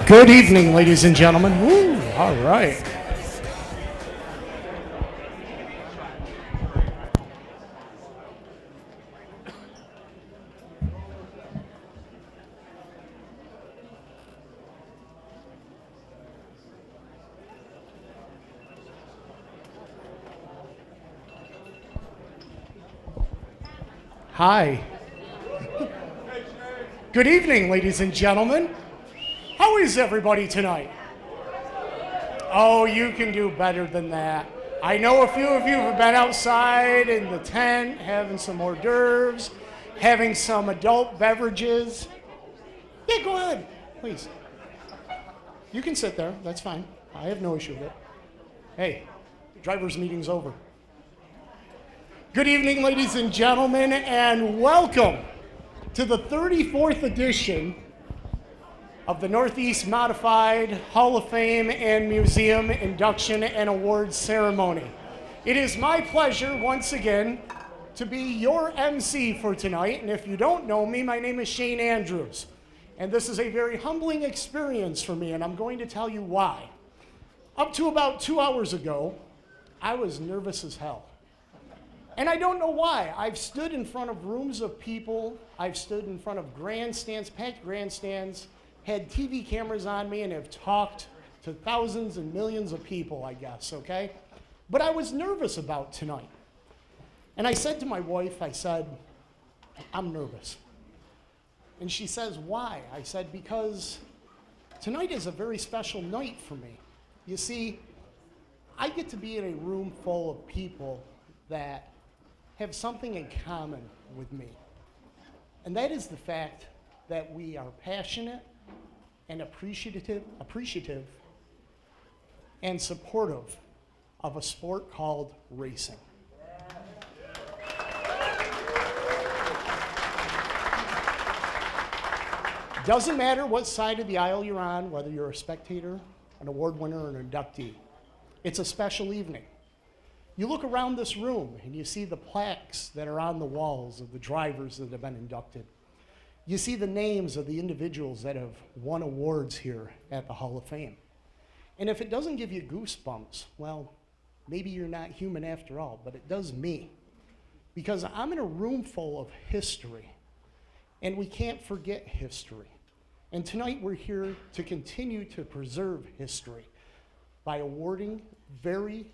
Good evening, ladies and gentlemen. Woo, all right. Hi. Good evening, ladies and gentlemen. How is everybody tonight? Oh, you can do better than that. I know a few of you have been outside in the tent having some hors d'oeuvres, having some adult beverages. Yeah, go ahead, please. You can sit there, that's fine. I have no issue with it. Hey, driver's meeting's over. Good evening, ladies and gentlemen, and welcome to the 34th edition of the Northeast Modified Hall of Fame and Museum Induction and Awards Ceremony. It is my pleasure, once again, to be your MC for tonight, and if you don't know me, my name is Shane Andrews, and this is a very humbling experience for me, and I'm going to tell you why. Up to about 2 hours ago, I was nervous as hell. And I don't know why. I've stood in front of rooms of people, I've stood in front of grandstands, packed grandstands, had TV cameras on me, and have talked to thousands and millions of people, I guess, okay? But I was nervous about tonight. And I said to my wife, I said, I'm nervous. And she says, why? I said, because tonight is a very special night for me. You see, I get to be in a room full of people that have something in common with me. And that is the fact that we are passionate and appreciative and supportive of a sport called racing. Doesn't matter what side of the aisle you're on, whether you're a spectator, an award winner, or an inductee. It's a special evening. You look around this room and you see the plaques that are on the walls of the drivers that have been inducted. You see the names of the individuals that have won awards here at the Hall of Fame. And if it doesn't give you goosebumps, well, maybe you're not human after all, but it does me. Because I'm in a room full of history, and we can't forget history. And tonight we're here to continue to preserve history by awarding very,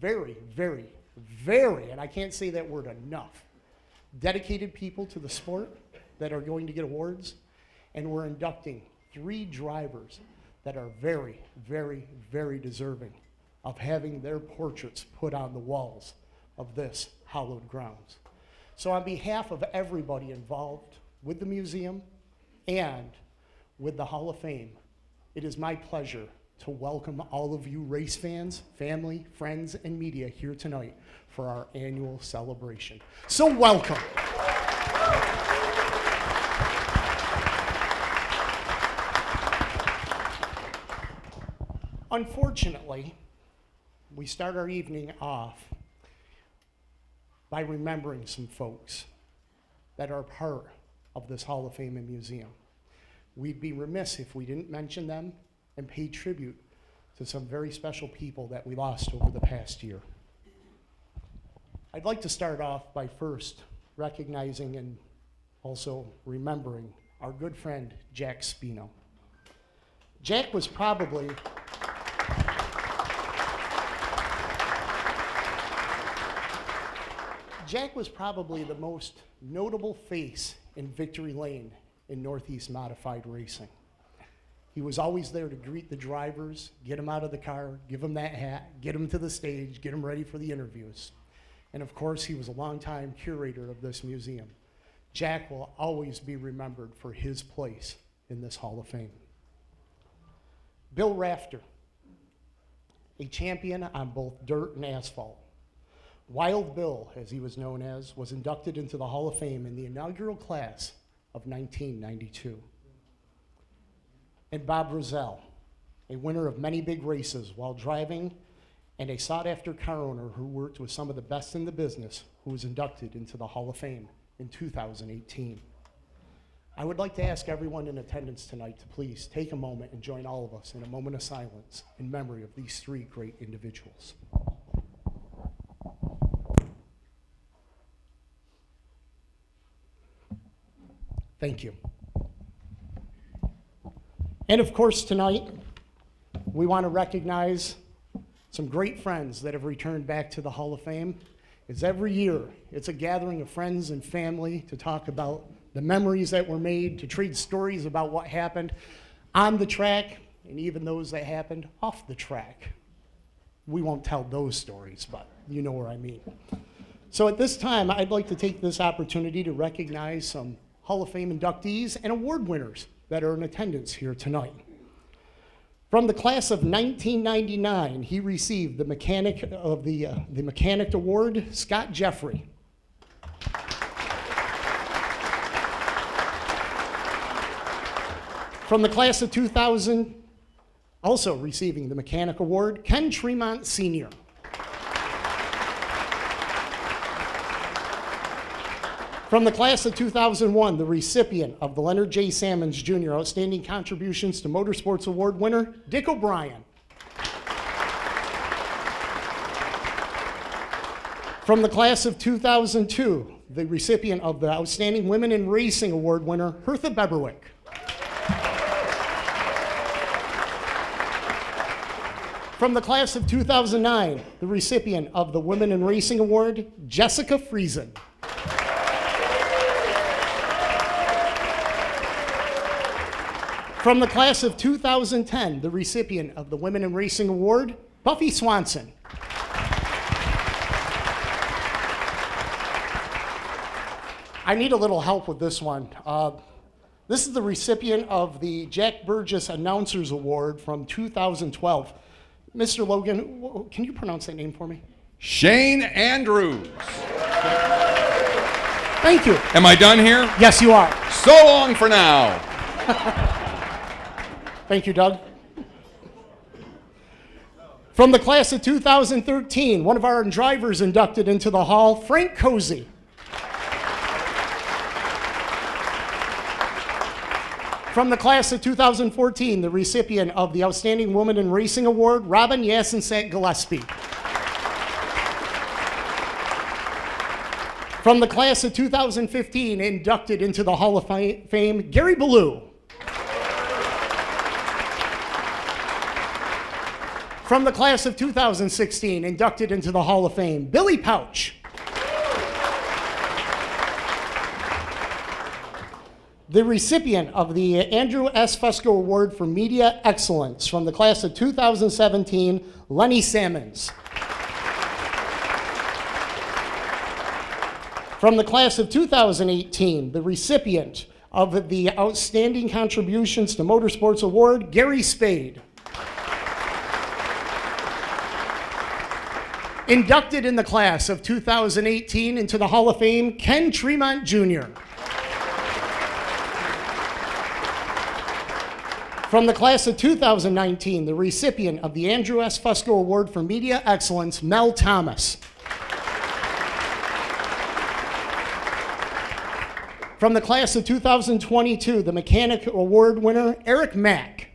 and I can't say that word enough, dedicated people to the sport that are going to get awards, and we're inducting 3 drivers that are very, very deserving of having their portraits put on the walls of this hallowed grounds. So on behalf of everybody involved with the museum and with the Hall of Fame, it is my pleasure to welcome all of you race fans, family, friends, and media here tonight for our annual celebration. So welcome. Unfortunately, we start our evening off by remembering some folks that are part of this Hall of Fame and Museum. We'd be remiss if we didn't mention them and pay tribute to some very special people that we lost over the past year. I'd like to start off by first recognizing and also remembering our good friend, Jack Spino. Jack was probably the most notable face in victory lane in Northeast Modified Racing. He was always there to greet the drivers, get them out of the car, give them that hat, get them to the stage, get them ready for the interviews. And of course, he was a longtime curator of this museum. Jack will always be remembered for his place in this Hall of Fame. Bill Rafter, a champion on both dirt and asphalt. Wild Bill, as he was known as, was inducted into the Hall of Fame in the inaugural class of 1992. And Bob Roselle, a winner of many big races while driving, and a sought-after car owner who worked with some of the best in the business, who was inducted into the Hall of Fame in 2018. I would like to ask everyone in attendance tonight to please take a moment and join all of us in a moment of silence in memory of these three great individuals. Thank you. And of course, tonight, we want to recognize some great friends that have returned back to the Hall of Fame. It's every year, it's a gathering of friends and family to talk about the memories that were made, to trade stories about what happened on the track, and even those that happened off the track. We won't tell those stories, but you know what I mean. So at this time, I'd like to take this opportunity to recognize some Hall of Fame inductees and award winners that are in attendance here tonight. From the class of 1999, he received the Mechanic of the Mechanic Award, Scott Jeffrey. From the class of 2000, also receiving the Mechanic Award, Ken Tremont Sr. From the class of 2001, the recipient of the Leonard J. Sammons Jr. Outstanding Contributions to Motorsports Award winner, Dick O'Brien. From the class of 2002, the recipient of the Outstanding Women in Racing Award winner, Hertha Beberwick. From the class of 2009, the recipient of the Women in Racing Award, Jessica Friesen. From the class of 2010, the recipient of the Women in Racing Award, Buffy Swanson. I need a little help with this one. This is the recipient of the Jack Burgess Announcers Award from 2012. Mr. Logan, can you pronounce that name for me? Shane Andrews. Thank you. Am I done here? Yes, you are. So long for now. Thank you, Doug. From the class of 2013, one of our drivers inducted into the Hall, Frank Cozy. From the class of 2014, the recipient of the Outstanding Woman in Racing Award, Robin Yasinset Gillespie. From the class of 2015, inducted into the Hall of Fame, Gary Ballou. From the class of 2016, inducted into the Hall of Fame, Billy Pouch. The recipient of the Andrew S. Fusco Award for Media Excellence from the class of 2017, Lenny Sammons. From the class of 2018, the recipient of the Outstanding Contributions to Motorsports Award, Gary Spade. Inducted in the class of 2018 into the Hall of Fame, Ken Tremont Jr. From the class of 2019, the recipient of the Andrew S. Fusco Award for Media Excellence, Mel Thomas. From the class of 2022, the Mechanic Award winner, Eric Mack.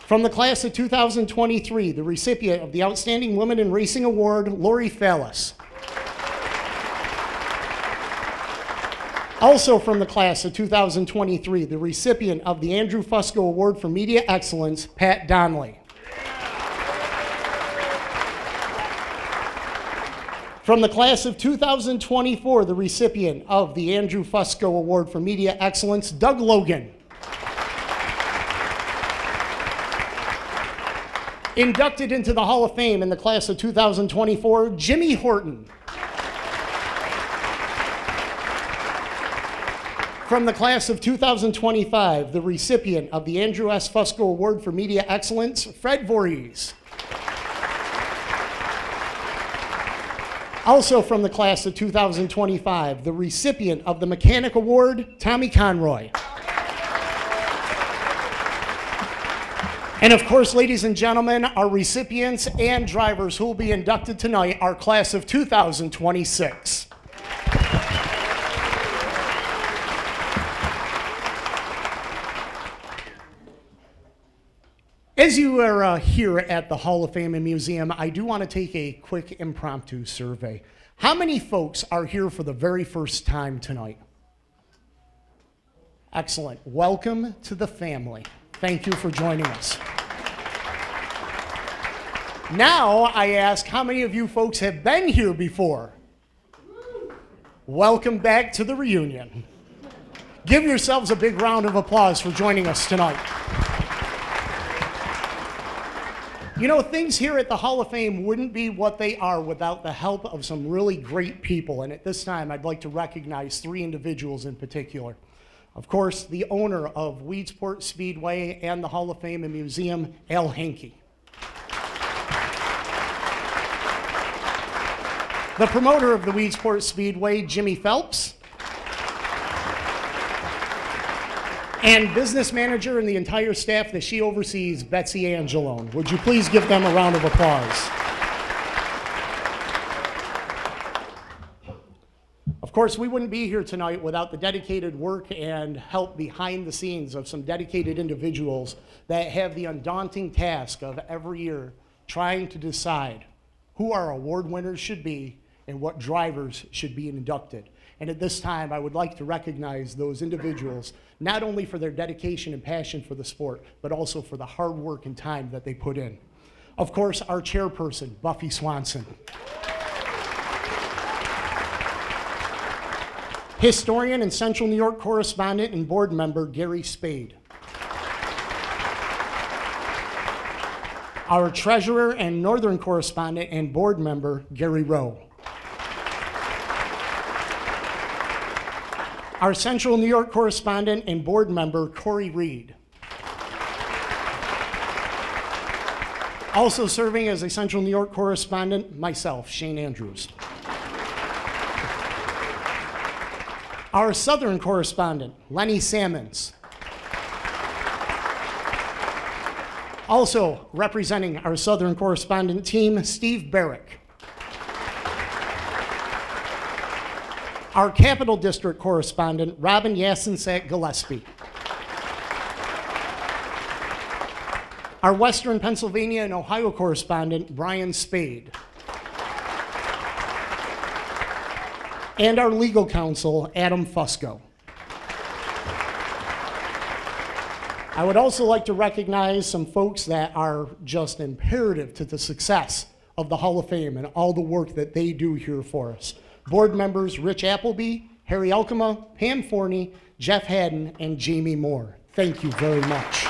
From the class of 2023, the recipient of the Outstanding Woman in Racing Award, Lori Fallis. Also from the class of 2023, the recipient of the Andrew Fusco Award for Media Excellence, Pat Donnelly. From the class of 2024, the recipient of the Andrew Fusco Award for Media Excellence, Doug Logan. Inducted into the Hall of Fame in the class of 2024, Jimmy Horton. From the class of 2025, the recipient of the Andrew S. Fusco Award for Media Excellence, Fred Voorhees. Also from the class of 2025, the recipient of the Mechanic Award, Tommy Conroy. And of course, ladies and gentlemen, our recipients and drivers who will be inducted tonight are class of 2026. As you are here at the Hall of Fame and Museum, I do want to take a quick impromptu survey. How many folks are here for the very first time tonight? Excellent. Welcome to the family. Thank you for joining us. Now I ask, how many of you folks have been here before? Welcome back to the reunion. Give yourselves a big round of applause for joining us tonight. You know, things here at the Hall of Fame wouldn't be what they are without the help of some really great people. And at this time, I'd like to recognize three individuals in particular. Of course, the owner of Weedsport Speedway and the Hall of Fame and Museum, Al Hankey. The promoter of the Weedsport Speedway, Jimmy Phelps. And business manager and the entire staff that she oversees, Betsy Angelone. Would you please give them a round of applause? Of course, we wouldn't be here tonight without the dedicated work and help behind the scenes of some dedicated individuals that have the undaunting task of every year trying to decide who our award winners should be and what drivers should be inducted. And at this time, I would like to recognize those individuals, not only for their dedication and passion for the sport, but also for the hard work and time that they put in. Of course, our chairperson, Buffy Swanson. Historian and Central New York correspondent and board member, Gary Spade. Our treasurer and Northern correspondent and board member, Gary Rowe. Our Central New York correspondent and board member, Corey Reed. Also serving as a Central New York correspondent, myself, Shane Andrews. Our Southern correspondent, Lenny Sammons. Also representing our Southern correspondent team, Steve Barrick. Our Capital District correspondent, Robin Yasinsak Gillespie. Our Western Pennsylvania and Ohio correspondent, Brian Spade. And our legal counsel, Adam Fusco. I would also like to recognize some folks that are just imperative to the success of the Hall of Fame and all the work that they do here for us. Board members Rich Appleby, Harry Alkema, Pam Forney, Jeff Haddon, and Jamie Moore. Thank you very much.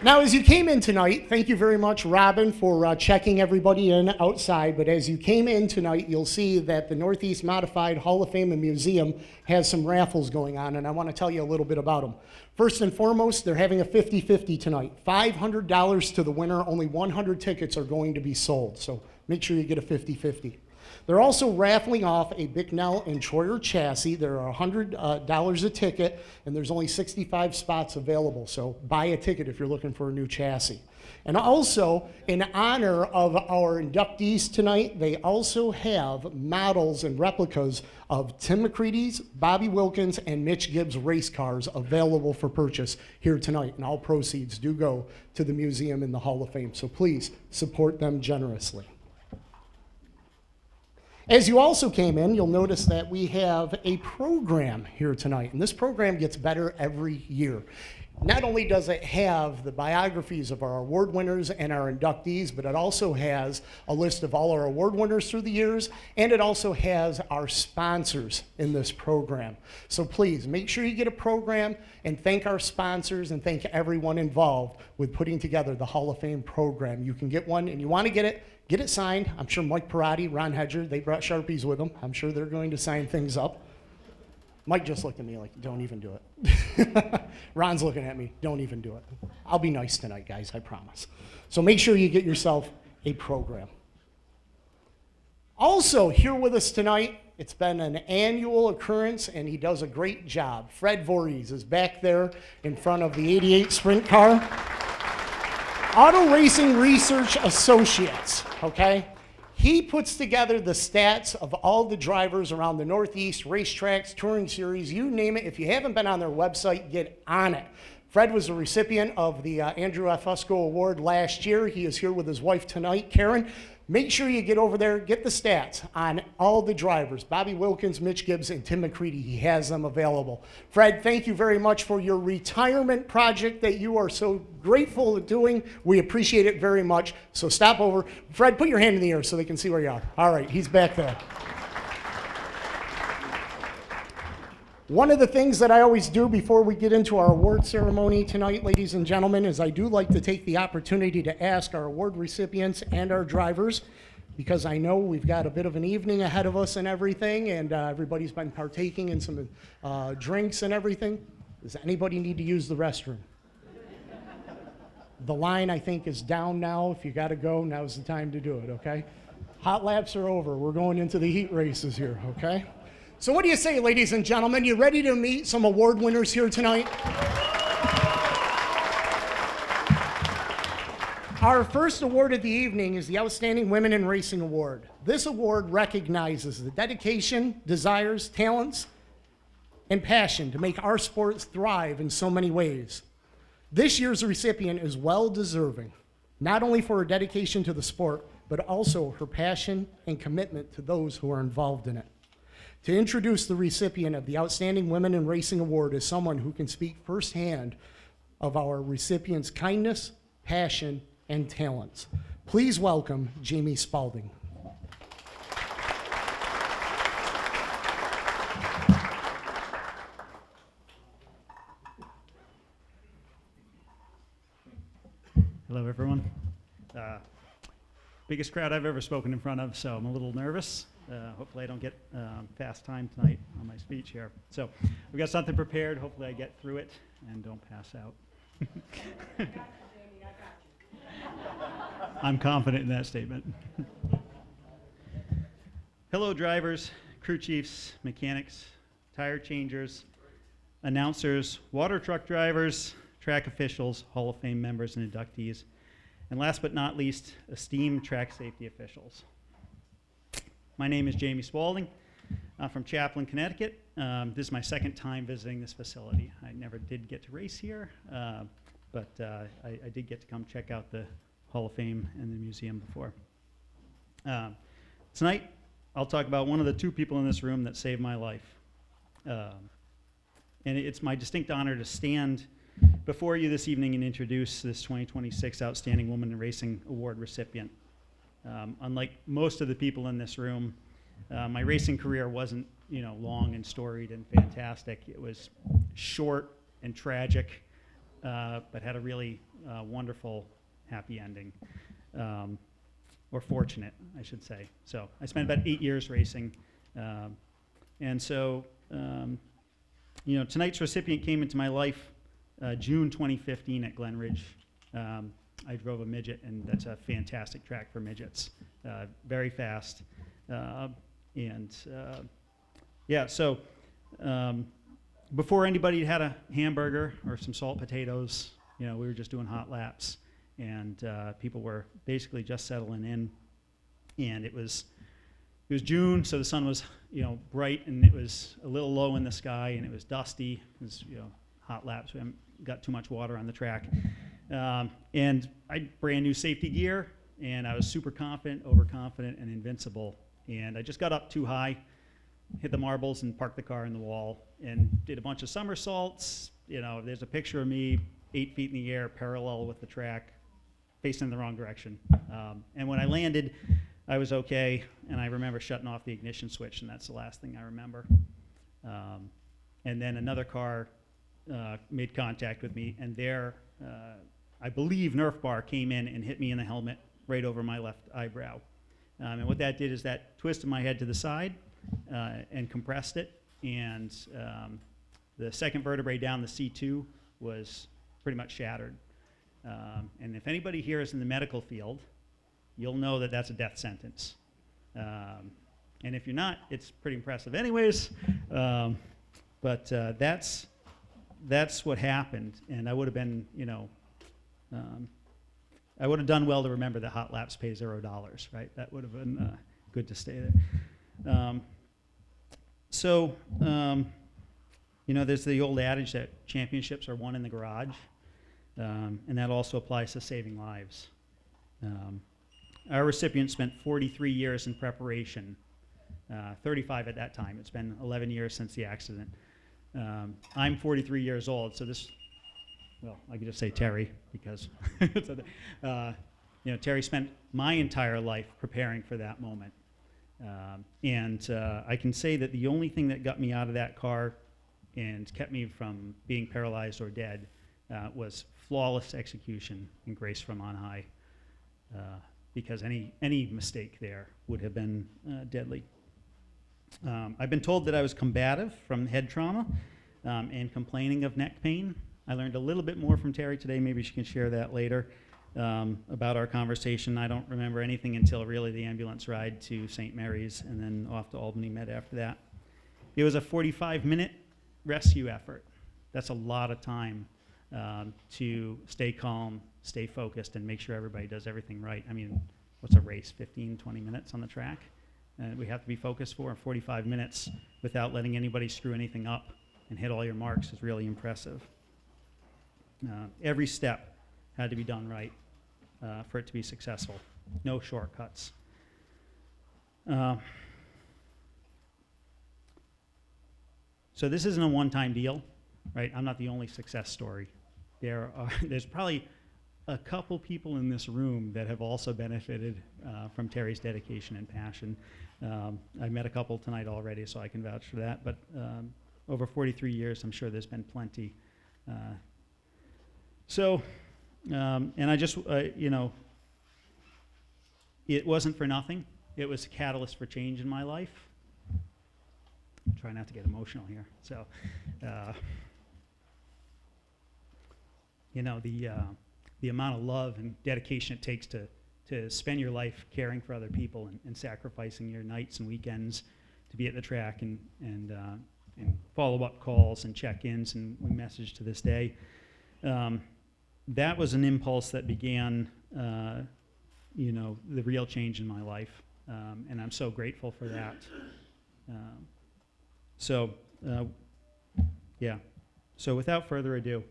Now, as you came in tonight, thank you very much, Robin, for checking everybody in outside. But as you came in tonight, you'll see that the Northeast Modified Hall of Fame and Museum has some raffles going on, and I want to tell you a little bit about them. First and foremost, they're having a 50-50 tonight. $500 to the winner. Only 100 tickets are going to be sold, so make sure you get a 50-50. They're also raffling off a Bicknell and Troyer chassis. They're $100 a ticket, and there's only 65 spots available, so buy a ticket if you're looking for a new chassis. And also, in honor of our inductees tonight, they also have models and replicas of Tim McCreadie's, Bobby Wilkins, and Mitch Gibbs race cars available for purchase here tonight. And all proceeds do go to the museum and the Hall of Fame. So please support them generously. As you also came in, you'll notice that we have a program here tonight. And this program gets better every year. Not only does it have the biographies of our award winners and our inductees, but it also has a list of all our award winners through the years, and it also has our sponsors in this program. So please, make sure you get a program and thank our sponsors and thank everyone involved with putting together the Hall of Fame program. You can get one, and you want to get it signed. I'm sure Mike Perrotte, Ron Hedger, they brought Sharpies with them. I'm sure they're going to sign things up. Mike just looked at me like, don't even do it. Ron's looking at me, don't even do it. I'll be nice tonight, guys, I promise. So make sure you get yourself a program. Also, here with us tonight, it's been an annual occurrence, and he does a great job. Fred Voorhees is back there in front of the 88 sprint car. Auto Racing Research Associates, okay? He puts together the stats of all the drivers around the Northeast, racetracks, touring series, you name it. If you haven't been on their website, get on it. Fred was a recipient of the Andrew F. Fusco Award last year. He is here with his wife tonight, Karen. Make sure you get over there, get the stats on all the drivers, Bobby Wilkins, Mitch Gibbs, and Tim McCreadie. He has them available. Fred, thank you very much for your retirement project that you are so grateful of doing. We appreciate it very much. So stop over. Fred, put your hand in the air so they can see where you are. All right, he's back there. One of the things that I always do before we get into our award ceremony tonight, ladies and gentlemen, is I do like to take the opportunity to ask our award recipients and our drivers, because I know we've got a bit of an evening ahead of us and everything, and everybody's been partaking in some drinks and everything. Does anybody need to use the restroom? The line, I think, is down now. If you got to go, now's the time to do it, okay? Hot laps are over. We're going into the heat races here, okay? So what do you say, ladies and gentlemen? You ready to meet some award winners here tonight? Our first award of the evening is the Outstanding Women in Racing Award. This award recognizes the dedication, desires, talents, and passion to make our sports thrive in so many ways. This year's recipient is well deserving, not only for her dedication to the sport, but also her passion and commitment to those who are involved in it. To introduce the recipient of the Outstanding Women in Racing Award is someone who can speak firsthand of our recipient's kindness, passion, and talents. Please welcome Jamie Spalding. Hello, everyone. Biggest crowd I've ever spoken in front of, so I'm a little nervous. Hopefully I don't get fast time tonight on my speech here. So we've got something prepared. Hopefully I get through it and don't pass out. I'm confident in that statement. Hello, drivers, crew chiefs, mechanics, tire changers, announcers, water truck drivers, track officials, Hall of Fame members and inductees, and last but not least, esteemed track safety officials. My name is Jamie Spalding. I'm from Chaplin, Connecticut. This is my second time visiting this facility. I never did get to race here, but I did get to come check out the Hall of Fame and the museum before. Tonight, I'll talk about one of the two people in this room that saved my life. And it's my distinct honor to stand before you this evening and introduce this 2026 Outstanding Woman in Racing Award recipient. Unlike most of the people in this room, my racing career wasn't, long and storied and fantastic. It was short and tragic, but had a really wonderful, happy ending, or fortunate, I should say. So I spent about 8 years racing, and so tonight's recipient came into my life June 2015 at Glen Ridge. I drove a midget, and that's a fantastic track for midgets. Very fast. So before anybody had a hamburger or some salt potatoes, we were just doing hot laps, and people were basically just settling in. And it was June, so the sun was, bright, and it was a little low in the sky, and it was dusty. It was, hot laps. We haven't got too much water on the track. And I had brand new safety gear, and I was super confident, overconfident, and invincible. And I just got up too high, hit the marbles, and parked the car in the wall, and did a bunch of somersaults. There's a picture of me 8 feet in the air, parallel with the track, facing in the wrong direction. And when I landed, I was okay, and I remember shutting off the ignition switch, and that's the last thing I remember. And then another car made contact with me, and there, I believe Nerf bar came in and hit me in the helmet right over my left eyebrow. And what that did is that twisted my head to the side and compressed it, and the second vertebrae down, the C2, was pretty much shattered. And if anybody here is in the medical field, you'll know that that's a death sentence. And if you're not, it's pretty impressive anyways. But that's what happened, and I would have been, I would have done well to remember that hot laps pay $0, right? That would have been good to stay there. There's the old adage that championships are won in the garage, and that also applies to saving lives. Our recipients spent 43 years in preparation, 35 at that time. It's been 11 years since the accident. I'm 43 years old, so I could just say Terri, because Terri spent my entire life preparing for that moment. I can say that the only thing that got me out of that car and kept me from being paralyzed or dead was flawless execution and grace from on high, because any mistake there would have been deadly. I've been told that I was combative from head trauma and complaining of neck pain. I learned a little bit more from Terri today. Maybe she can share that later about our conversation. I don't remember anything until really the ambulance ride to St. Mary's and then off to Albany Med after that. It was a 45-minute rescue effort. That's a lot of time to stay calm, stay focused, and make sure everybody does everything right. I mean, what's a race, 15, 20 minutes on the track? We have to be focused for 45 minutes without letting anybody screw anything up and hit all your marks is really impressive. Every step had to be done right for it to be successful. No shortcuts. So this isn't a one-time deal, right? I'm not the only success story. There's probably a couple people in this room that have also benefited from Terri's dedication and passion. I met a couple tonight already, so I can vouch for that. But over 43 years, I'm sure there's been plenty. And I just, it wasn't for nothing. It was a catalyst for change in my life. Try not to get emotional here. So, the amount of love and dedication it takes to spend your life caring for other people and sacrificing your nights and weekends to be at the track and follow-up calls and check-ins, and we message to this day. That was an impulse that began, the real change in my life, and I'm so grateful for that. So without further ado,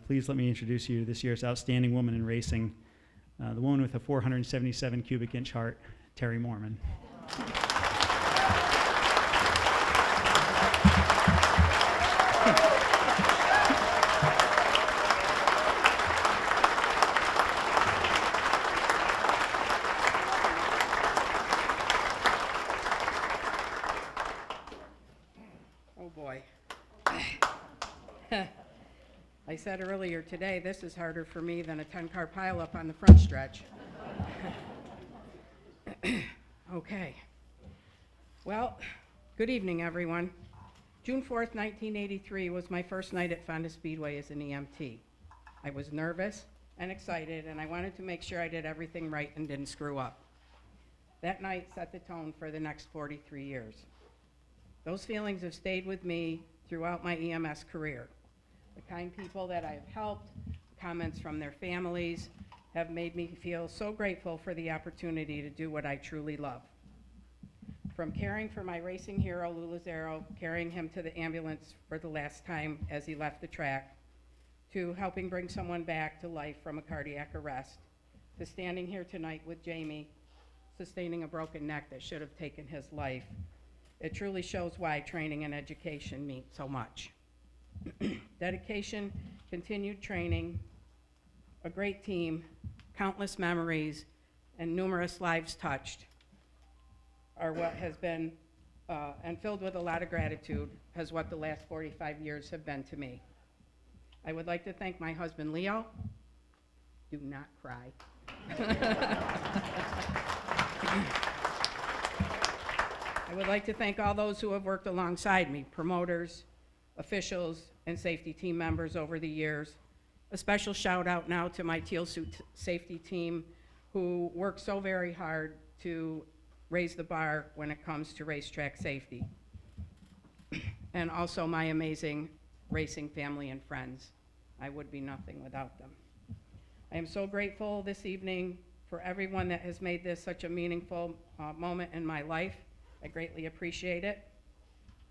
please let me introduce you to this year's Outstanding Woman in Racing, the woman with a 477 cubic inch heart, Terri Mohrman. I said earlier today, this is harder for me than a 10-car pileup on the front stretch. Okay. Well, good evening, everyone. June 4th, 1983 was my first night at Fonda Speedway as an EMT. I was nervous and excited, and I wanted to make sure I did everything right and didn't screw up. That night set the tone for the next 43 years. Those feelings have stayed with me throughout my EMS career. The kind people that I've helped, comments from their families, have made me feel so grateful for the opportunity to do what I truly love. From caring for my racing hero, Lou Lazzaro, carrying him to the ambulance for the last time as he left the track, to helping bring someone back to life from a cardiac arrest, to standing here tonight with Jamie, sustaining a broken neck that should have taken his life. It truly shows why training and education mean so much. Dedication, continued training, a great team, countless memories, and numerous lives touched are what has been, and filled with a lot of gratitude, has what the last 45 years have been to me. I would like to thank my husband, Leo. Do not cry. I would like to thank all those who have worked alongside me, promoters, officials, and safety team members over the years. A special shout out now to my teal suit safety team, who work so very hard to raise the bar when it comes to racetrack safety. And also my amazing racing family and friends. I would be nothing without them. I am so grateful this evening for everyone that has made this such a meaningful moment in my life. I greatly appreciate it.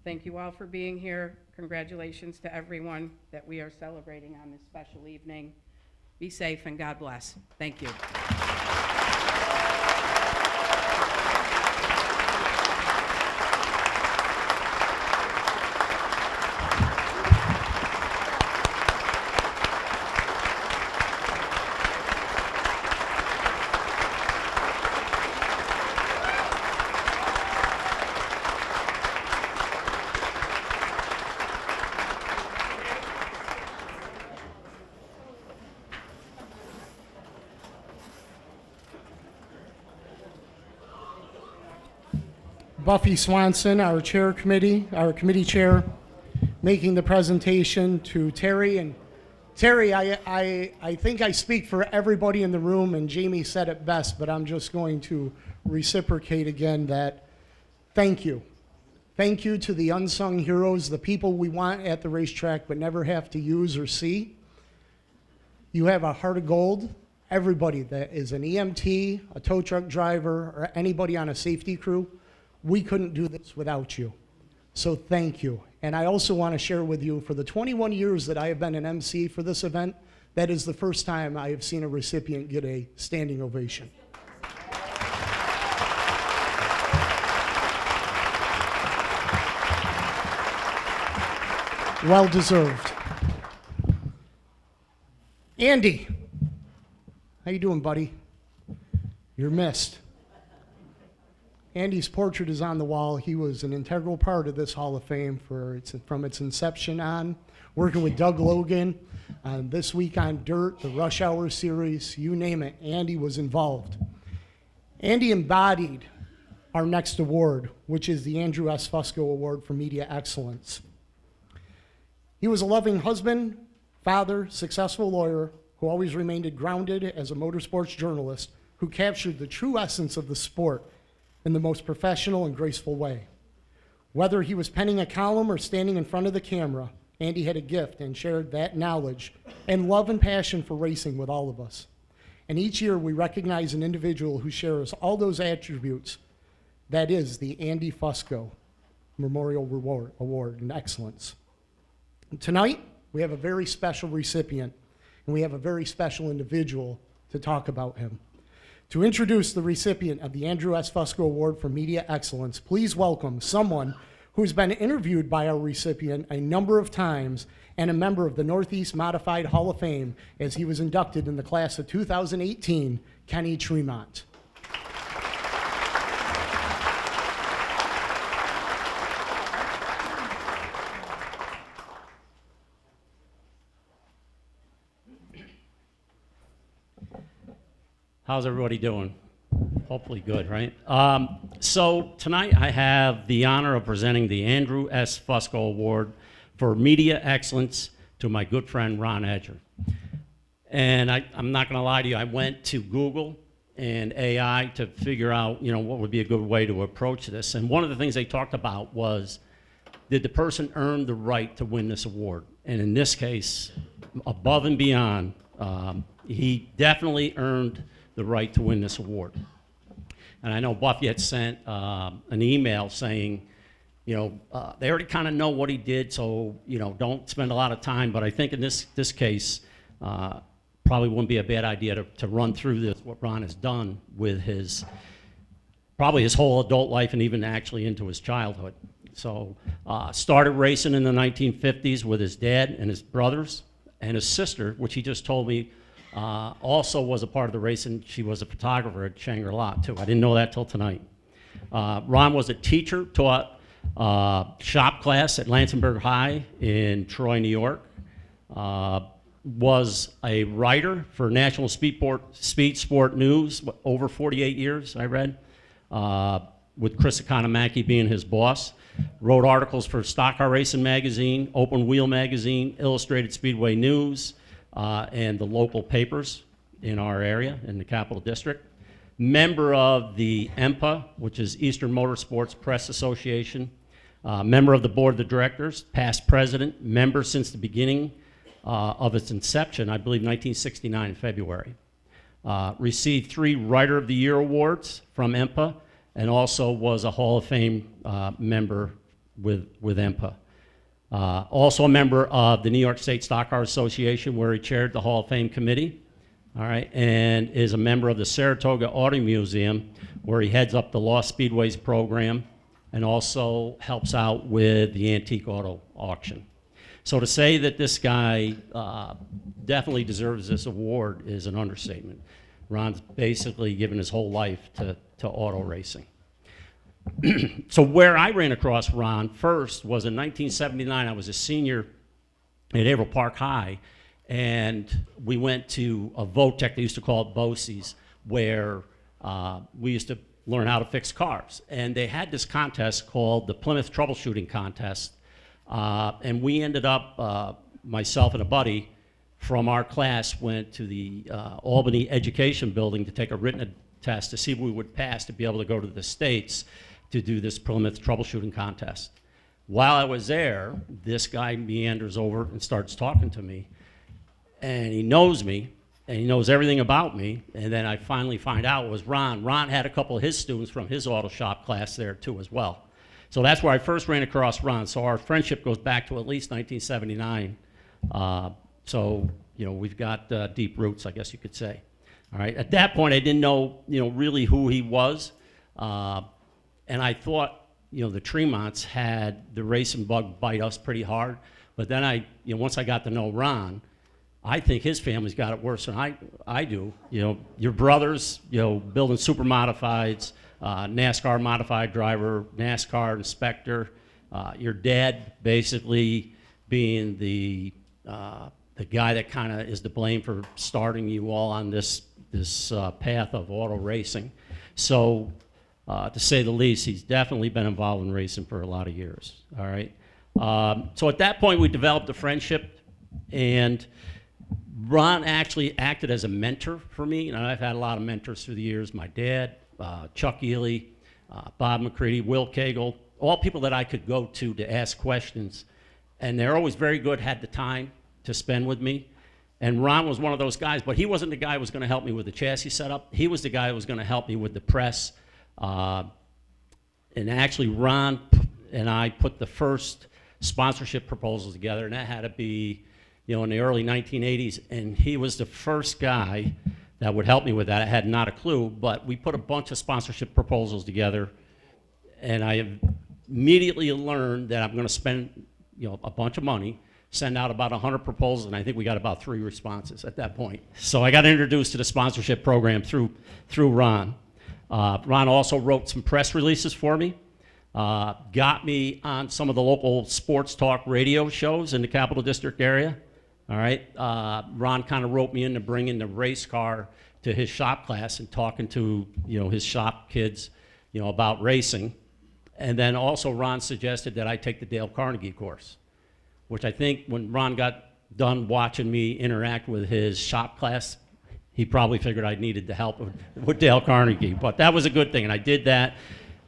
Thank you all for being here. Congratulations to everyone that we are celebrating on this special evening. Be safe and God bless. Thank you. Buffy Swanson, our committee chair, making the presentation to Terri. And Terri, I think I speak for everybody in the room, and Jamie said it best, but I'm just going to reciprocate again that thank you. Thank you to the unsung heroes, the people we want at the racetrack but never have to use or see. You have a heart of gold. Everybody that is an EMT, a tow truck driver, or anybody on a safety crew, we couldn't do this without you. So thank you. And I also want to share with you, for the 21 years that I have been an MC for this event, that is the first time I have seen a recipient get a standing ovation. Well deserved. Andy, how you doing, buddy? You're missed. Andy's portrait is on the wall. He was an integral part of this Hall of Fame from its inception on, working with Doug Logan on This Week on Dirt, the Rush Hour series, you name it, Andy was involved. Andy embodied our next award, which is the Andrew S. Fusco Award for Media Excellence. He was a loving husband, father, successful lawyer, who always remained grounded as a motorsports journalist who captured the true essence of the sport in the most professional and graceful way. Whether he was penning a column or standing in front of the camera, Andy had a gift and shared that knowledge and love and passion for racing with all of us. And each year we recognize an individual who shares all those attributes. That is the Andy Fusco Memorial Award in Excellence. And tonight, we have a very special recipient, and we have a very special individual to talk about him. To introduce the recipient of the Andrew S. Fusco Award for Media Excellence, please welcome someone who's been interviewed by our recipient a number of times and a member of the Northeast Modified Hall of Fame as he was inducted in the class of 2018, Kenny Tremont. How's everybody doing? Hopefully good, right? So tonight I have the honor of presenting the Andrew S. Fusco Award for Media Excellence to my good friend Ron Hedger. And I'm not gonna lie to you, I went to Google and AI to figure out, what would be a good way to approach this. And one of the things they talked about was, did the person earn the right to win this award? And in this case, above and beyond, he definitely earned the right to win this award. And I know Buffy had sent an email saying, they already kind of know what he did, so don't spend a lot of time. But I think in this case, probably wouldn't be a bad idea to run through this, what Ron has done with probably his whole adult life and even actually into his childhood. So started racing in the 1950s with his dad and his brothers and his sister, which he just told me also was a part of the racing. She was a photographer at Shangri-La too. I didn't know that till tonight. Ron was a teacher, taught shop class at Lansingburg High in Troy, New York. Was a writer for National Speed Sport News, over 48 years, I read, with Chris Economaki being his boss. Wrote articles for Stock Car Racing Magazine, Open Wheel Magazine, Illustrated Speedway News, and the local papers in our area, in the Capital District. Member of the EMPA, which is Eastern Motorsports Press Association. Member of the Board of Directors, past president, member since the beginning of its inception, I believe 1969 in February. Received 3 Writer of the Year awards from EMPA, and also was a Hall of Fame member with EMPA. Also a member of the New York State Stock Car Association, where he chaired the Hall of Fame committee, all right, and is a member of the Saratoga Auto Museum, where he heads up the Lost Speedways program and also helps out with the antique auto auction. So to say that this guy definitely deserves this award is an understatement. Ron's basically given his whole life to auto racing. So where I ran across Ron first was in 1979. I was a senior at Averill Park High, and we went to a Votech, they used to call it BOCES, where we used to learn how to fix cars. And they had this contest called the Plymouth Troubleshooting Contest. And we ended up, myself and a buddy from our class went to the Albany Education Building to take a written test to see if we would pass to be able to go to the States to do this Plymouth Troubleshooting Contest. While I was there, this guy meanders over and starts talking to me. And he knows me, and he knows everything about me. And then I finally find out it was Ron. Ron had a couple of his students from his auto shop class there too as well. So that's where I first ran across Ron. So our friendship goes back to at least 1979. So, you know, we've got deep roots, I guess you could say. All right. At that point, I didn't know, you know, really who he was. And I thought, you know, the Tremonts had the racing bug bite us pretty hard. But then once I got to know Ron, I think his family's got it worse than I do. You know, your brothers, you know, building super modifieds, NASCAR modified driver, NASCAR inspector, your dad basically being the guy that kind of is to blame for starting you all on this path of auto racing. So to say the least, he's definitely been involved in racing for a lot of years. All right. So at that point, we developed a friendship, and Ron actually acted as a mentor for me. And I've had a lot of mentors through the years. My dad, Chuck Ely, Bob McCreadie, Will Cagle, all people that I could go to ask questions. And they're always very good, had the time to spend with me. And Ron was one of those guys, but he wasn't the guy who was going to help me with the chassis setup. He was the guy who was going to help me with the press. And actually, Ron and I put the first sponsorship proposals together, and that had to be, you know, in the early 1980s. And he was the first guy that would help me with that. I had not a clue, but we put a bunch of sponsorship proposals together, and I immediately learned that I'm going to spend, you know, a bunch of money, send out about 100 proposals, and I think we got about 3 responses at that point. So I got introduced to the sponsorship program through Ron. Ron also wrote some press releases for me, got me on some of the local sports talk radio shows in the Capital District area. All right, Ron kind of roped me into bringing the race car to his shop class and talking to, you know, his shop kids, you know, about racing. And then also Ron suggested that I take the Dale Carnegie course, which I think when Ron got done watching me interact with his shop class, he probably figured I needed the help with Dale Carnegie. But that was a good thing, and I did that,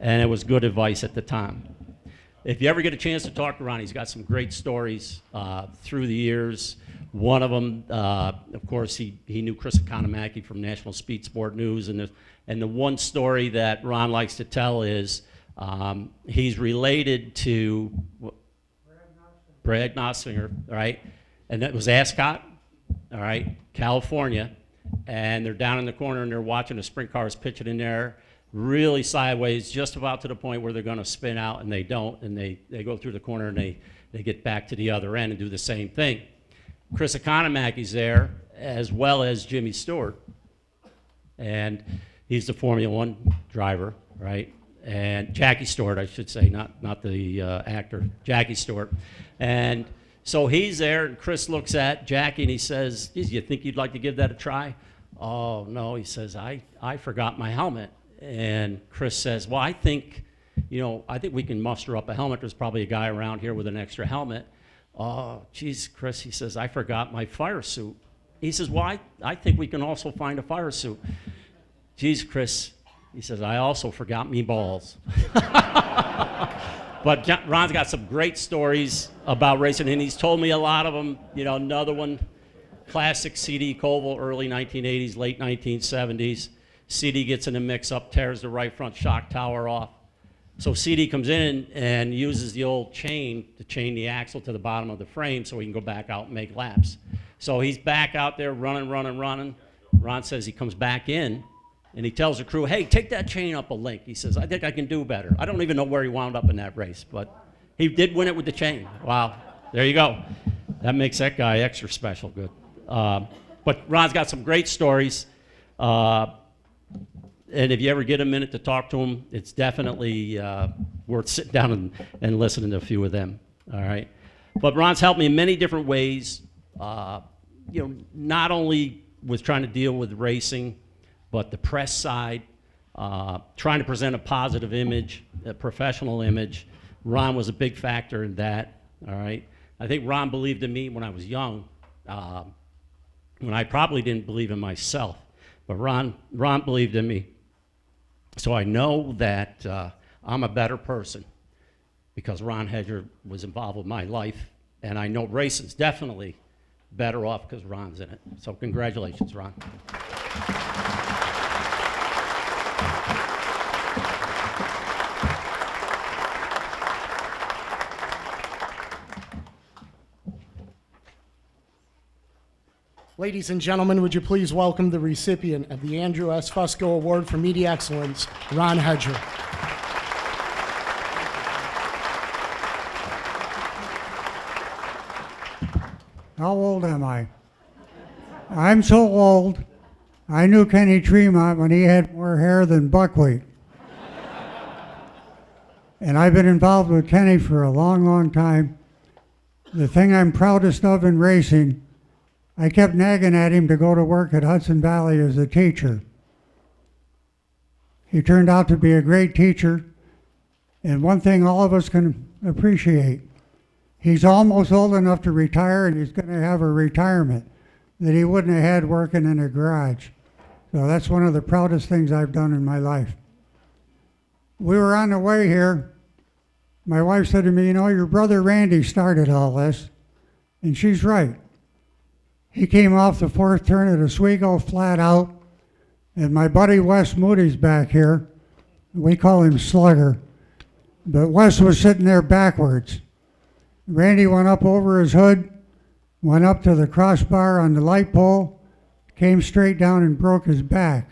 and it was good advice at the time. If you ever get a chance to talk to Ron, he's got some great stories through the years. One of them, of course, he knew Chris Economaki from National Speed Sport News, and the one story that Ron likes to tell is he's related to Brad Nosfinger, right? And that was Ascot, all right, California, and they're down in the corner and they're watching the sprint cars pitching in there, really sideways, just about to the point where they're going to spin out, and they don't, and they go through the corner and they get back to the other end and do the same thing. Chris Economaki's there, as well as Jimmy Stewart, and he's the Formula One driver, right? And Jackie Stewart, I should say, not the actor, Jackie Stewart. And so he's there, and Chris looks at Jackie and he says, "Geez, you think you'd like to give that a try?" "Oh, no," he says, I forgot my helmet. And Chris says, "Well, I think we can muster up a helmet. There's probably a guy around here with an extra helmet." "Oh, geez, Chris," he says, "I forgot my fire suit." He says, "Well, I think we can also find a fire suit." "Geez, Chris," he says, "I also forgot me balls." But Ron's got some great stories about racing, and he's told me a lot of them. You know, another one, classic CD Koval, early 1980s, late 1970s. CD gets in a mix-up, tears the right front shock tower off. So CD comes in and uses the old chain to chain the axle to the bottom of the frame so he can go back out and make laps. So he's back out there running. Ron says he comes back in, and he tells the crew, hey, take that chain up a link. He says, I think I can do better. I don't even know where he wound up in that race, but he did win it with the chain. Wow, there you go. That makes that guy extra special good. But Ron's got some great stories. And if you ever get a minute to talk to him, it's definitely worth sitting down and listening to a few of them, all right? But Ron's helped me in many different ways, you know, not only with trying to deal with racing, but the press side, trying to present a positive image, a professional image. Ron was a big factor in that, all right? I think Ron believed in me when I was young, when I probably didn't believe in myself. But Ron believed in me. So I know that I'm a better person because Ron Hedger was involved with my life, and I know racing's definitely better off because Ron's in it. So congratulations, Ron. Ladies and gentlemen, would you please welcome the recipient of the Andrew S. Fusco Award for Media Excellence, Ron Hedger. How old am I? I'm so old, I knew Kenny Tremont when he had more hair than buckwheat. And I've been involved with Kenny for a long, long time. The thing I'm proudest of in racing, I kept nagging at him to go to work at Hudson Valley as a teacher. He turned out to be a great teacher, and one thing all of us can appreciate, he's almost old enough to retire, and he's going to have a retirement that he wouldn't have had working in a garage. So that's one of the proudest things I've done in my life. We were on the way here. My wife said to me, you know, your brother Randy started all this, and she's right. He came off the fourth turn at Oswego flat out, and my buddy Wes Moody's back here. We call him Slugger. But Wes was sitting there backwards. Randy went up over his hood, went up to the crossbar on the light pole, came straight down and broke his back.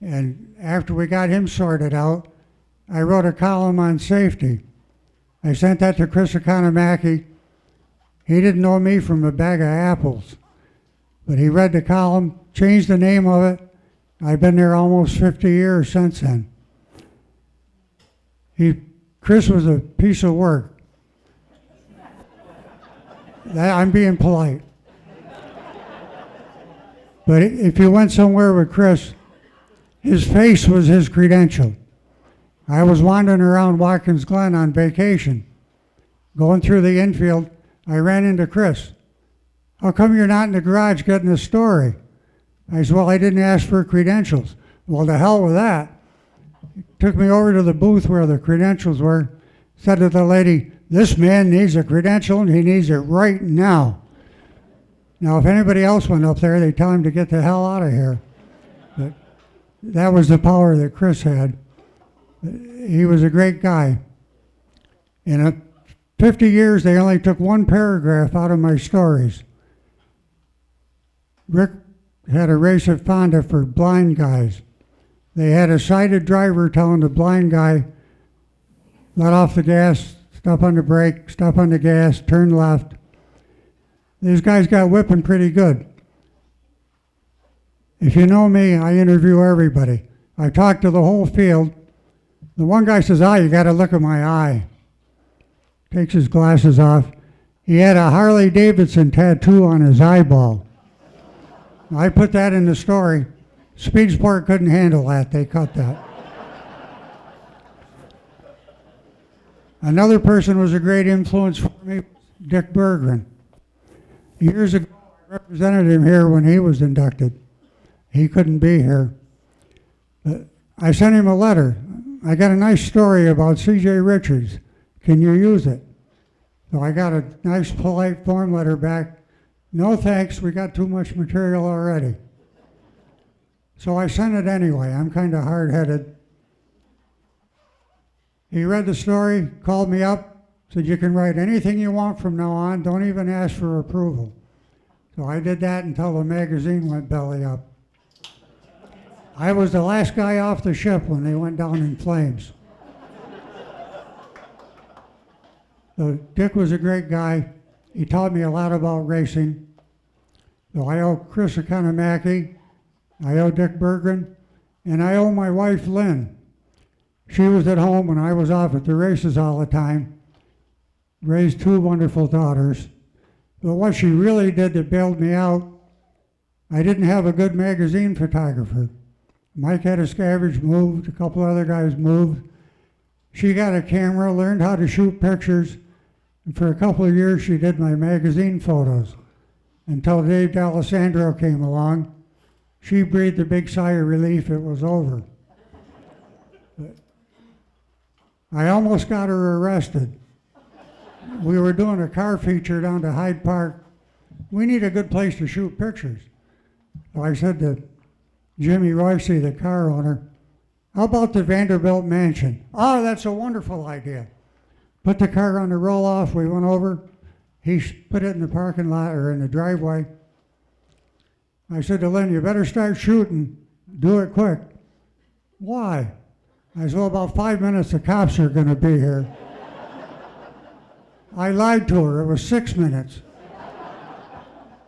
And after we got him sorted out, I wrote a column on safety. I sent that to Chris Economaki. He didn't know me from a bag of apples, but he read the column, changed the name of it. I've been there almost 50 years since then. Chris was a piece of work. I'm being polite. But if you went somewhere with Chris, his face was his credential. I was wandering around Watkins Glen on vacation, going through the infield. I ran into Chris. How come you're not in the garage getting a story? I said, well, I didn't ask for credentials. Well, to hell with that. He took me over to the booth where the credentials were, said to the lady, this man needs a credential and he needs it right now. Now, if anybody else went up there, they'd tell him to get the hell out of here. But that was the power that Chris had. He was a great guy. In 50 years, they only took one paragraph out of my stories. Rick had a race at Fonda for blind guys. They had a sighted driver telling the blind guy, let off the gas, step on the brake, step on the gas, turn left. These guys got whipping pretty good. If you know me, I interview everybody. I talk to the whole field. The one guy says, you got to look at my eye. Takes his glasses off. He had a Harley Davidson tattoo on his eyeball. I put that in the story. Speedsport couldn't handle that. They cut that. Another person was a great influence for me, Dick Berggren. Years ago, I represented him here when he was inducted. He couldn't be here. But I sent him a letter. I got a nice story about C.J. Richards. Can you use it? So I got a nice polite form letter back. No thanks, we got too much material already. So I sent it anyway. I'm kind of hard-headed. He read the story, called me up, said you can write anything you want from now on, don't even ask for approval. So I did that until the magazine went belly up. I was the last guy off the ship when they went down in flames. So Dick was a great guy. He taught me a lot about racing. So I owe Chris Economaki, I owe Dick Berggren, and I owe my wife Lynn. She was at home when I was off at the races all the time, raised two wonderful daughters. But what she really did that bailed me out, I didn't have a good magazine photographer. Mike Ediscavage moved, a couple other guys moved. She got a camera, learned how to shoot pictures, and for a couple of years she did my magazine photos. Until Dave D'Alessandro came along, she breathed a big sigh of relief it was over. But I almost got her arrested. We were doing a car feature down to Hyde Park. We need a good place to shoot pictures. So I said to Jimmy Royce, the car owner, how about the Vanderbilt Mansion? Oh, that's a wonderful idea. Put the car on the roll-off, we went over. He put it in the parking lot or in the driveway. I said to Lynn, you better start shooting. Do it quick. Why? I said, well, about 5 minutes, the cops are going to be here. I lied to her. It was 6 minutes.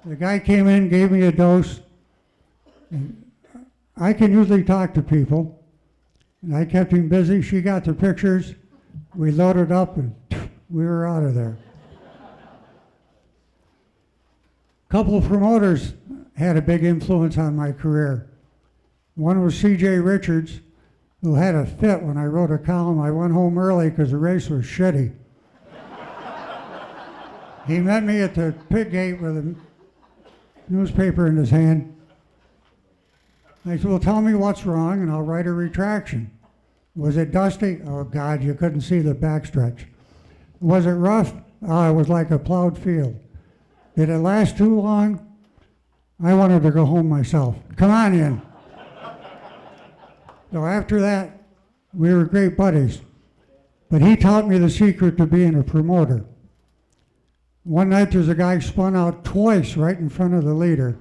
The guy came in, gave me a dose. I can usually talk to people, and I kept him busy. She got the pictures. We loaded up, and we were out of there. A couple of promoters had a big influence on my career. One was C.J. Richards, who had a fit when I wrote a column. I went home early because the race was shitty. He met me at the pit gate with a newspaper in his hand. I said, well, tell me what's wrong and I'll write a retraction. Was it dusty? Oh, God, you couldn't see the backstretch. Was it rough? Oh, it was like a plowed field. Did it last too long? I wanted to go home myself. Come on in. So after that, we were great buddies. But he taught me the secret to being a promoter. One night there's a guy spun out twice right in front of the leader.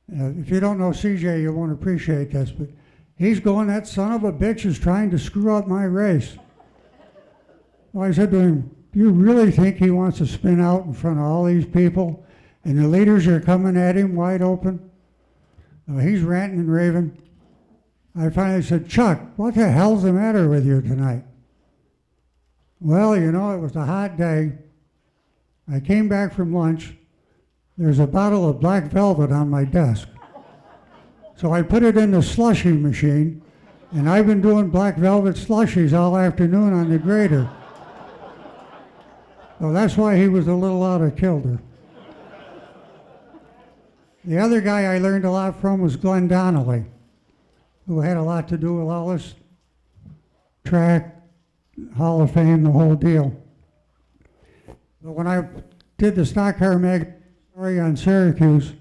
If you don't know CJ, you won't appreciate this, but he's going, that son of a bitch is trying to screw up my race. Well, I said to him, do you really think he wants to spin out in front of all these people and the leaders are coming at him wide open? He's ranting and raving. I finally said, Chuck, what the hell's the matter with you tonight? Well, you know, it was a hot day. I came back from lunch. There's a bottle of black velvet on my desk. So I put it in the slushy machine, and I've been doing black velvet slushies all afternoon on the grader. So that's why he was a little out of kilter. The other guy I learned a lot from was Glenn Donnelly, who had a lot to do with all this track, Hall of Fame, the whole deal. But when I did the stock car mag story on Syracuse,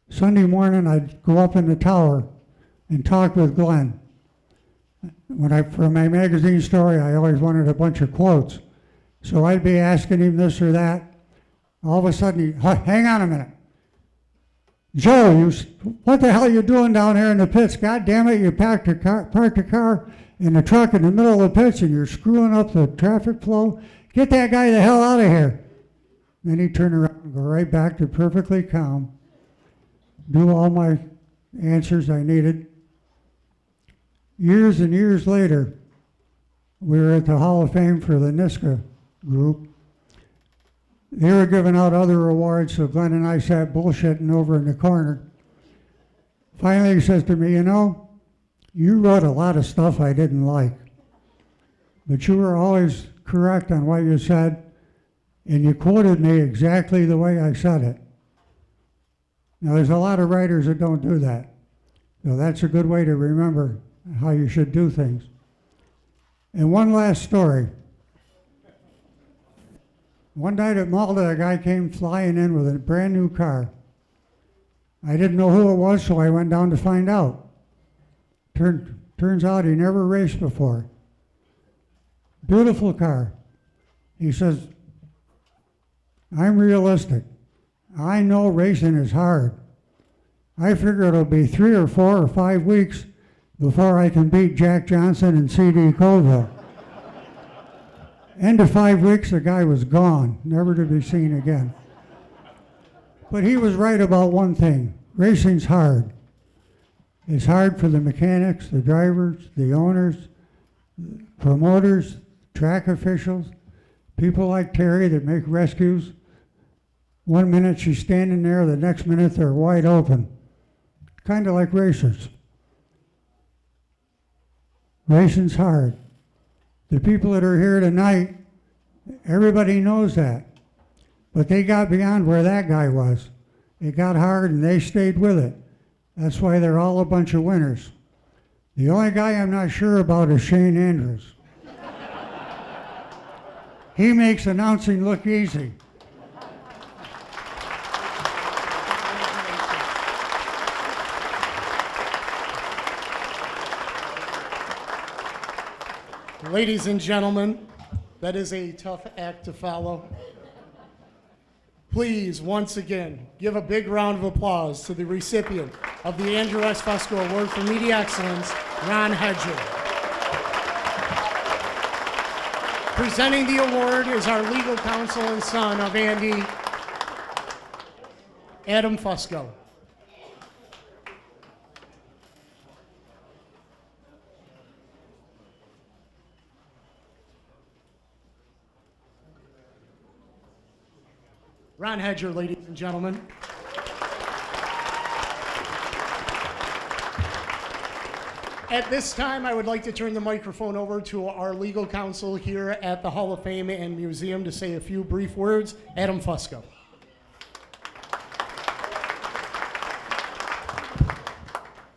Sunday morning I'd go up in the tower and talk with Glenn. For my magazine story, I always wanted a bunch of quotes. So I'd be asking him this or that. All of a sudden, hang on a minute. Joe, what the hell are you doing down here in the pits? God damn it, you parked the car in the truck in the middle of the pits and you're screwing up the traffic flow. Get that guy the hell out of here. Then he'd turn around and go right back to perfectly calm, do all my answers I needed. Years and years later, we were at the Hall of Fame for the Niska group. They were giving out other awards, so Glenn and I sat bullshitting over in the corner. Finally, he says to me, you know, you wrote a lot of stuff I didn't like, but you were always correct on what you said, and you quoted me exactly the way I said it. Now, there's a lot of writers that don't do that. So that's a good way to remember how you should do things. And one last story. One night at Malta, a guy came flying in with a brand new car. I didn't know who it was, so I went down to find out. Turns out he never raced before. Beautiful car. He says, I'm realistic. I know racing is hard. I figure it'll be 3 or 4 or 5 weeks before I can beat Jack Johnson and C.D. Colville. End of 5 weeks, the guy was gone, never to be seen again. But he was right about one thing. Racing's hard. It's hard for the mechanics, the drivers, the owners, promoters, track officials, people like Terri that make rescues. One minute she's standing there, the next minute they're wide open. Kind of like racers. Racing's hard. The people that are here tonight, everybody knows that. But they got beyond where that guy was. It got hard and they stayed with it. That's why they're all a bunch of winners. The only guy I'm not sure about is Shane Andrews. He makes announcing look easy. Ladies and gentlemen, that is a tough act to follow. Please, once again, give a big round of applause to the recipient of the Andrew S. Fusco Award for Media Excellence, Ron Hedger. Presenting the award is our legal counsel and son of Andy, Adam Fusco. Ron Hedger, ladies and gentlemen. At this time, I would like to turn the microphone over to our legal counsel here at the Hall of Fame and Museum to say a few brief words. Adam Fusco.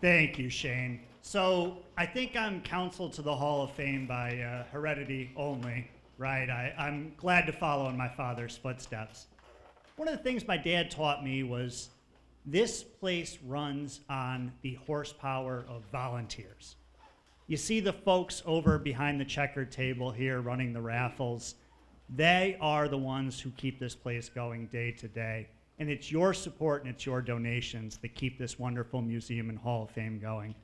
Thank you, Shane. So I think I'm counsel to the Hall of Fame by heredity only, right? I'm glad to follow in my father's footsteps. One of the things my dad taught me was this place runs on the horsepower of volunteers. You see the folks over behind the checkered table here running the raffles. They are the ones who keep this place going day to day. And it's your support and it's your donations that keep this wonderful museum and Hall of Fame going.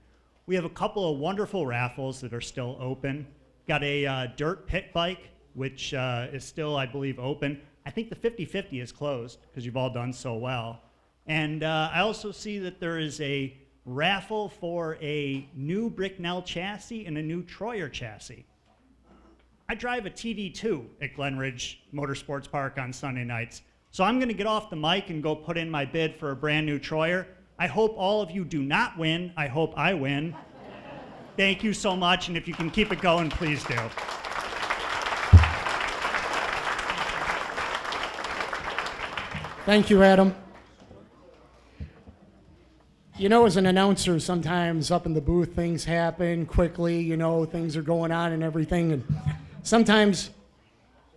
We have a couple of wonderful raffles that are still open. Got a dirt pit bike, which is still, I believe, open. I think the 50-50 is closed because you've all done so well. And I also see that there is a raffle for a new Bricknell chassis and a new Troyer chassis. I drive a TD2 at Glenridge Motorsports Park on Sunday nights. So I'm going to get off the mic and go put in my bid for a brand new Troyer. I hope all of you do not win. I hope I win. Thank you so much, and if you can keep it going, please do. Thank you, Adam. You know, as an announcer, sometimes up in the booth, things happen quickly, you know, things are going on and everything, and sometimes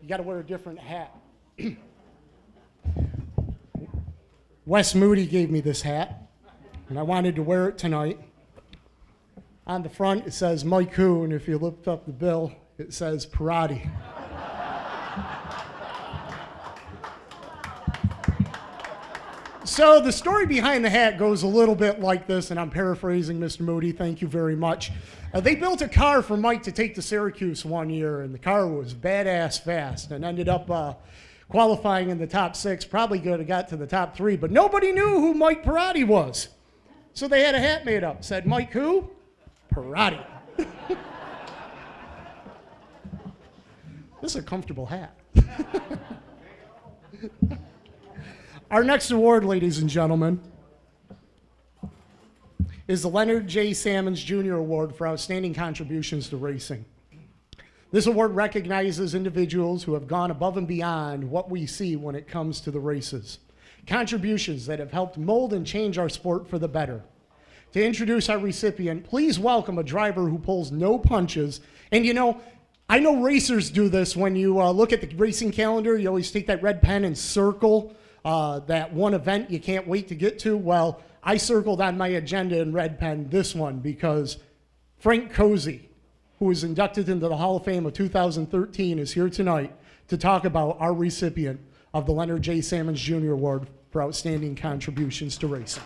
you got to wear a different hat. Wes Moody gave me this hat, and I wanted to wear it tonight. On the front, it says Mike Who, and if you lift up the bill, it says Perrotte. So the story behind the hat goes a little bit like this, and I'm paraphrasing Mr. Moody, thank you very much. They built a car for Mike to take to Syracuse one year, and the car was badass fast and ended up qualifying in the top 6, probably could have got to the top 3, but nobody knew who Mike Perrotte was. So they had a hat made up, said Mike who? Perrotte. This is a comfortable hat. Our next award, ladies and gentlemen, is the Leonard J. Sammons Jr. Award for Outstanding Contributions to Racing. This award recognizes individuals who have gone above and beyond what we see when it comes to the races. Contributions that have helped mold and change our sport for the better. to introduce our recipient, please welcome a driver who pulls no punches. And you know, I know racers do this. When you look at the racing calendar, you always take that red pen and circle that one event you can't wait to get to. Well, I circled on my agenda in red pen this one because Frank Cozy, who was inducted into the Hall of Fame of 2013, is here tonight to talk about our recipient of the Leonard J. Sammons Jr. Award for outstanding contributions to racing.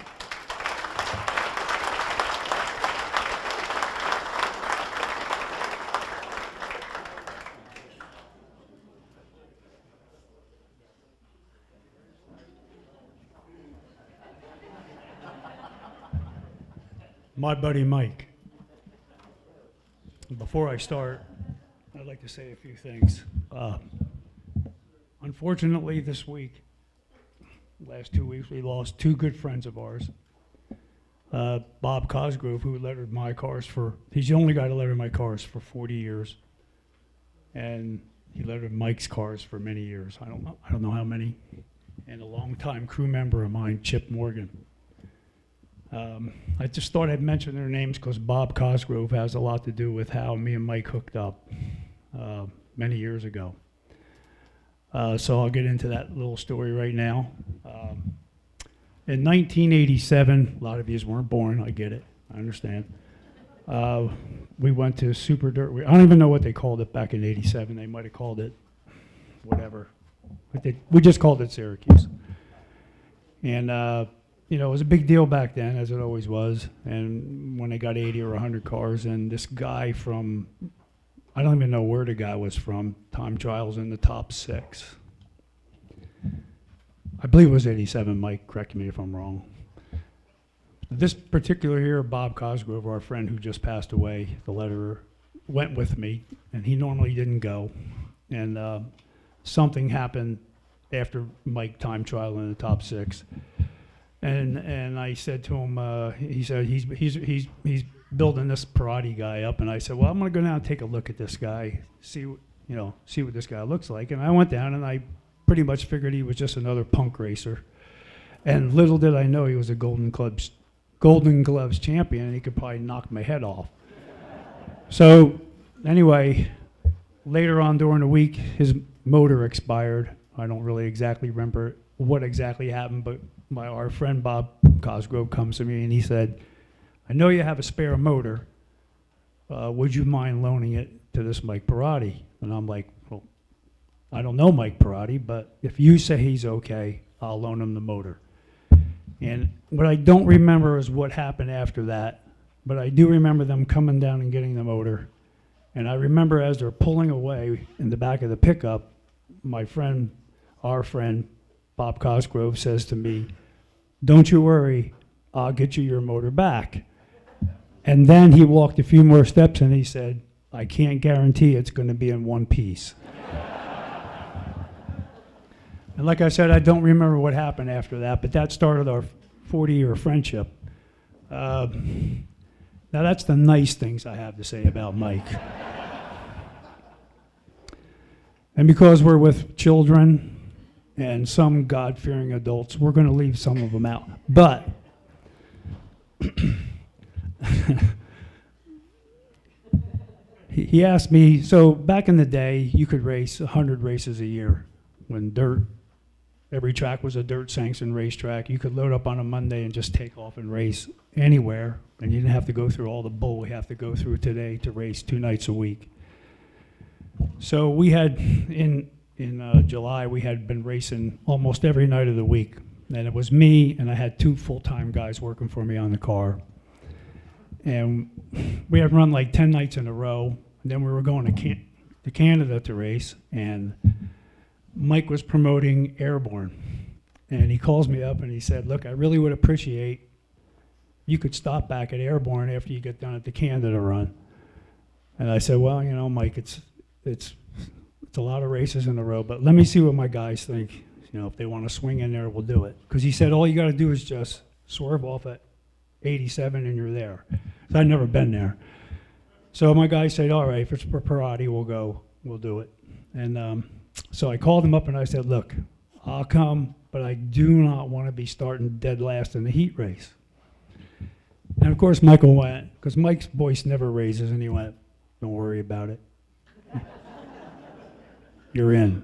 My buddy Mike. Before I start, I'd like to say a few things. Unfortunately, this week, last 2 weeks, we lost two good friends of ours. Bob Cosgrove, who lettered my cars he's the only guy to letter my cars for 40 years. And he lettered Mike's cars for many years. I don't know how many. And a longtime crew member of mine, Chip Morgan. I just thought I'd mention their names because Bob Cosgrove has a lot to do with how me and Mike hooked up many years ago. So I'll get into that little story right now. In 1987, a lot of you weren't born, I get it, I understand. We went to Super Dirt. I don't even know what they called it back in 87. They might have called it whatever. We just called it Syracuse. And you know, it was a big deal back then, as it always was. And when they got 80 or 100 cars, and this guy from, I don't even know where the guy was from, time trials in the top 6. I believe it was 87, Mike, correct me if I'm wrong. This particular here, Bob Cosgrove, our friend who just passed away, the letterer, went with me, and he normally didn't go. And something happened after Mike time trial in the top 6. And I said to him, he said he's building this Perrotte guy up, and I said, well, I'm going to go down and take a look at this guy, see what this guy looks like. And I went down, and I pretty much figured he was just another punk racer. And little did I know he was a Golden Gloves champion, and he could probably knock my head off. So anyway, later on during the week, his motor expired. I don't really exactly remember what exactly happened, but our friend Bob Cosgrove comes to me and he said, I know you have a spare motor. Would you mind loaning it to this Mike Perrotte? And I'm like, well, I don't know Mike Perrotte, but if you say he's okay, I'll loan him the motor. And what I don't remember is what happened after that, but I do remember them coming down and getting the motor. And I remember as they're pulling away in the back of the pickup, our friend, Bob Cosgrove says to me, don't you worry, I'll get you your motor back. And then he walked a few more steps and he said, I can't guarantee it's going to be in one piece. And like I said, I don't remember what happened after that, but that started our 40-year friendship. Now that's the nice things I have to say about Mike. And because we're with children and some God-fearing adults, we're going to leave some of them out. But he asked me, so back in the day, you could race 100 races a year. When every track was a dirt sanctioned racetrack, you could load up on a Monday and just take off and race anywhere, and you didn't have to go through all the bull we have to go through today to race 2 nights a week. So we had, in July, we had been racing almost every night of the week. And it was me, and I had 2 full-time guys working for me on the car. And we had run like 10 nights in a row. And then we were going to Canada to race. And Mike was promoting Airborne. And he calls me up and he said, look, I really would appreciate you could stop back at Airborne after you get done at the Canada run. And I said, well, Mike, it's a lot of races in a row, but let me see what my guys think. If they want to swing in there, we'll do it. Because he said, all you got to do is just swerve off at 87 and you're there. So I'd never been there. So my guys said, all right, if it's for Perrotte, we'll do it. And so I called him up and I said, look, I'll come, but I do not want to be starting dead last in the heat race. And of course, Michael went, because Mike's voice never raises, and he went, "Don't worry about it. You're in."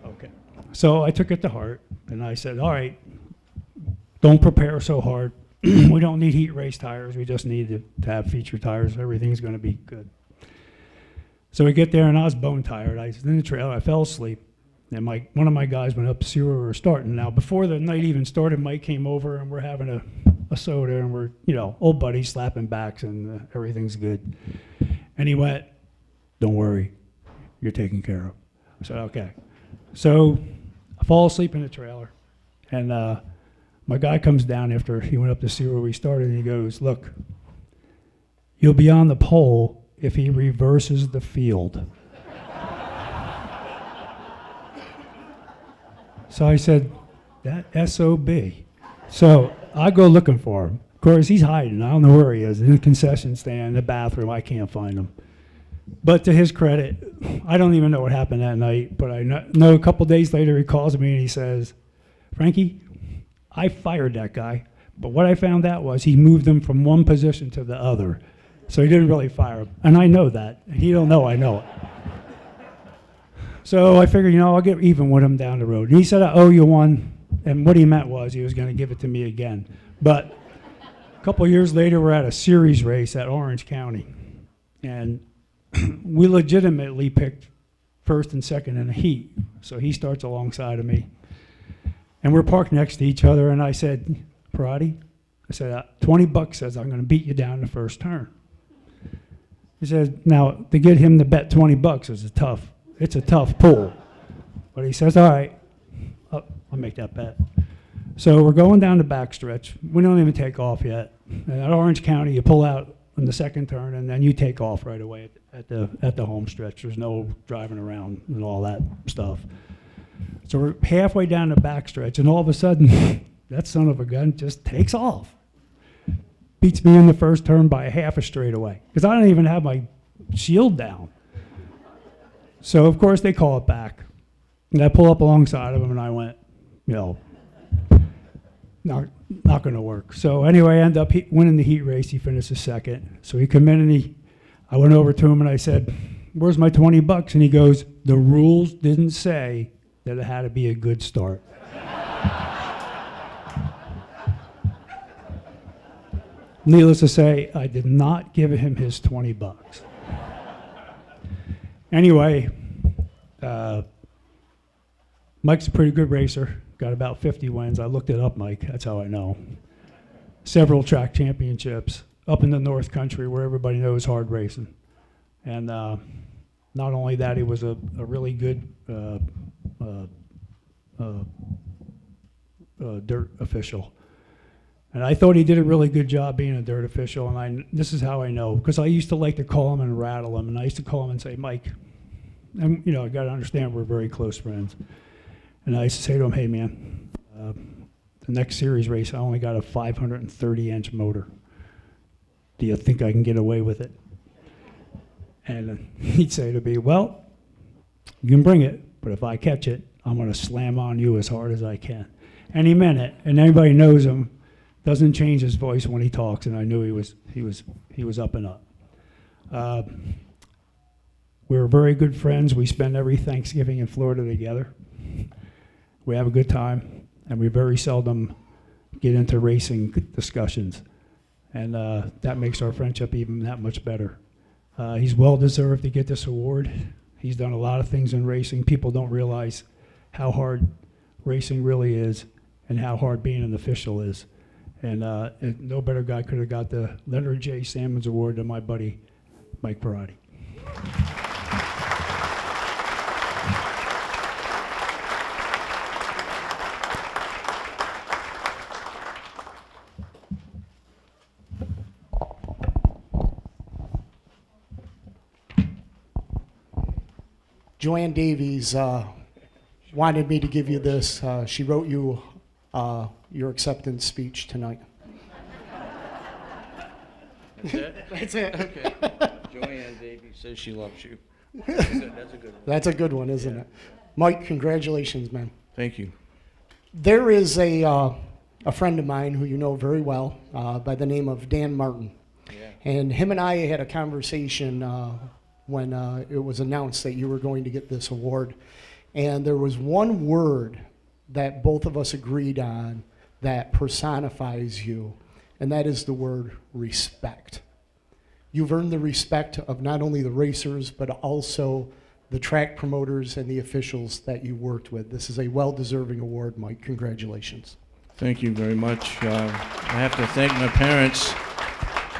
Okay. So I took it to heart, and I said, all right, don't prepare so hard. We don't need heat race tires. We just need to have feature tires. Everything's going to be good. So we get there, and I was bone tired. I was in the trailer. I fell asleep. And one of my guys went up to see where we were starting. Now, before the night even started, Mike came over, and we're having a soda, and we're, old buddies slapping backs, and everything's good. And he went, "Don't worry. You're taken care of." I said, okay. So I fall asleep in the trailer, and my guy comes down after he went up to see where we started, and he goes, "Look, you'll be on the pole if he reverses the field." So I said, "That SOB." So I go looking for him. Of course, he's hiding. I don't know where he is. In the concession stand, in the bathroom. I can't find him. But to his credit, I don't even know what happened that night, but I know a couple days later he calls me and he says, "Frankie, I fired that guy, but what I found out was he moved him from one position to the other. So he didn't really fire him." And I know that. He don't know I know it. So I figured, I'll get even with him down the road. And he said, "I owe you one." And what he meant was he was going to give it to me again. But a couple years later, we're at a series race at Orange County. And we legitimately picked first and second in the heat. So he starts alongside of me. And we're parked next to each other. And I said, "Perrotte," I said, $20 says I'm going to beat you down the first turn. He said, now, to get him to bet $20 is it's a tough pull. But he says, all right, I'll make that bet. So we're going down the backstretch. We don't even take off yet. And at Orange County, you pull out on the second turn, and then you take off right away at the home stretch. There's no driving around and all that stuff. So we're halfway down the backstretch, and all of a sudden, that son of a gun just takes off. Beats me in the first turn by a half a straightaway, because I don't even have my shield down. So, of course, they call it back. And I pull up alongside of him, and I went, not going to work. So anyway, I end up winning the heat race. He finishes second. So he come in, and I went over to him, and I said, "Where's my $20?" And he goes, "The rules didn't say that it had to be a good start." Needless to say, I did not give him his $20. Anyway, Mike's a pretty good racer. Got about 50 wins. I looked it up, Mike. That's how I know. Several track championships up in the North Country where everybody knows hard racing. And not only that, he was a really good dirt official. And I thought he did a really good job being a dirt official, and this is how I know, because I used to like to call him and rattle him, and I used to call him and say, "Mike," and I got to understand we're very close friends. And I used to say to him, "Hey man, the next series race, I only got a 530-inch motor. Do you think I can get away with it?" And he'd say to me, "Well, you can bring it, but if I catch it, I'm going to slam on you as hard as I can." And he meant it, and everybody knows him. Doesn't change his voice when he talks, and I knew he was up and up. We were very good friends. We spend every Thanksgiving in Florida together. We have a good time, and we very seldom get into racing discussions, and that makes our friendship even that much better. He's well deserved to get this award. He's done a lot of things in racing. People don't realize how hard racing really is and how hard being an official is. And no better guy could have got the Leonard J. Sammons Award than my buddy, Mike Perrotte. Joanne Davies wanted me to give you this. She wrote you your acceptance speech tonight. That's it. Okay. Joanne Davies says she loves you. That's a good one. That's a good one, isn't it? Mike, congratulations, man. Thank you. There is a a friend of mine who you know very well by the name of Dan Martin. Yeah. And him and I had a conversation when it was announced that you were going to get this award. And there was one word that both of us agreed on that personifies you, and that is the word respect. You've earned the respect of not only the racers, but also the track promoters and the officials that you worked with. This is a well-deserving award, Mike. Congratulations. Thank you very much. I have to thank my parents,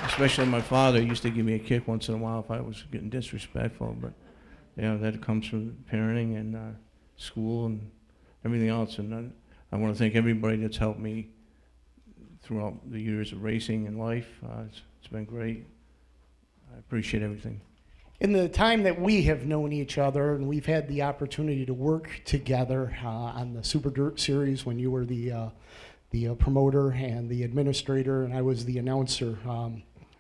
especially my father. He used to give me a kick once in a while if I was getting disrespectful, but that comes from parenting and school and everything else. And I want to thank everybody that's helped me throughout the years of racing and life. It's been great. I appreciate everything. In the time that we have known each other, and we've had the opportunity to work together on the Super Dirt Series when you were the promoter and the administrator, and I was the announcer,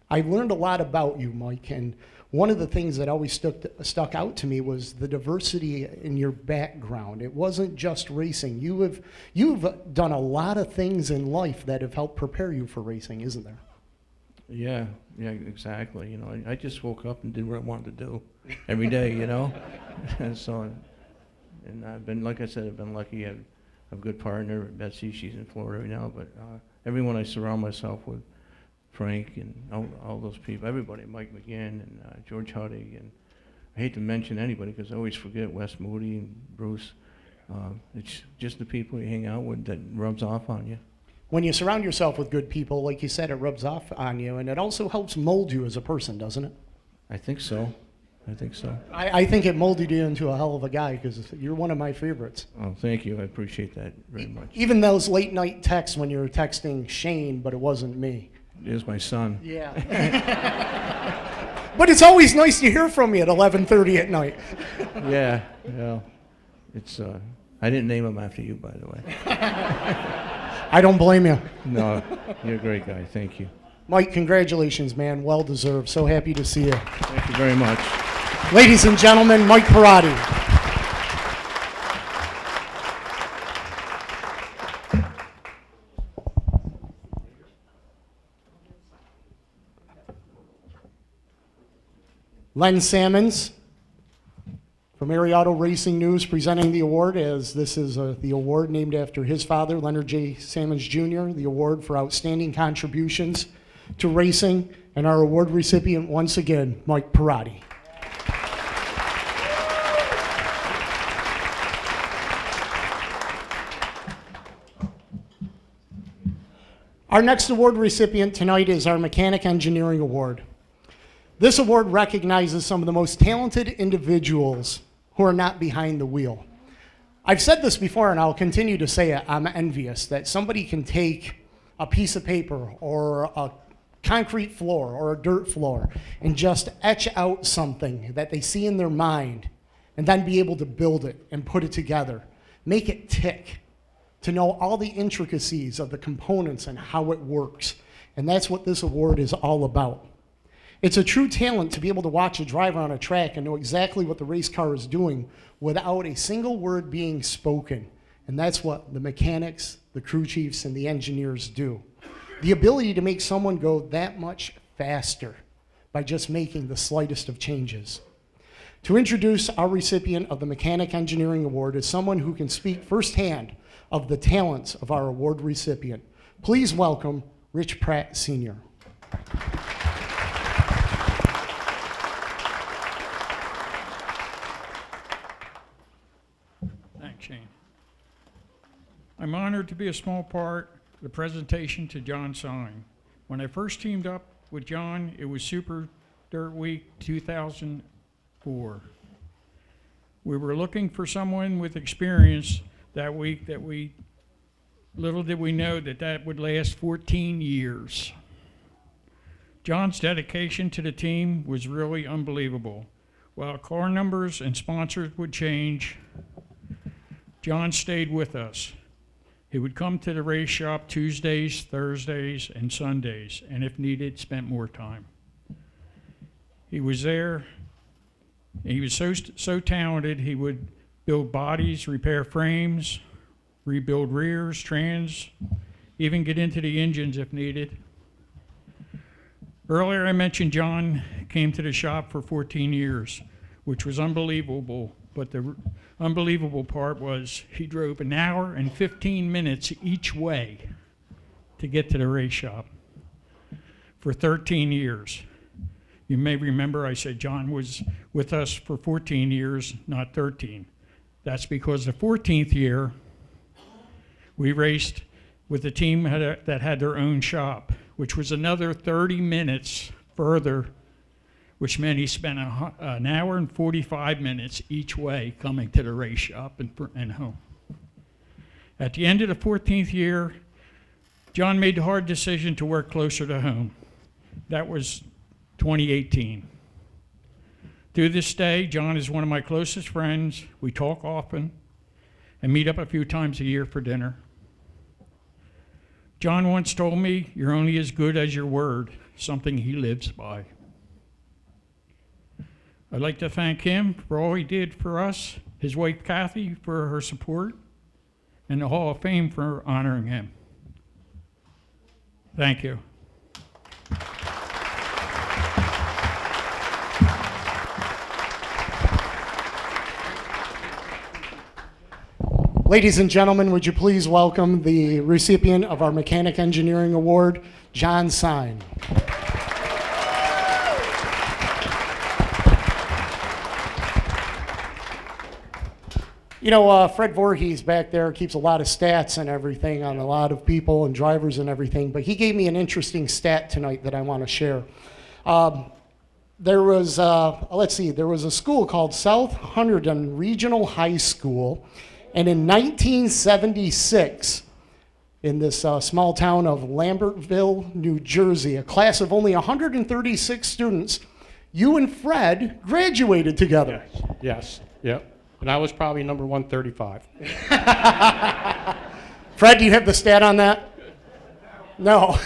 I learned a lot about you, Mike. And one of the things that always stuck out to me was the diversity in your background. It wasn't just racing. You've done a lot of things in life that have helped prepare you for racing, isn't there? Yeah, exactly. I just woke up and did what I wanted to do every day, and so, and I've been, like I said, I've been lucky. I have a good partner, Betsy. She's in Florida right now, but everyone I surround myself with, Frank and all those people, everybody, Mike McGinn and George Huddy, and I hate to mention anybody because I always forget Wes Moody and Bruce. It's just the people you hang out with that rubs off on you. When you surround yourself with good people, like you said, it rubs off on you, and it also helps mold you as a person, doesn't it? I think so. I think it molded you into a hell of a guy because you're one of my favorites. Oh, thank you. I appreciate that very much. Even those late night texts when you were texting Shane, but it wasn't me. It is my son. Yeah. But it's always nice to hear from you at 11:30 at night. Yeah. It's. I didn't name him after you, by the way. I don't blame you. No, you're a great guy. Thank you. Mike, congratulations, man. Well deserved. So happy to see you. Thank you very much. Ladies and gentlemen, Mike Perrotte. Len Sammons from Auto Racing News presenting the award, as this is the award named after his father, Leonard J. Sammons Jr., the award for outstanding contributions to racing, and our award recipient once again, Mike Perrotte. Our next award recipient tonight is our Mechanic Engineering Award. This award recognizes some of the most talented individuals who are not behind the wheel. I've said this before, and I'll continue to say it. I'm envious that somebody can take a piece of paper or a concrete floor or a dirt floor and just etch out something that they see in their mind and then be able to build it and put it together, make it tick, to know all the intricacies of the components and how it works. And that's what this award is all about. It's a true talent to be able to watch a driver on a track and know exactly what the race car is doing without a single word being spoken. And that's what the mechanics, the crew chiefs, and the engineers do. The ability to make someone go that much faster by just making the slightest of changes. To introduce our recipient of the Mechanic Engineering Award is someone who can speak firsthand of the talents of our award recipient. Please welcome Rich Pratt Sr. Thanks, Shane. I'm honored to be a small part of the presentation to John Sign. When I first teamed up with John, it was Super Dirt Week 2004. We were looking for someone with experience that week little did we know that would last 14 years. John's dedication to the team was really unbelievable. While car numbers and sponsors would change, John stayed with us. He would come to the race shop Tuesdays, Thursdays, and Sundays, and if needed, spent more time. He was there. He was so talented, he would build bodies, repair frames, rebuild rears, trans. even get into the engines if needed. Earlier I mentioned John came to the shop for 14 years, which was unbelievable, but the unbelievable part was he drove an hour and 15 minutes each way to get to the race shop for 13 years. You may remember I said John was with us for 14 years, not 13. That's because the 14th year, we raced with a team that had their own shop, which was another 30 minutes further, which meant he spent an hour and 45 minutes each way coming to the race shop and home. At the end of the 14th year, John made the hard decision to work closer to home. That was 2018. To this day, John is one of my closest friends. We talk often and meet up a few times a year for dinner. John once told me, "You're only as good as your word," something he lives by. I'd like to thank him for all he did for us, his wife Kathy for her support, and the Hall of Fame for honoring him. Thank you. Ladies and gentlemen, would you please welcome the recipient of our Mechanic Engineering Award, John Sign. You know, Fred Voorhees back there keeps a lot of stats and everything on a lot of people and drivers and everything, but he gave me an interesting stat tonight that I want to share. There was a school called South Hunterdon Regional High School, and in 1976, in this small town of Lambertville, New Jersey, a class of only 136 students, you and Fred graduated together. Yes, yep. And I was probably number 135. Fred, do you have the stat on that? No.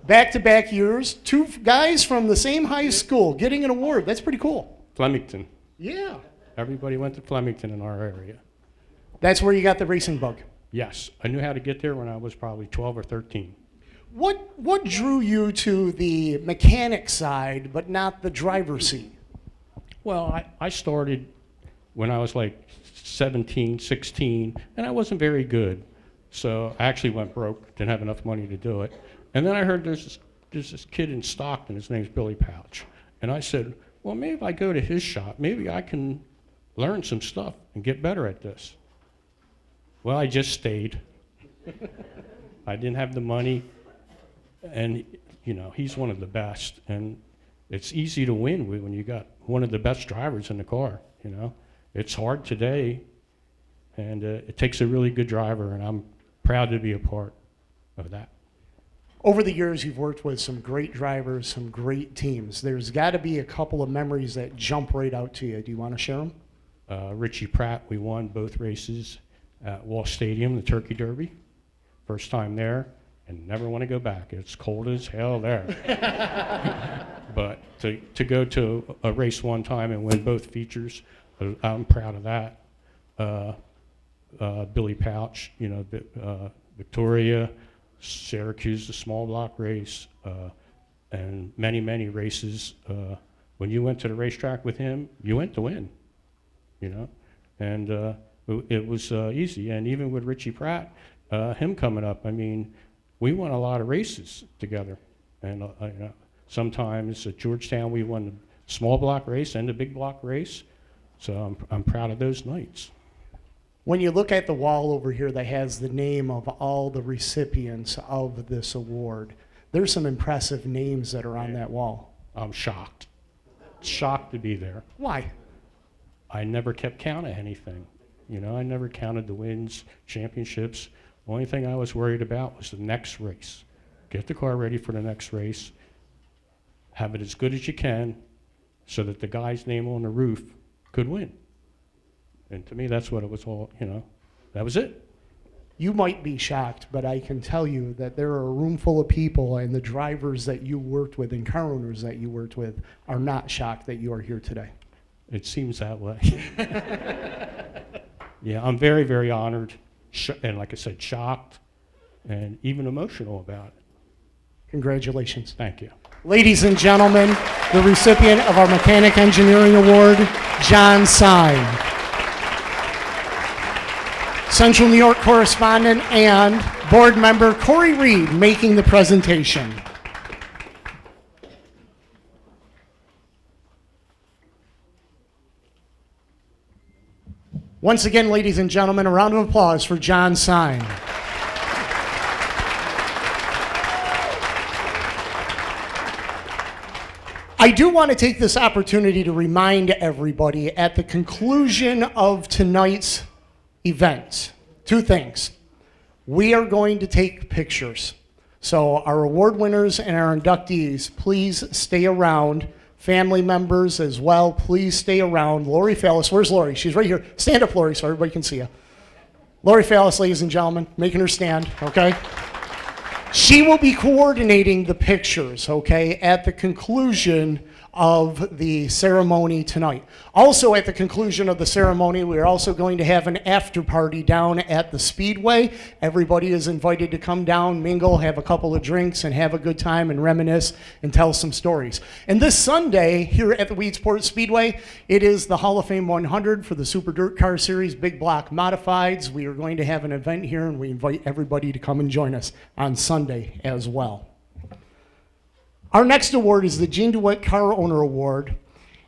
Back-to-back years, two guys from the same high school getting an award. That's pretty cool. Flemington. Yeah. Everybody went to Flemington in our area. That's where you got the racing bug. Yes, I knew how to get there when I was probably 12 or 13. What drew you to the mechanic side but not the driver's seat? Well, I started when I was like 17, 16, and I wasn't very good. So I actually went broke, didn't have enough money to do it. And then I heard there's this kid in Stockton, his name's Billy Pouch. And I said, well, maybe if I go to his shop, maybe I can learn some stuff and get better at this. Well, I just stayed. I didn't have the money, and you know, he's one of the best, and it's easy to win when you got one of the best drivers in the car, you know. It's hard today, and it takes a really good driver, and I'm proud to be a part of that. Over the years, you've worked with some great drivers, some great teams. There's got to be a couple of memories that jump right out to you. Do you want to share them? Richie Pratt, we won both races at Walsh Stadium, the Turkey Derby. First time there, and never want to go back. It's cold as hell there. But to go to a race one time and win both features, I'm proud of that. Billy Pouch, you know, Victoria, Syracuse, the small block race, and many, many races. When you went to the racetrack with him, you went to win, you know, and it was easy. And even with Richie Pratt, him coming up, I mean, we won a lot of races together. And you know, sometimes at Georgetown, we won the small block race and the big block race. So I'm proud of those nights. When you look at the wall over here that has the name of all the recipients of this award, there's some impressive names that are on that wall. I'm shocked. Shocked to be there. Why? I never kept count of anything. You know, I never counted the wins, championships. The only thing I was worried about was the next race. Get the car ready for the next race. Have it as good as you can so that the guy's name on the roof could win. And to me, that's what it was all, you know, that was it. You might be shocked, but I can tell you that there are a room full of people, and the drivers that you worked with and car owners that you worked with are not shocked that you are here today. It seems that way. Yeah, I'm very, very honored, and like I said, shocked, and even emotional about it. Congratulations. Thank you. Ladies and gentlemen, the recipient of our Mechanic Engineering Award, John Sine. Central New York correspondent and board member Corey Reed making the presentation. Once again, ladies and gentlemen, a round of applause for John Sine. I do want to take this opportunity to remind everybody at the conclusion of tonight's event, two things. We are going to take pictures. So our award winners and our inductees, please stay around. Family members as well, please stay around. Lori Fallis, where's Lori? She's right here. Stand up, Lori, so everybody can see you. Lori Fallis, ladies and gentlemen, making her stand, okay? She will be coordinating the pictures, okay, at the conclusion of the ceremony tonight. Also, at the conclusion of the ceremony, we are also going to have an after party down at the Speedway. Everybody is invited to come down, mingle, have a couple of drinks, and have a good time and reminisce and tell some stories. And this Sunday, here at the Weedsport Speedway, it is the Hall of Fame 100 for the Super Dirt Car Series Big Block Modifieds. We are going to have an event here, and we invite everybody to come and join us on Sunday as well. Our next award is the Gene DeWitt Car Owner Award,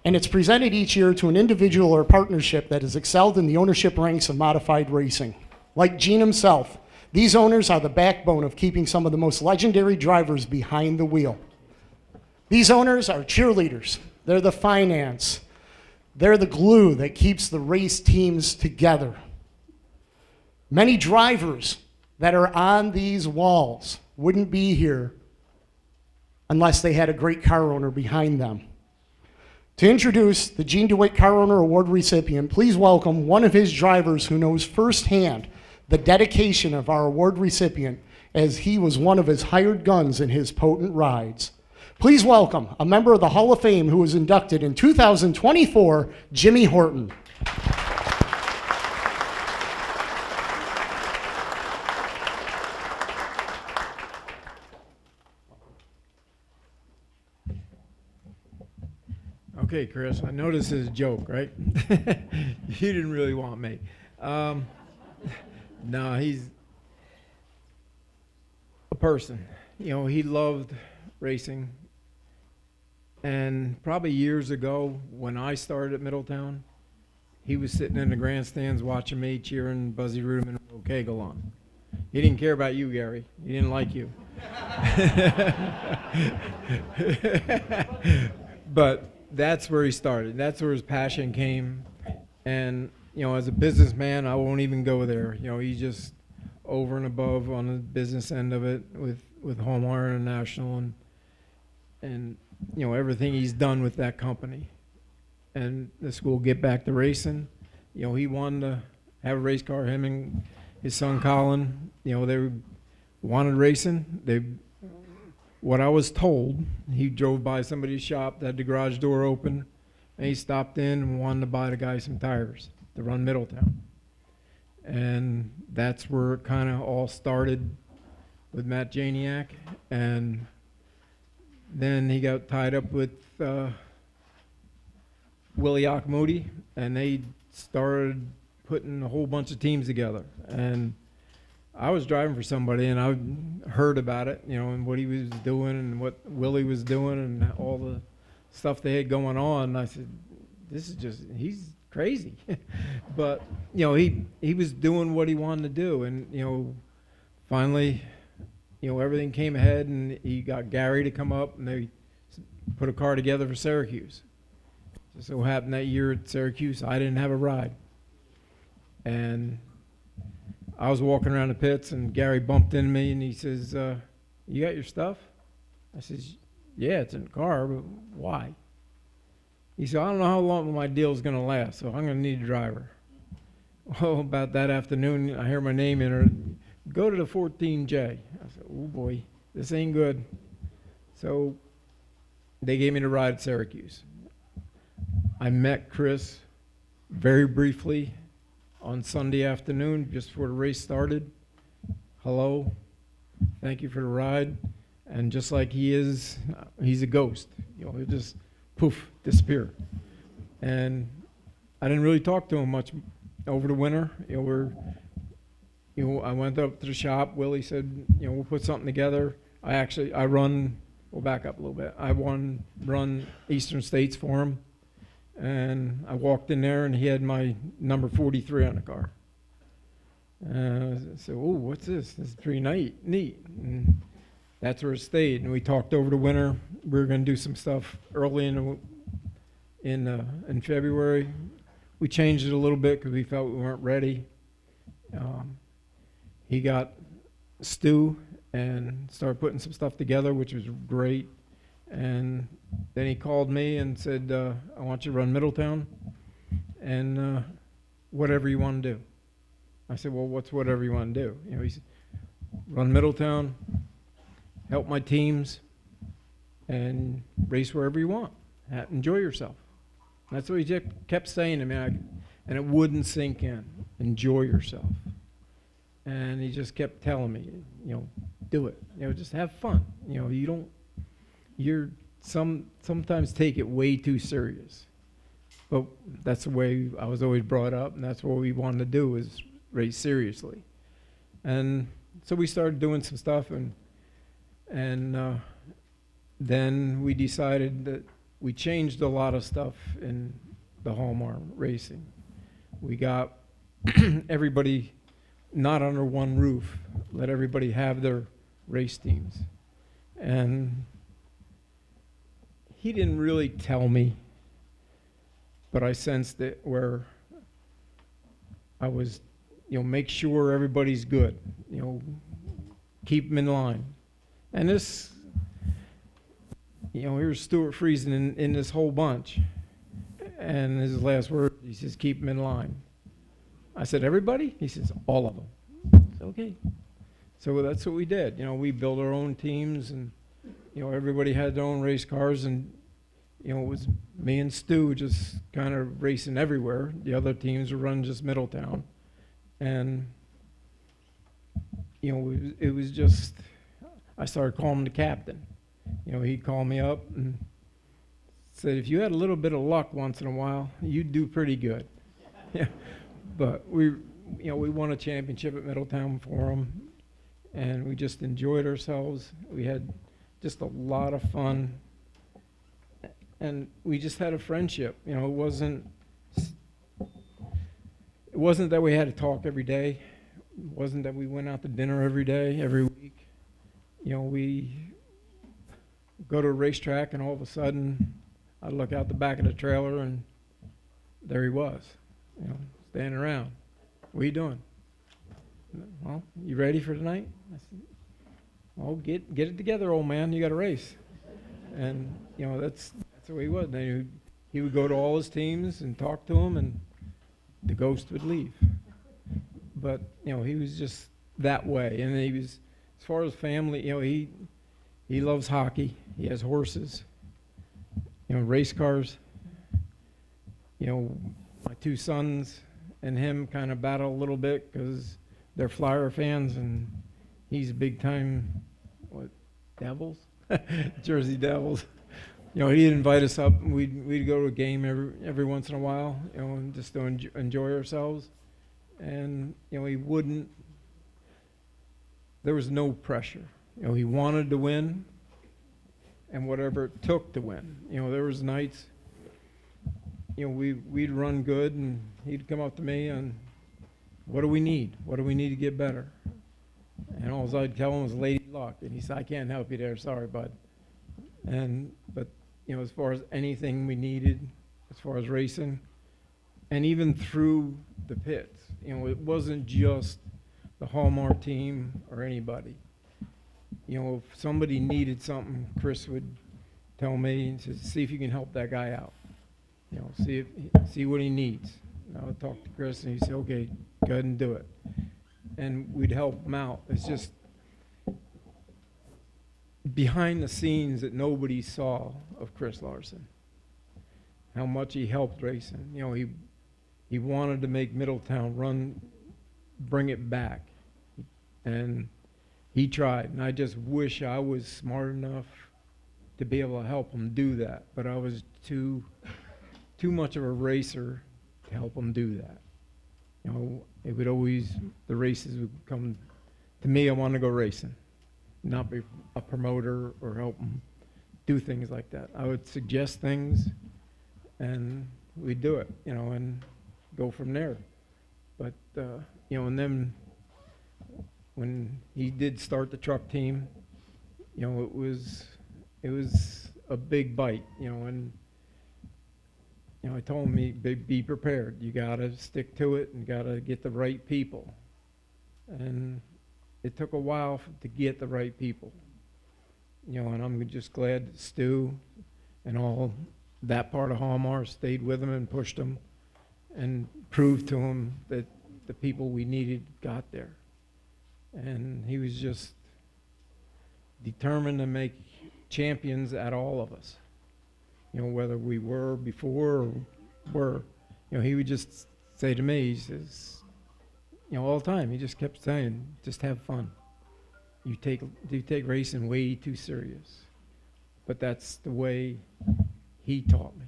and it's presented each year to an individual or partnership that has excelled in the ownership ranks of modified racing. Like Gene himself, these owners are the backbone of keeping some of the most legendary drivers behind the wheel. These owners are cheerleaders. They're the finance. They're the glue that keeps the race teams together. Many drivers that are on these walls wouldn't be here unless they had a great car owner behind them. To introduce the Gene DeWitt Car Owner Award recipient, please welcome one of his drivers who knows firsthand the dedication of our award recipient, as he was one of his hired guns in his potent rides. Please welcome a member of the Hall of Fame who was inducted in 2024, Jimmy Horton. Okay, Chris, I know this is a joke, right? You didn't really want me. No, he's a person. You know, he loved racing. And probably years ago, when I started at Middletown, he was sitting in the grandstands watching me cheering Buzzy Ruderman and Kegel on. He didn't care about you, Gary. He didn't like you. But that's where he started. That's where his passion came. And, you know, as a businessman, I won't even go there. You know, he's just over and above on the business end of it with Homeowner International and, you know, everything he's done with that company. And the school get back to racing. You know, he wanted to have a race car. Him and his son Colin, you know, they wanted racing. What I was told, he drove by somebody's shop that had the garage door open, and he stopped in and wanted to buy the guy some tires to run Middletown. And that's where it kind of all started with Matt Janiak. And then he got tied up with Willie Akmodi, and they started putting a whole bunch of teams together. And I was driving for somebody, and I heard about it, you know, and what he was doing and what Willie was doing and all the stuff they had going on. And I said, this is just, he's crazy. But, you know, he was doing what he wanted to do. And, you know, finally, you know, everything came ahead, and he got Gary to come up, and they put a car together for Syracuse. Just so happened that year at Syracuse, I didn't have a ride. And I was walking around the pits, and Gary bumped into me, and he says, you got your stuff? I says, yeah, it's in the car, but why? He said, I don't know how long my deal's going to last, so I'm going to need a driver. Well, about that afternoon, I hear my name entered. Go to the 14J. I said, oh, boy, this ain't good. So they gave me the ride at Syracuse. I met Chris very briefly on Sunday afternoon, just before the race started. Hello, Thank you for the ride. And just like he is, he's a ghost. You know, he'll just poof, disappear. And I didn't really talk to him much over the winter. I went up to the shop. Willie said, we'll put something together. We'll back up a little bit. I run Eastern States for him. And I walked in there and he had my number 43 on the car. I said, oh, what's this? This is pretty neat. And that's where it stayed. And we talked over the winter. We were going to do some stuff early in February. We changed it a little bit because we felt we weren't ready. He got Stu and started putting some stuff together, which was great. And then he called me and said, I want you to run Middletown and whatever you want to do. I said, well, what's whatever you want to do? He said, run Middletown, help my teams, and race wherever you want. Enjoy yourself. And that's what he just kept saying to me, and it wouldn't sink in. Enjoy yourself. And he just kept telling me, do it. Just have fun. Sometimes take it way too serious. But that's the way I was always brought up, and that's what we wanted to do, is race seriously. And so we started doing some stuff, and then we decided that we changed a lot of stuff in the Hallmark racing. We got everybody not under one roof, let everybody have their race teams. And he didn't really tell me, but I sensed it where I was, make sure everybody's good, keep them in line. And this, here's Stuart Friesen in this whole bunch. And his last word, he says, keep them in line. I said, everybody? He says, all of them. I said, okay. So that's what we did. We built our own teams, and, everybody had their own race cars, and, it was me and Stu just kind of racing everywhere. The other teams were running just Middletown. And, it was just, I started calling him the captain. He'd call me up and said, if you had a little bit of luck once in a while, you'd do pretty good. Yeah. But we won a championship at Middletown for him, and we just enjoyed ourselves. We had just a lot of fun, and we just had a friendship. It wasn't that we had to talk every day. It wasn't that we went out to dinner every day, every week. We go to a racetrack, and all of a sudden, I'd look out the back of the trailer, and there he was, standing around. What are you doing? Well, you ready for tonight? I said, well, get it together, old man. You got to race. And, that's the way he was. Then he would go to all his teams and talk to them, and the ghost would leave. But, he was just that way. And he was, as far as family, he loves hockey. He has horses, race cars. My two sons and him kind of battle a little bit because they're Flyer fans, and he's big time, Devils? Jersey Devils. He'd invite us up, and we'd go to a game every once in a while, just to enjoy ourselves. And, he wouldn't, there was no pressure. He wanted to win, and whatever it took to win. There was nights, we'd run good, and he'd come up to me and, what do we need? What do we need to get better? And all I'd tell him was lady luck. And he said, I can't help you there. Sorry, bud. But as far as anything we needed, as far as racing, and even through the pits, it wasn't just the Hallmark team or anybody. If somebody needed something, Chris would tell me and say, see if you can help that guy out. See what he needs. And I would talk to Chris, and he'd say, okay, go ahead and do it. And we'd help him out. It's just behind the scenes that nobody saw of Chris Larson, how much he helped racing. He wanted to make Middletown bring it back. And he tried, and I just wish I was smart enough to be able to help him do that. But I was too much of a racer to help him do that. You know, it would always, the races would come to me. I wanted to go racing, not be a promoter or help him do things like that. I would suggest things, and we'd do it, you know, and go from there. But you know, and then when he did start the truck team, you know, it was a big bite, you know, and you know, I told him, be prepared. You gotta stick to it and gotta get the right people. And it took a while to get the right people, you know, and I'm just glad that Stu and all that part of Hallmar stayed with him and pushed him and proved to him that the people we needed got there. And he was just determined to make champions at all of us. You know, whether we were before or were, you know, he would just say to me, he says, you know, all the time, he just kept saying, just have fun. You take racing way too serious. But that's the way he taught me.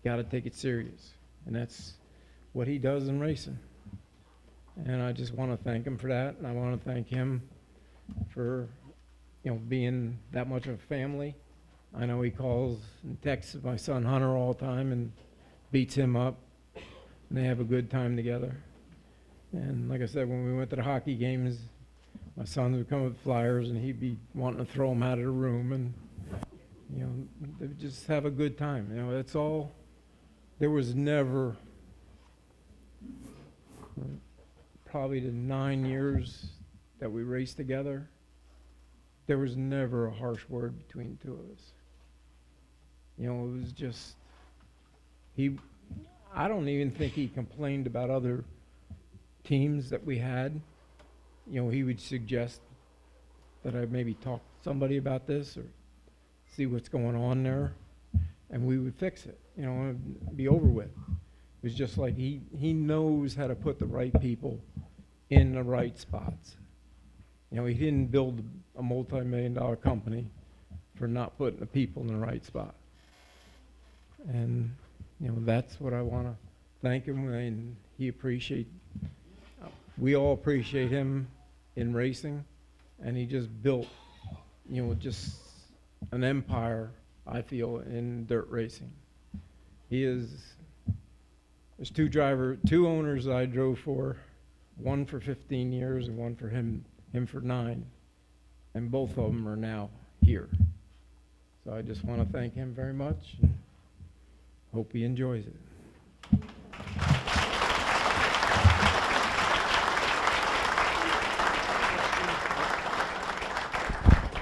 Got to take it serious. And that's what he does in racing. And I just want to thank him for that. And I want to thank him for, you know, being that much of a family. I know he calls and texts my son Hunter all the time and beats him up. And they have a good time together. And like I said, when we went to the hockey games, my sons would come with flyers and he'd be wanting to throw them out of the room. And, you know, they would just have a good time. You know, that's all. There was never, probably the 9 years that we raced together, there was never a harsh word between the two of us. You know, it was just, I don't even think he complained about other teams that we had. You know, he would suggest that I maybe talk to somebody about this or see what's going on there, and we would fix it, you know, and be over with. It was just like he knows how to put the right people in the right spots. You know, he didn't build a multi-million-dollar company for not putting the people in the right spot. And, you know, that's what I want to thank him, and we all appreciate him in racing, and he just built, you know, just an empire, I feel, in dirt racing. There's two owners I drove for, one for 15 years and one for him for 9, and both of them are now here. So I just want to thank him very much, and hope he enjoys it.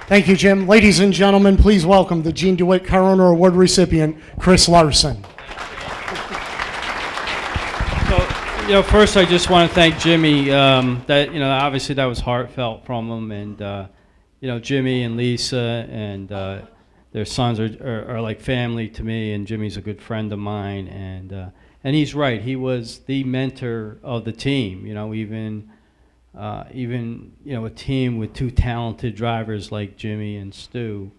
Thank you, Jim. Ladies and gentlemen, please welcome the Gene DeWitt Car Owner Award recipient, Chris Larson. You know, first I just want to thank Jimmy. That, you know, obviously that was heartfelt from him, and you know, Jimmy and Lisa and their sons are like family to me, and Jimmy's a good friend of mine, and he's right. He was the mentor of the team. You know, even you know, a team with two talented drivers like Jimmy and Stu.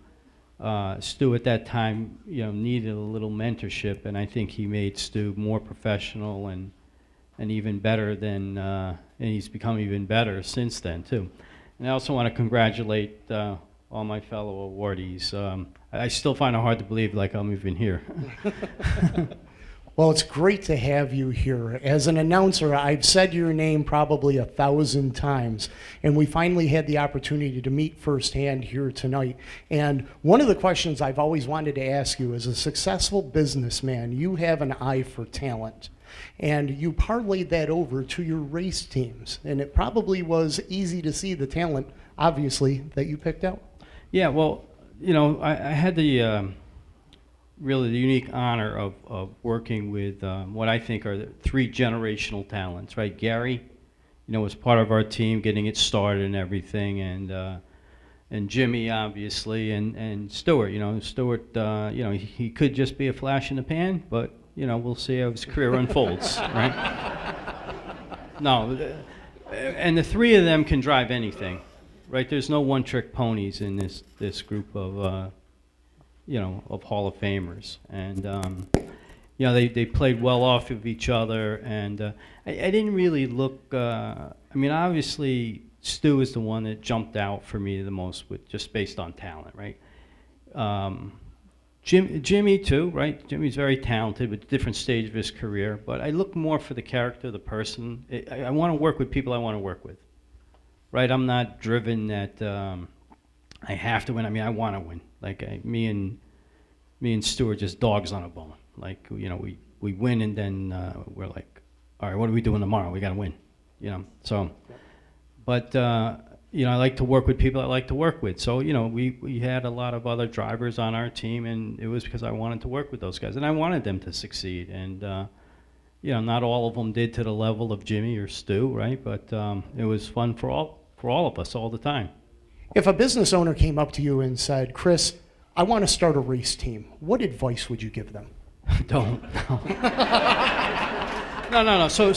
Stu at that time, you know, needed a little mentorship, and I think he made Stu more professional and even better than, and he's become even better since then too. And I also want to congratulate all my fellow awardees. I still find it hard to believe like I'm even here. Well, it's great to have you here. As an announcer, I've said your name probably 1,000 times, and we finally had the opportunity to meet firsthand here tonight. And one of the questions I've always wanted to ask you, as a successful businessman, you have an eye for talent. And you parlayed that over to your race teams, and it probably was easy to see the talent, obviously, that you picked out. Yeah, well, you know, I had the really the unique honor of working with what I think are the 3 generational talents, right? Gary, you know, was part of our team, getting it started and everything, and Jimmy, obviously, and Stuart. You know, Stuart, you know, he could just be a flash in the pan, but you know, we'll see how his career unfolds, right? No, and the 3 of them can drive anything, right? There's no one-trick ponies in this group of, of Hall of Famers. And, they played well off of each other. And I didn't really look, obviously, Stu is the one that jumped out for me the most with just based on talent, right? Jimmy too, right? Jimmy's very talented with a different stage of his career, but I look more for the character, the person. I want to work with people I want to work with, right? I'm not driven that I have to win. I want to win. Like me and Stu are just dogs on a bone. Like we win and then we're like, all right, what are we doing tomorrow? We got to win, So, but. I like to work with people I like to work with. So, we had a lot of other drivers on our team, and it was because I wanted to work with those guys, and I wanted them to succeed. And, not all of them did to the level of Jimmy or Stu, right? But it was fun for all of us all the time. If a business owner came up to you and said, Chris, I want to start a race team, what advice would you give them? Don't. No. So.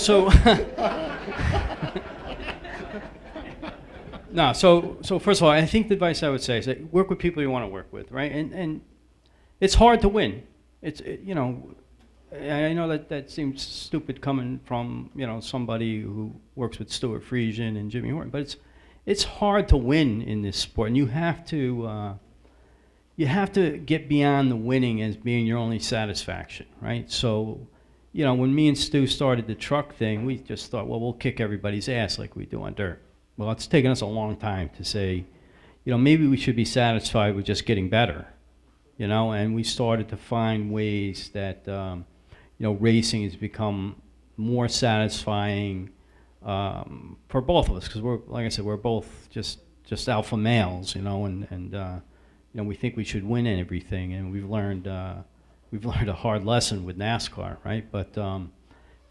No, so first of all, I think the advice I would say is that work with people you want to work with, right? And it's hard to win. I know that seems stupid coming from somebody who works with Stuart Friesian and Jimmy Mohrman, but it's hard to win in this sport, and you have to get beyond the winning as being your only satisfaction, right? So, when me and Stu started the truck thing, we just thought, well, we'll kick everybody's ass like we do on dirt. Well, it's taken us a long time to say, maybe we should be satisfied with just getting better, and we started to find ways that, racing has become more satisfying for both of us, because like I said, we're both just alpha males, and we think we should win in everything, and we've learned a hard lesson with NASCAR, right? But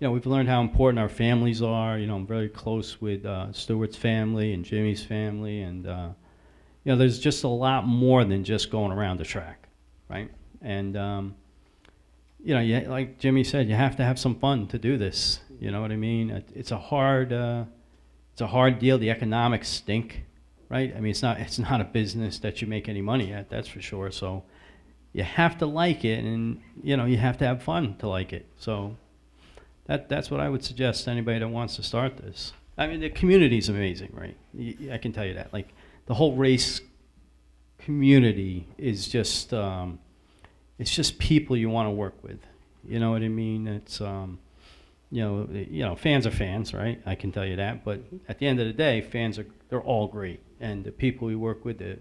we've learned how important our families are. I'm very close with Stuart's family and Jimmy's family, and there's just a lot more than just going around the track, right? And like Jimmy said, you have to have some fun to do this. You know what I mean? It's a hard deal. The economics stink, right? It's not a business that you make any money at, that's for sure. So you have to like it, and you have to have fun to like it. So. That's what I would suggest to anybody that wants to start this. The community's amazing, right? I can tell you that. Like, the whole race community is just, it's just people you want to work with. You know what I mean? It's, fans are fans, right? I can tell you that. But at the end of the day, they're all great. And the people we work with, the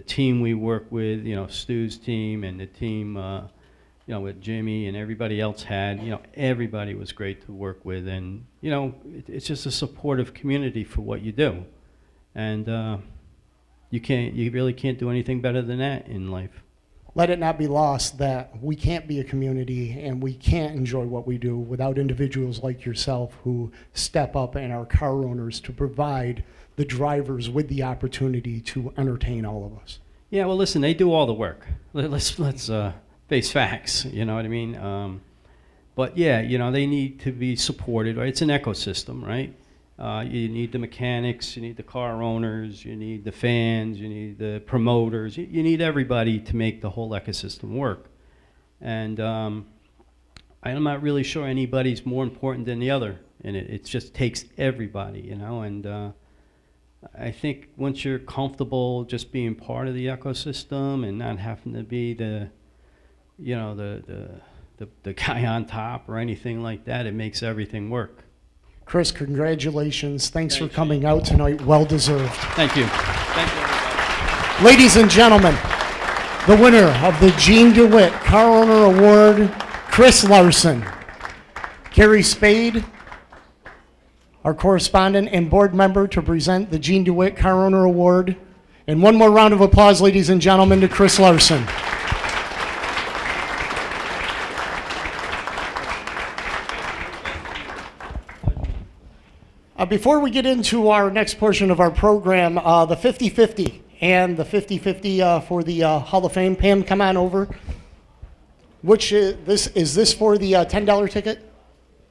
team we work with, Stu's team and the team, with Jimmy and everybody else had, everybody was great to work with, and it's just a supportive community for what you do, and you really can't do anything better than that in life. Let it not be lost that we can't be a community and we can't enjoy what we do without individuals like yourself who step up and are car owners to provide the drivers with the opportunity to entertain all of us. Yeah, well, listen, they do all the work. Let's face facts, you know what I mean? But yeah, they need to be supported, right? It's an ecosystem, right? You need the mechanics, you need the car owners, you need the fans, you need the promoters, you need everybody to make the whole ecosystem work. And I'm not really sure anybody's more important than the other, and it just takes everybody, and I think once you're comfortable just being part of the ecosystem and not having to be the guy on top or anything like that, it makes everything work. Chris, congratulations. Thanks for coming out tonight. Well deserved. Thank you. Thank you, everybody. Ladies and gentlemen, the winner of the Gene DeWitt Car Owner Award, Chris Larson. Carrie Spade, our correspondent and board member, to present the Gene DeWitt Car Owner Award. And one more round of applause, ladies and gentlemen, to Chris Larson. Before we get into our next portion of our program, the 50-50 and the 50-50 for the Hall of Fame. Pam, come on over. Which is this for the $10 ticket?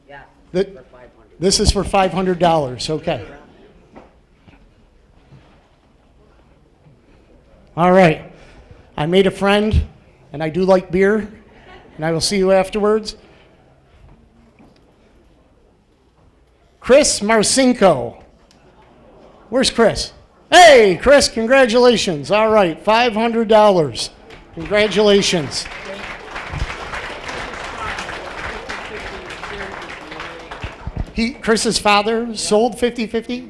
Yeah, for $500. This is for $500, okay. All right. I made a friend, and I do like beer, and I will see you afterwards. Chris Marcinko. Where's Chris? Hey, Chris, congratulations. All right, $500. Congratulations. Chris's father sold 50-50?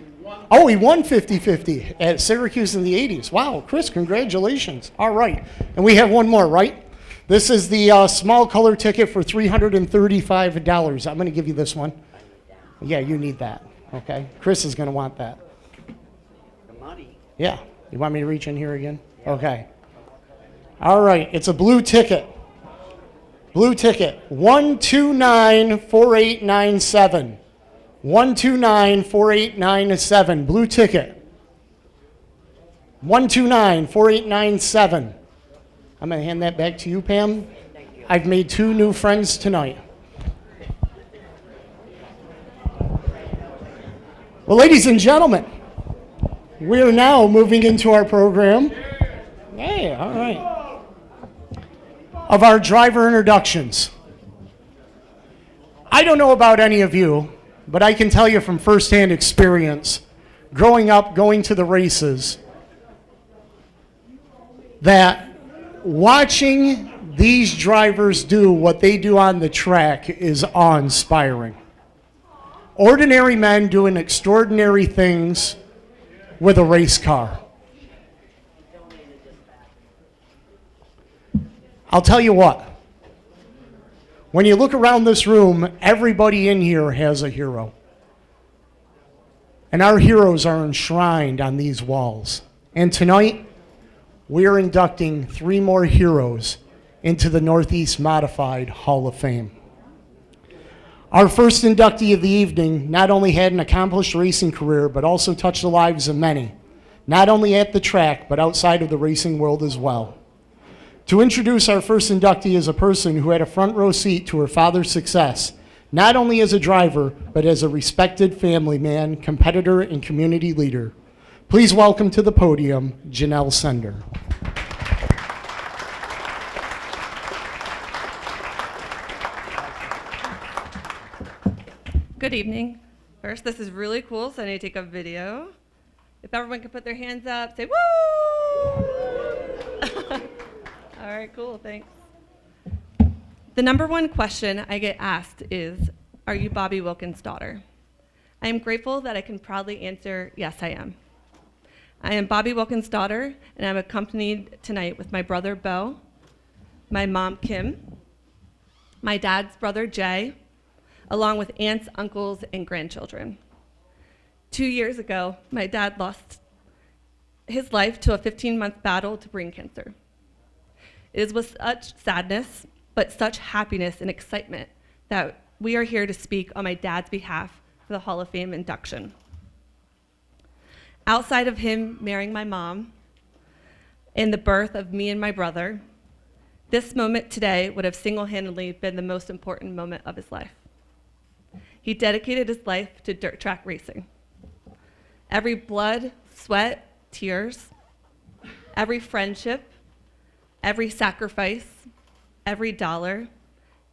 Oh, he won 50-50 at Syracuse in the 80s. Wow, Chris, congratulations. All right, and we have one more, right? This is the small color ticket for $335. I'm going to give you this one. Yeah, you need that, okay? Chris is going to want that. The money. Yeah, you want me to reach in here again? Okay. All right, it's a blue ticket. Blue ticket, 1294897. 1294897, blue ticket. 1294897. I'm going to hand that back to you, Pam. I've made 2 new friends tonight. Well, ladies and gentlemen, we are now moving into our program. Hey, all right. Of our driver introductions. I don't know about any of you, but I can tell you from firsthand experience, growing up, going to the races, that watching these drivers do what they do on the track is awe-inspiring. Ordinary men doing extraordinary things with a race car. I'll tell you what. When you look around this room, everybody in here has a hero. And our heroes are enshrined on these walls. And tonight, we are inducting 3 more heroes into the Northeast Modified Hall of Fame. Our first inductee of the evening not only had an accomplished racing career, but also touched the lives of many, not only at the track, but outside of the racing world as well. To introduce our first inductee is a person who had a front row seat to her father's success, not only as a driver, but as a respected family man, competitor, and community leader. Please welcome to the podium, Janelle Sender. Good evening. First, this is really cool, so I need to take a video. If everyone could put their hands up, say woo! All right, cool, thanks. The number one question I get asked is, are you Bobby Wilkins' daughter? I am grateful that I can proudly answer, yes, I am. I am Bobby Wilkins' daughter, and I'm accompanied tonight with my brother, Bo, my mom, Kim, my dad's brother, Jay, along with aunts, uncles, and grandchildren. 2 years ago, my dad lost his life to a 15-month battle to brain cancer. It is with such sadness, but such happiness and excitement that we are here to speak on my dad's behalf for the Hall of Fame induction. Outside of him marrying my mom and the birth of me and my brother, this moment today would have single-handedly been the most important moment of his life. He dedicated his life to dirt track racing. Every blood, sweat, tears, every friendship, every sacrifice, every dollar,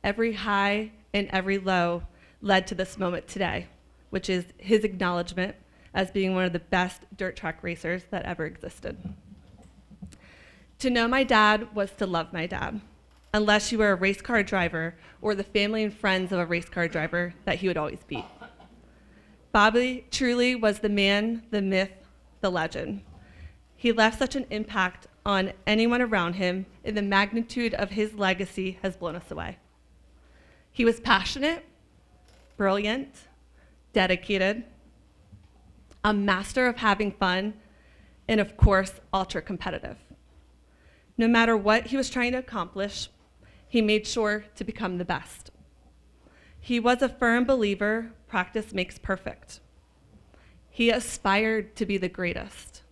every high and every low led to this moment today, which is his acknowledgement as being one of the best dirt track racers that ever existed. To know my dad was to love my dad, unless you were a race car driver or the family and friends of a race car driver that he would always beat. Bobby truly was the man, the myth, the legend. He left such an impact on anyone around him, and the magnitude of his legacy has blown us away. He was passionate, brilliant, dedicated, a master of having fun, and of course, ultra competitive. No matter what he was trying to accomplish, he made sure to become the best. He was a firm believer, practice makes perfect. He aspired to be the greatest,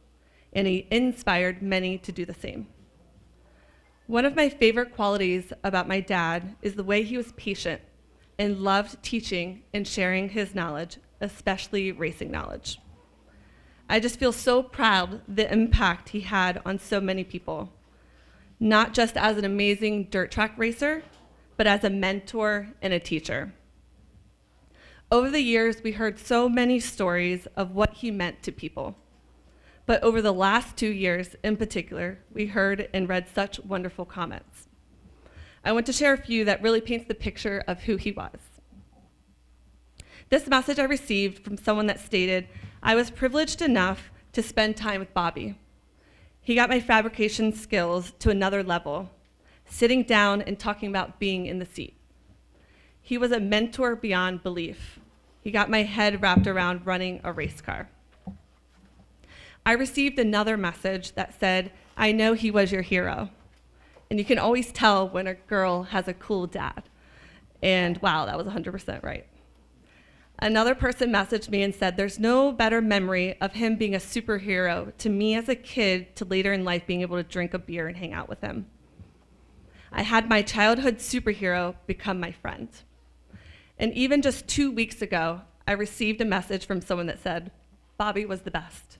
and he inspired many to do the same. One of my favorite qualities about my dad is the way he was patient and loved teaching and sharing his knowledge, especially racing knowledge. I just feel so proud the impact he had on so many people, not just as an amazing dirt track racer, but as a mentor and a teacher. Over the years, we heard so many stories of what he meant to people. But over the last 2 years in particular, we heard and read such wonderful comments. I want to share a few that really paints the picture of who he was. This message I received from someone that stated, I was privileged enough to spend time with Bobby. He got my fabrication skills to another level, sitting down and talking about being in the seat. He was a mentor beyond belief. He got my head wrapped around running a race car. I received another message that said, I know he was your hero. And you can always tell when a girl has a cool dad. And wow, that was 100% right. Another person messaged me and said, there's no better memory of him being a superhero to me as a kid to later in life being able to drink a beer and hang out with him. I had my childhood superhero become my friend. And even just 2 weeks ago, I received a message from someone that said, Bobby was the best.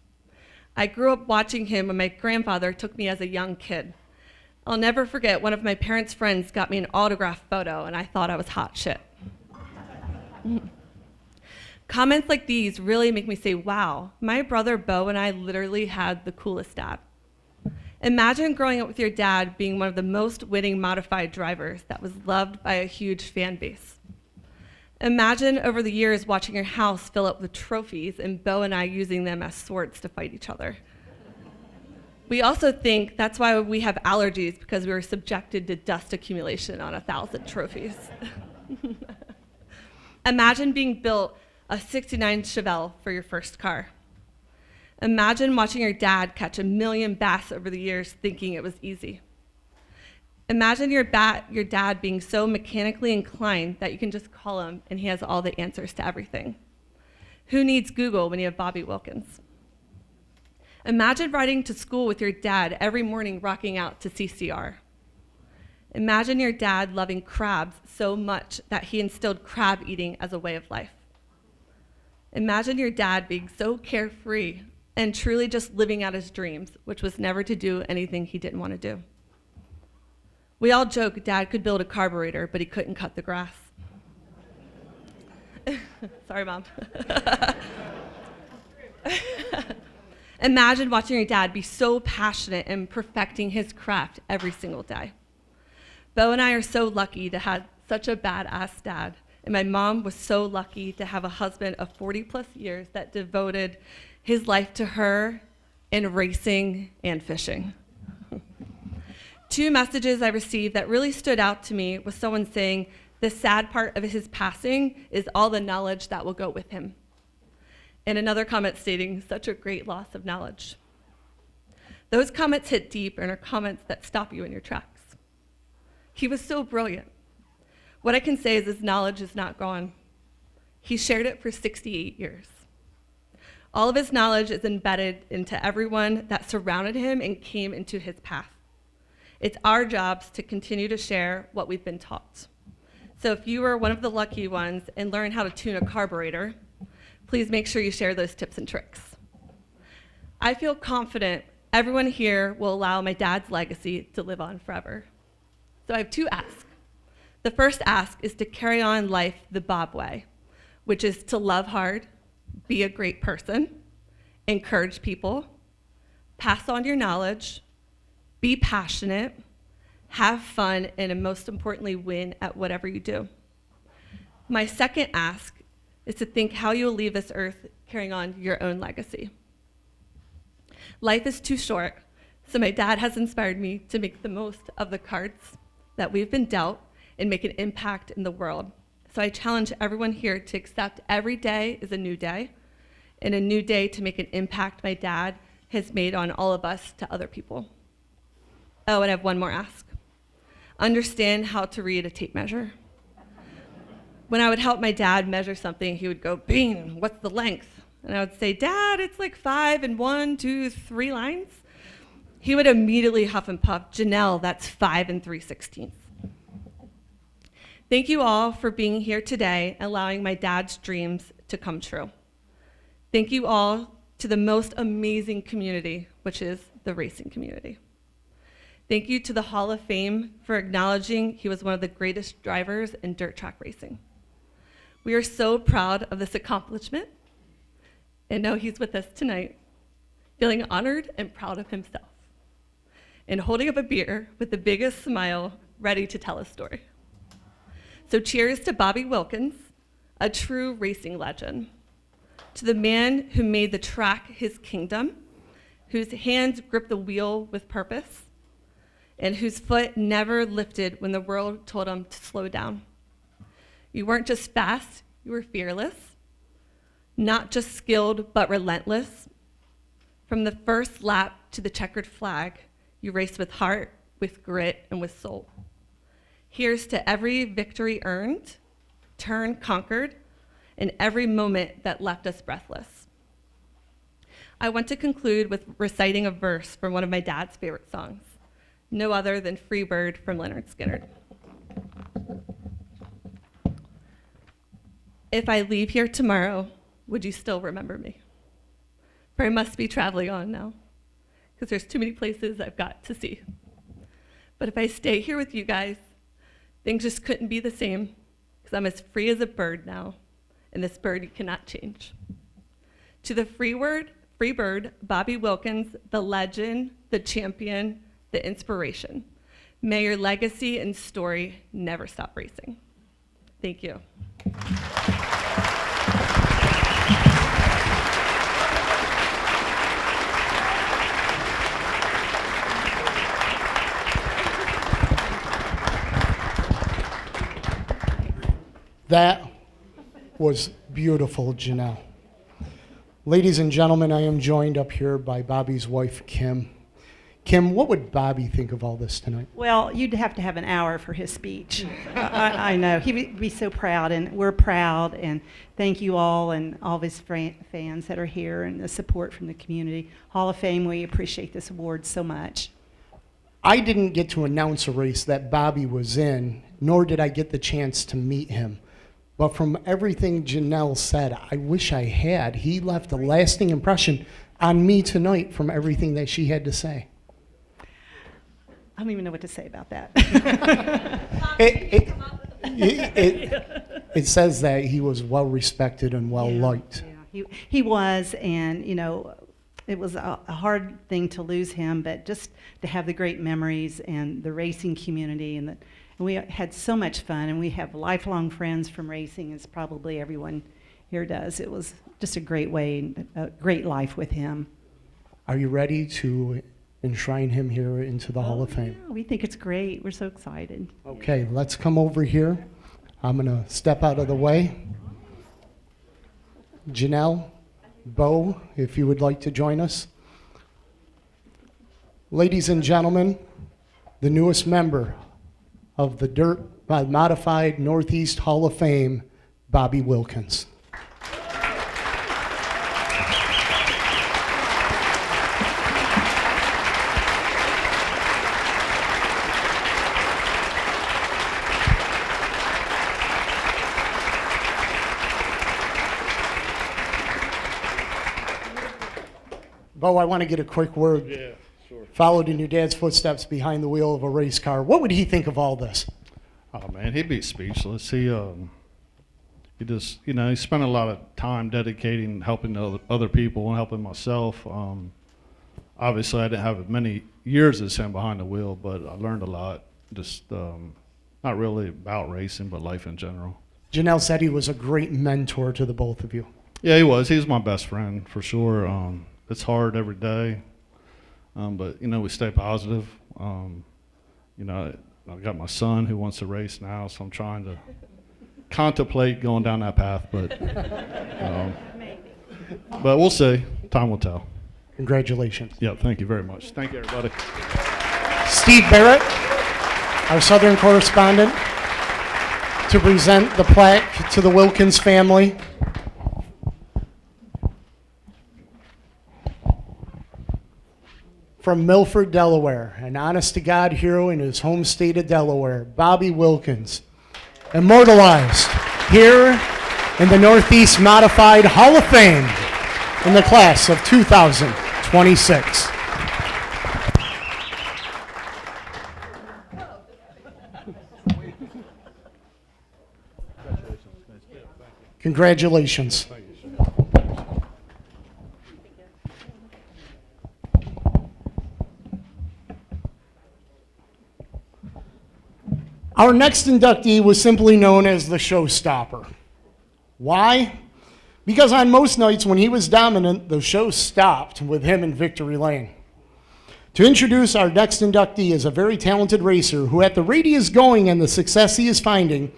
I grew up watching him when my grandfather took me as a young kid. I'll never forget one of my parents' friends got me an autograph photo and I thought I was hot shit. Comments like these really make me say, wow, my brother Bo and I literally had the coolest dad. Imagine growing up with your dad being one of the most winning modified drivers that was loved by a huge fan base. Imagine over the years watching your house fill up with trophies and Bo and I using them as swords to fight each other. We also think that's why we have allergies, because we were subjected to dust accumulation on 1,000 trophies. Imagine being built a '69 Chevelle for your first car. Imagine watching your dad catch 1 million bass over the years thinking it was easy. Imagine your dad being so mechanically inclined that you can just call him and he has all the answers to everything. Who needs Google when you have Bobby Wilkins? Imagine riding to school with your dad every morning rocking out to CCR. Imagine your dad loving crabs so much that he instilled crab eating as a way of life. Imagine your dad being so carefree and truly just living out his dreams, which was never to do anything he didn't want to do. We all joke Dad could build a carburetor, but he couldn't cut the grass. Sorry, Mom. Imagine watching your dad be so passionate and perfecting his craft every single day. Bo and I are so lucky to have such a badass dad, and my mom was so lucky to have a husband of 40 plus years that devoted his life to her and racing and fishing. 2 messages I received that really stood out to me was someone saying, the sad part of his passing is all the knowledge that will go with him. And another comment stating, such a great loss of knowledge. Those comments hit deep and are comments that stop you in your tracks. He was so brilliant. What I can say is his knowledge is not gone. He shared it for 68 years. All of his knowledge is embedded into everyone that surrounded him and came into his path. It's our jobs to continue to share what we've been taught. So if you are one of the lucky ones and learn how to tune a carburetor, please make sure you share those tips and tricks. I feel confident everyone here will allow my dad's legacy to live on forever. So I have 2 asks. The first ask is to carry on life the Bob way, which is to love hard, be a great person, encourage people, pass on your knowledge, be passionate, have fun, and most importantly, win at whatever you do. My second ask is to think how you will leave this earth carrying on your own legacy. Life is too short, so my dad has inspired me to make the most of the cards that we've been dealt and make an impact in the world. So I challenge everyone here to accept every day is a new day, and a new day to make an impact my dad has made on all of us to other people. Oh, and I have one more ask. Understand how to read a tape measure. When I would help my dad measure something, he would go, Bean, what's the length? And I would say, Dad, it's like 5 and 1, 2, 3 lines. He would immediately huff and puff, Janelle, that's 5 and 3/16. Thank you all for being here today, allowing my dad's dreams to come true. Thank you all to the most amazing community, which is the racing community. Thank you to the Hall of Fame for acknowledging he was one of the greatest drivers in dirt track racing. We are so proud of this accomplishment and know he's with us tonight, feeling honored and proud of himself, and holding up a beer with the biggest smile, ready to tell a story. So cheers to Bobby Wilkins, a true racing legend, to the man who made the track his kingdom, whose hands gripped the wheel with purpose, and whose foot never lifted when the world told him to slow down. You weren't just fast, you were fearless, not just skilled, but relentless. From the first lap to the checkered flag, you raced with heart, with grit, and with soul. Here's to every victory earned, turn conquered, and every moment that left us breathless. I want to conclude with reciting a verse from one of my dad's favorite songs, no other than Free Bird from Leonard Skinner. If I leave here tomorrow, would you still remember me? For I must be traveling on now, because there's too many places I've got to see. But if I stay here with you guys, things just couldn't be the same, because I'm as free as a bird now, and this bird you cannot change. To the free bird, Bobby Wilkins, the legend, the champion, the inspiration. May your legacy and story never stop racing. Thank you. That was beautiful, Janelle. Ladies and gentlemen, I am joined up here by Bobby's wife, Kim. Kim, what would Bobby think of all this tonight? Well, you'd have to have an hour for his speech. I know. He would be so proud, and we're proud, and thank you all and all of his fans that are here and the support from the community. Hall of Fame, we appreciate this award so much. I didn't get to announce a race that Bobby was in, nor did I get the chance to meet him. But from everything Janelle said, I wish I had. He left a lasting impression on me tonight from everything that she had to say. I don't even know what to say about that. It says that he was well respected and well liked. Yeah, he was, and you know, it was a hard thing to lose him, but just to have the great memories and the racing community, and we had so much fun, and we have lifelong friends from racing, as probably everyone here does. It was just a great way, a great life with him. Are you ready to enshrine him here into the Hall of Fame? Yeah, we think it's great. We're so excited. Okay, let's come over here. I'm going to step out of the way. Janelle, Bo, if you would like to join us. Ladies and gentlemen, the newest member of the Dirt Modified Northeast Hall of Fame, Bobby Wilkins. Bo, I want to get a quick word. Yeah, sure. Followed in your dad's footsteps behind the wheel of a race car. What would he think of all this? Oh man, he'd be speechless. He just, you know, he spent a lot of time dedicating, helping other people and helping myself. Obviously, I didn't have as many years as him behind the wheel, but I learned a lot. Just not really about racing, but life in general. Janelle said he was a great mentor to the both of you. Yeah, he was. He was my best friend for sure. It's hard every day, but you know, we stay positive. You know, I've got my son who wants to race now, so I'm trying to contemplate going down that path, but we'll see. Time will tell. Congratulations. Yeah, thank you very much. Thank you, everybody. Steve Perrotte, our Southern correspondent, to present the plaque to the Wilkins family. From Milford, Delaware, an honest-to-God hero in his home state of Delaware, Bobby Wilkins, immortalized here in the Northeast Modified Hall of Fame. in the class of 2026. Congratulations. Our next inductee was simply known as the showstopper. Why? Because on most nights when he was dominant, the show stopped with him in victory lane. To introduce our next inductee is a very talented racer who, at the rate he is going and the success he is finding,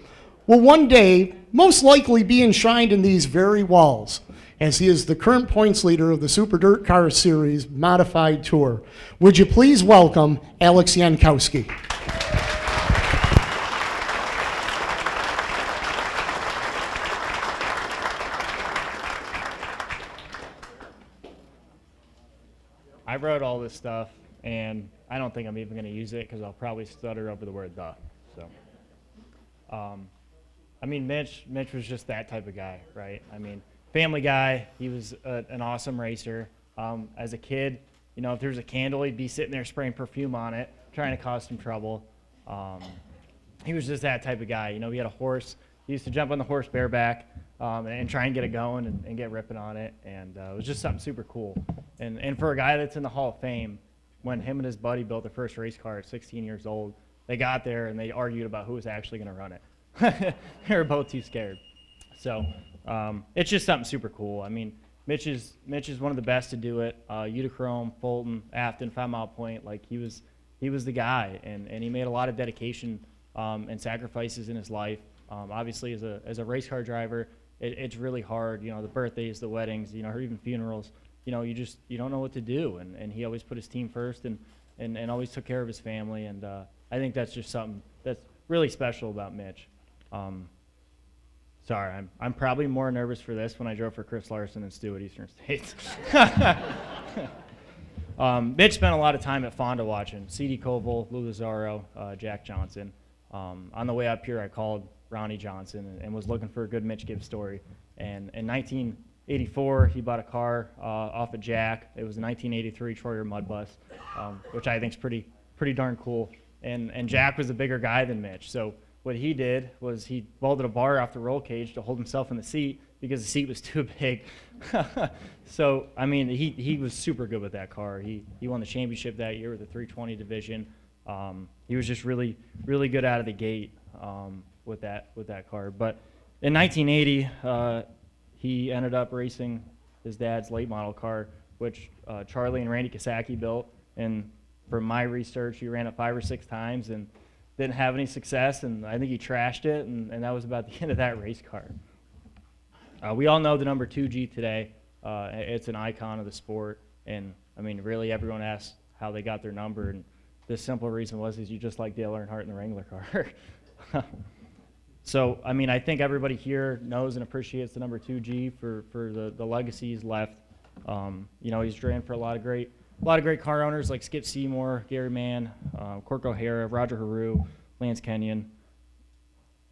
will one day most likely be enshrined in these very walls, as he is the current points leader of the Super Dirt Car Series Modified Tour. Would you please welcome Alex Jankowski. I wrote all this stuff, and I don't think I'm even going to use it because I'll probably stutter over the word "the." So, I mean, Mitch was just that type of guy, right? I mean, family guy. He was an awesome racer. As a kid, you know, if there was a candle, he'd be sitting there spraying perfume on it, trying to cause some trouble. He was just that type of guy. You know, he had a horse. He used to jump on the horse bareback and try and get it going and get ripping on it, and it was just something super cool. And for a guy that's in the Hall of Fame, when him and his buddy built their first race car at 16 years old, they got there and they argued about who was actually going to run it. They were both too scared. So it's just something super cool. I mean, Mitch is one of the best to do it. Utichrome, Fulton, Afton, 5 Mile Point, like he was the guy, and he made a lot of dedication and sacrifices in his life. Obviously, as a race car driver, it's really hard. You know, the birthdays, the weddings, you know, or even funerals. You know, you don't know what to do, and he always put his team first and always took care of his family, and I think that's just something that's really special about Mitch. Sorry, I'm probably more nervous for this when I drove for Chris Larson and Stu at Eastern States. Mitch spent a lot of time at Fonda watching C.D. Koval, Lou Lazzaro, Jack Johnson. On the way up here, I called Ronnie Johnson and was looking for a good Mitch Gibbs story, and in 1984, he bought a car off of Jack. It was a 1983 Troyer mud bus, which I think is pretty darn cool. And Jack was a bigger guy than Mitch, so what he did was he welded a bar off the roll cage to hold himself in the seat because the seat was too big. So I mean, he was super good with that car. He won the championship that year with the 320 division. He was just really good out of the gate with that car. But in 1980. He ended up racing his dad's late model car, which Charlie and Randy Kosaki built. And from my research, he ran it 5 or 6 times and didn't have any success. And I think he trashed it, and that was about the end of that race car. We all know the number 2G today. It's an icon of the sport. And, I mean, really everyone asks how they got their number. And the simple reason was you just like Dale Earnhardt in the Wrangler car. So, I mean, I think everybody here knows and appreciates the number 2G for the legacy he's left. You know, he's driven for a lot of great car owners like Skip Seymour, Gary Mann, Cork O'Hara, Roger Haru, Lance Kenyon.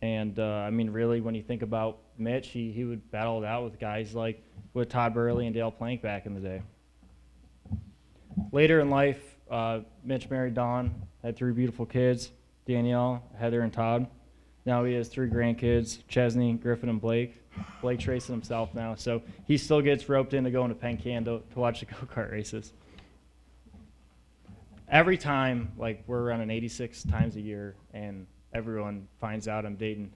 And, I mean, really, when you think about Mitch, he would battle it out with guys like with Todd Burley and Dale Plank back in the day. Later in life, Mitch married Dawn, had 3 beautiful kids, Danielle, Heather, and Todd. Now he has 3 grandkids, Chesney, Griffin, and Blake. Blake's racing himself now, so he still gets roped in to go into Penn Can to watch the go-kart races. Every time, like, we're running 86 times a year, and everyone finds out I'm dating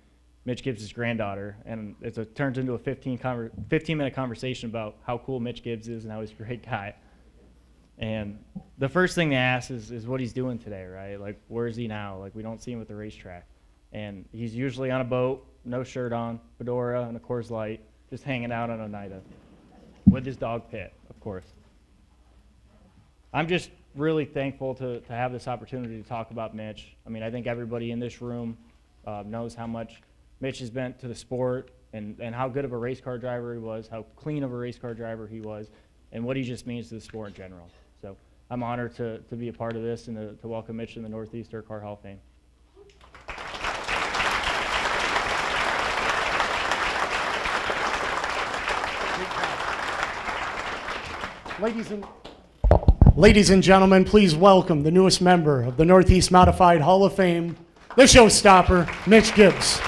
Mitch Gibbs' granddaughter, and it turns into a 15-minute conversation about how cool Mitch Gibbs is and how he's a great guy. And the first thing they ask is what he's doing today, right? Like, where is he now? Like, we don't see him at the racetrack. And he's usually on a boat, no shirt on, fedora, and a Coors Light, just hanging out on Oneida with his dog Pitt, of course. I'm just really thankful to have this opportunity to talk about Mitch. I mean, I think everybody in this room knows how much Mitch has meant to the sport and how good of a race car driver he was, how clean of a race car driver he was, and what he just means to the sport in general. So I'm honored to be a part of this and to welcome Mitch in the Northeast Dirt Car Hall of Fame. Ladies and gentlemen, please welcome the newest member of the Northeast Modified Hall of Fame, the showstopper, Mitch Gibbs.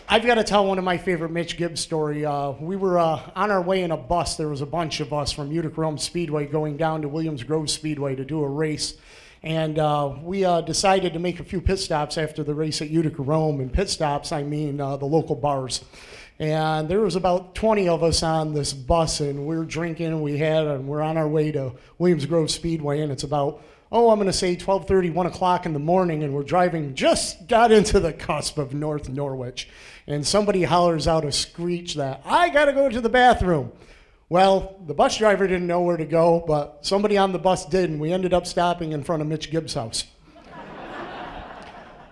I've got to tell one of my favorite Mitch Gibbs story. We were on our way in a bus. There was a bunch of us from Utica Rome Speedway going down to Williams Grove Speedway to do a race. And we decided to make a few pit stops after the race at Utica Rome. And pit stops, I mean the local bars. And there was about 20 of us on this bus, and we're drinking, and we're on our way to Williams Grove Speedway, and it's about, I'm going to say 12:30, 1 o'clock in the morning, and we're driving, just got into the cusp of North Norwich. And somebody hollers out a screech that, I got to go to the bathroom. Well, the bus driver didn't know where to go, but somebody on the bus did, and we ended up stopping in front of Mitch Gibbs' house.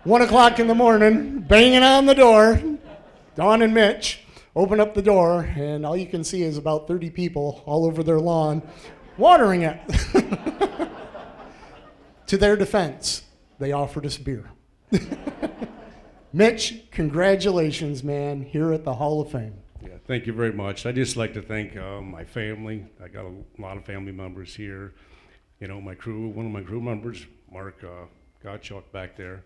1 o'clock in the morning, banging on the door. Dawn and Mitch open up the door, and all you can see is about 30 people all over their lawn watering it. To their defense, they offered us beer. Mitch, congratulations, man, here at the Hall of Fame. Yeah, thank you very much. I'd just like to thank my family. I got a lot of family members here. You know, my crew, one of my crew members, Mark Gottschalk back there.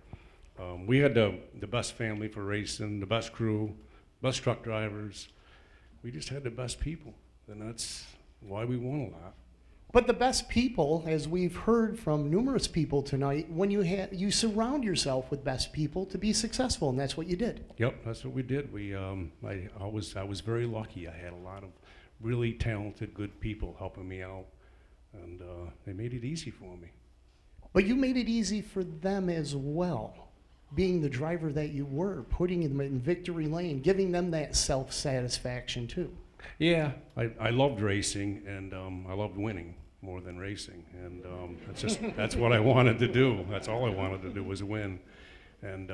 We had the best family for racing, the best crew, best truck drivers. We just had the best people, and that's why we won a lot. But the best people, as we've heard from numerous people tonight, when you surround yourself with best people to be successful, and that's what you did. Yep, that's what we did. I was very lucky. I had a lot of really talented, good people helping me out, and they made it easy for me. But you made it easy for them as well, being the driver that you were, putting them in victory lane, giving them that self-satisfaction too. Yeah, I loved racing, and I loved winning more than racing, and that's what I wanted to do. That's all I wanted to do was win. And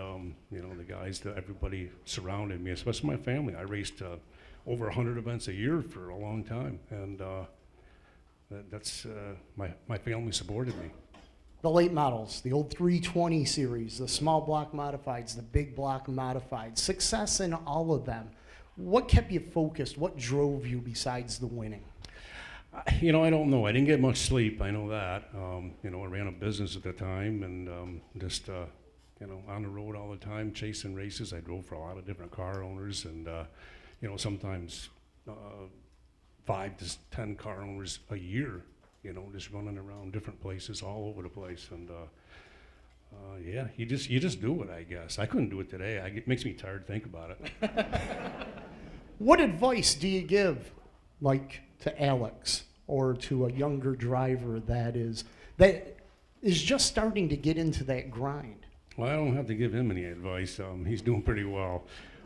you know, the guys, everybody surrounded me, especially my family. I raced over 100 events a year for a long time, and that's my family supported me. The late models, the old 320 series, the small block modifieds, the big block modifieds, success in all of them. What kept you focused? What drove you besides the winning? You know, I don't know. I didn't get much sleep. I know that. You know, I ran a business at the time, and just you know, on the road all the time, chasing races. I drove for a lot of different car owners, and you know, sometimes 5 to 10 car owners a year. You know, just running around different places all over the place, and yeah, you just do it. I guess I couldn't do it today. It makes me tired to think about it. What advice do you give, like to Alex or to a younger driver that is just starting to get into that grind? Well, I don't have to give him any advice. He's doing pretty well.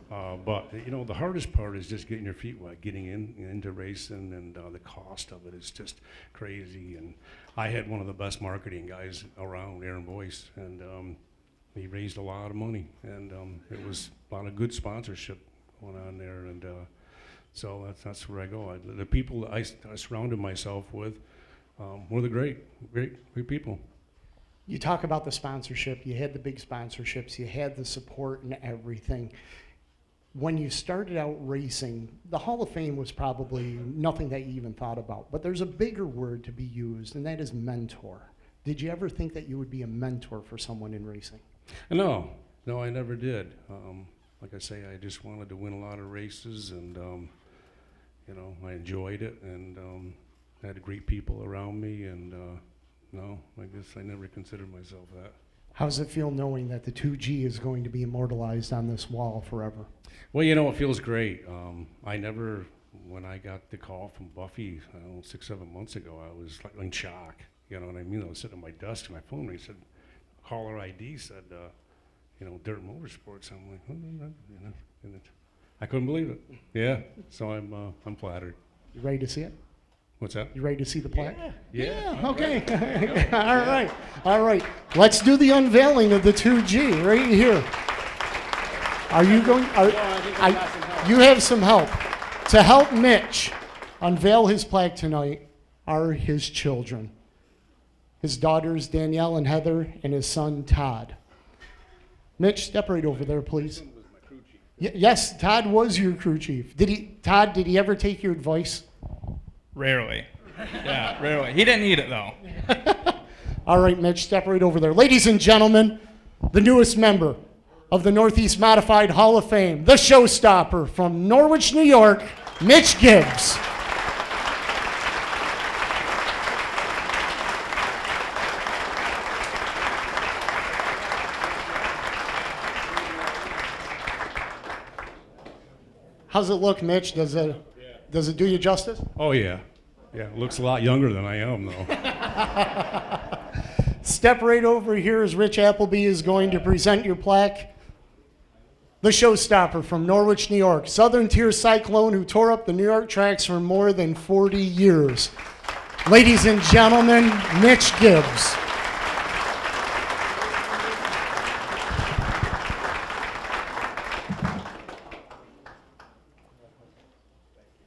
But you know, the hardest part is just getting your feet wet, getting into racing, and the cost of it is just crazy. And I had one of the best marketing guys around, Aaron Boyce, and he raised a lot of money, and it was a lot of good sponsorship going on there, and so that's where I go. The people that I surrounded myself with were the great people. You talk about the sponsorship. You had the big sponsorships. You had the support and everything. When you started out racing, the Hall of Fame was probably nothing that you even thought about. But there's a bigger word to be used, and that is mentor. Did you ever think that you would be a mentor for someone in racing? No, I never did. Like I say, I just wanted to win a lot of races, and you know, I enjoyed it, and had great people around me, and no, I guess I never considered myself that. How does it feel knowing that the 2G is going to be immortalized on this wall forever? Well, you know, it feels great. I never, when I got the call from Buffy, 6-7 months ago, I was like in shock. You know what I mean? I was sitting at my desk, and my phone rang, said, caller ID said, you know, Dirt Motorsports. I'm like, oh, you know, and I couldn't believe it. Yeah, so I'm flattered. You ready to see it? What's that? You ready to see the plaque? Yeah. Okay. All right. Let's do the unveiling of the 2G right here. Are you going? You have some help. To help Mitch unveil his plaque tonight are his children. His daughters Danielle and Heather, and his son Todd. Mitch, step right over there, please. Yes, Todd was your crew chief. Todd, did he ever take your advice? Rarely. Yeah, rarely. He didn't need it, though. All right, Mitch, step right over there. Ladies and gentlemen, the newest member of the Northeast Modified Hall of Fame, the showstopper from Norwich, New York, Mitch Gibbs. How's it look, Mitch? Does it do you justice? Oh, yeah. Yeah, looks a lot younger than I am, though. Step right over here as Rich Appleby is going to present your plaque. The showstopper from Norwich, New York, Southern Tier Cyclone who tore up the New York tracks for more than 40 years. Ladies and gentlemen, Mitch Gibbs.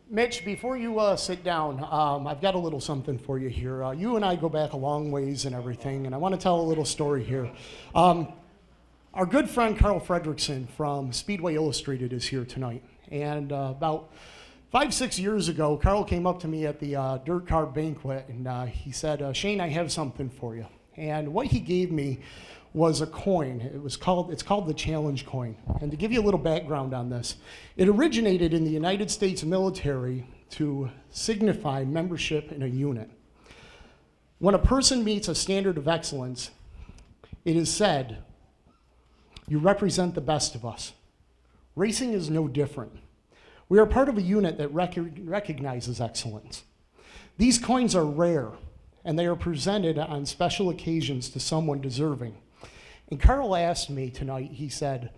Mitch, before you sit down, I've got a little something for you here. You and I go back a long ways and everything, and I want to tell a little story here. Our good friend Carl Fredrickson from Speedway Illustrated is here tonight. And about 5-6 years ago, Carl came up to me at the Dirt Car Banquet, and he said, Shane, I have something for you. And what he gave me was a coin. It's called the Challenge Coin. And to give you a little background on this, it originated in the United States military to signify membership in a unit. When a person meets a standard of excellence, it is said, you represent the best of us. Racing is no different. We are part of a unit that recognizes excellence. These coins are rare, and they are presented on special occasions to someone deserving. And Carl asked me tonight, he said,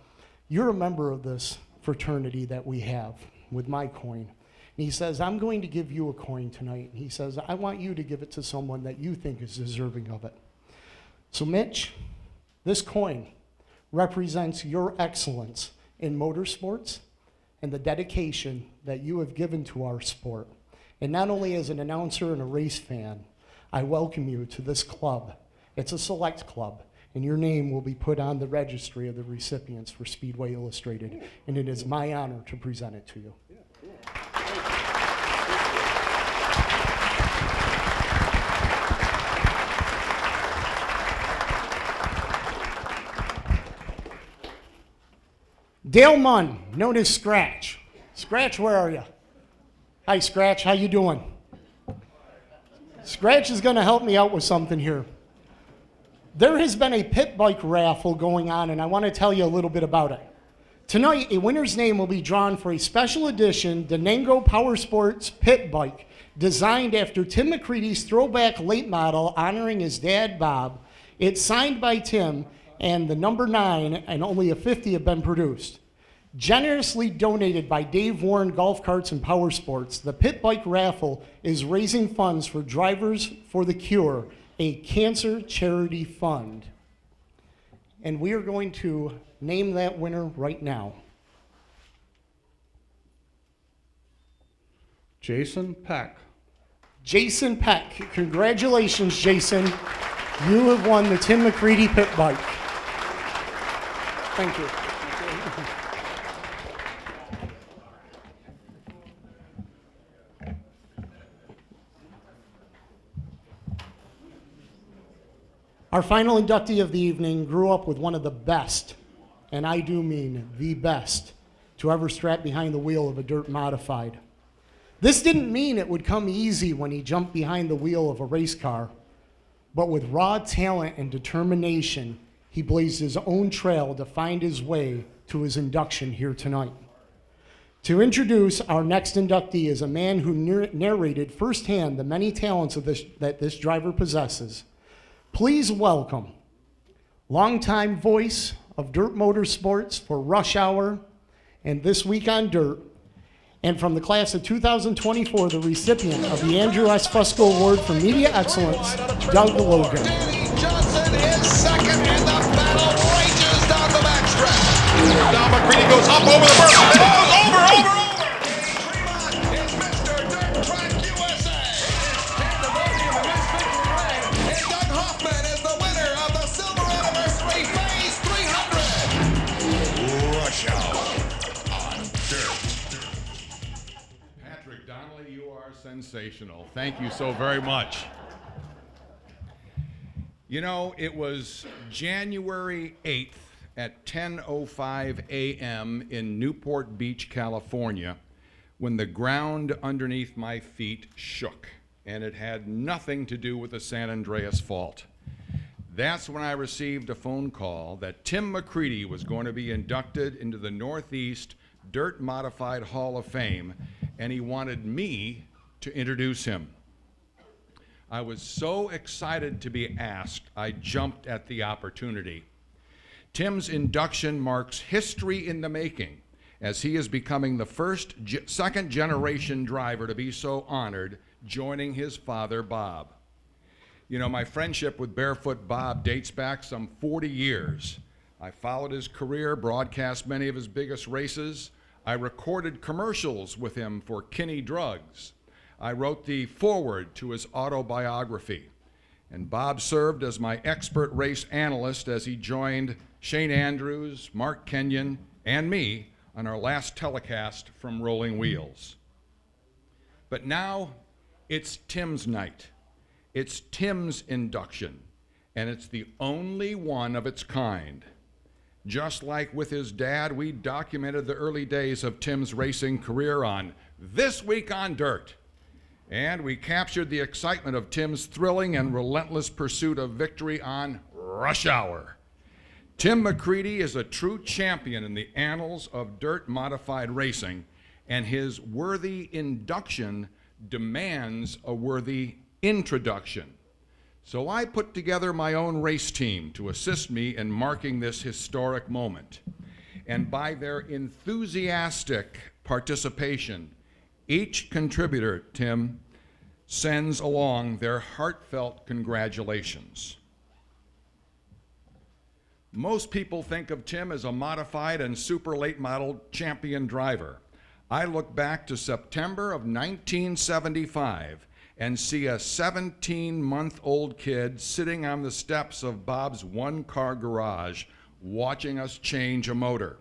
you're a member of this fraternity that we have with my coin. And he says, I'm going to give you a coin tonight. And he says, I want you to give it to someone that you think is deserving of it. So Mitch, this coin represents your excellence in motorsports and the dedication that you have given to our sport. And not only as an announcer and a race fan, I welcome you to this club. It's a select club, and your name will be put on the registry of the recipients for Speedway Illustrated, and it is my honor to present it to you. Dale Munn, known as Scratch. Scratch, where are you? Hi, Scratch, how you doing? Scratch is going to help me out with something here. There has been a pit bike raffle going on, and I want to tell you a little bit about it. Tonight, a winner's name will be drawn for a special edition Denengo Power Sports pit bike designed after Tim McCreadie's throwback late model honoring his dad, Bob. It's signed by Tim, and the number 9 and only a 50 have been produced. Generously donated by Dave Warren Golf Carts and Power Sports, the pit bike raffle is raising funds for Drivers for the Cure, a cancer charity fund. And we are going to name that winner right now. Jason Peck. Jason Peck. Congratulations, Jason. You have won the Tim McCreadie pit bike. Thank you. Our final inductee of the evening grew up with one of the best, and I do mean the best, to ever strap behind the wheel of a dirt modified. This didn't mean it would come easy when he jumped behind the wheel of a race car, but with raw talent and determination, he blazed his own trail to find his way to his induction here tonight. To introduce our next inductee is a man who narrated firsthand the many talents of that this driver possesses. Please welcome longtime voice of dirt motorsports for Rush Hour and This Week on Dirt, and from the class of 2024, the recipient of the Andrew S. Fusco Award for Media Excellence, Doug Logan. Johnson is second, and the battle rages down the backstretch. Now McCreadie goes up over the berm. It goes over. Fremont is Mr. Dirt Track USA. And Doug Hoffman is the winner of the Silver Anniversary Phase 300. Rush Hour. are sensational. Thank you so very much. You know, it was January 8th at 10:05 a.m. in Newport Beach, California, when the ground underneath my feet shook, and it had nothing to do with the San Andreas Fault. That's when I received a phone call that Tim McCreadie was going to be inducted into the Northeast Dirt Modified Hall of Fame, and he wanted me to introduce him. I was so excited to be asked, I jumped at the opportunity. Tim's induction marks history in the making, as he is becoming the second generation driver to be so honored, joining his father, Bob. You know, my friendship with Barefoot Bob dates back some 40 years. I followed his career, broadcast many of his biggest races. I recorded commercials with him for Kinney Drugs. I wrote the foreword to his autobiography. And Bob served as my expert race analyst as he joined Shane Andrews, Mark Kenyon, and me on our last telecast from Rolling Wheels. But now it's Tim's night. It's Tim's induction, and it's the only one of its kind. Just like with his dad, we documented the early days of Tim's racing career on This Week on Dirt. And we captured the excitement of Tim's thrilling and relentless pursuit of victory on Rush Hour. Tim McCreadie is a true champion in the annals of dirt modified racing, and his worthy induction demands a worthy introduction. So I put together my own race team to assist me in marking this historic moment. And by their enthusiastic participation, each contributor, Tim, sends along their heartfelt congratulations. Most people think of Tim as a modified and super late model champion driver. I look back to September of 1975 and see a 17-month-old kid sitting on the steps of Bob's one-car garage watching us change a motor.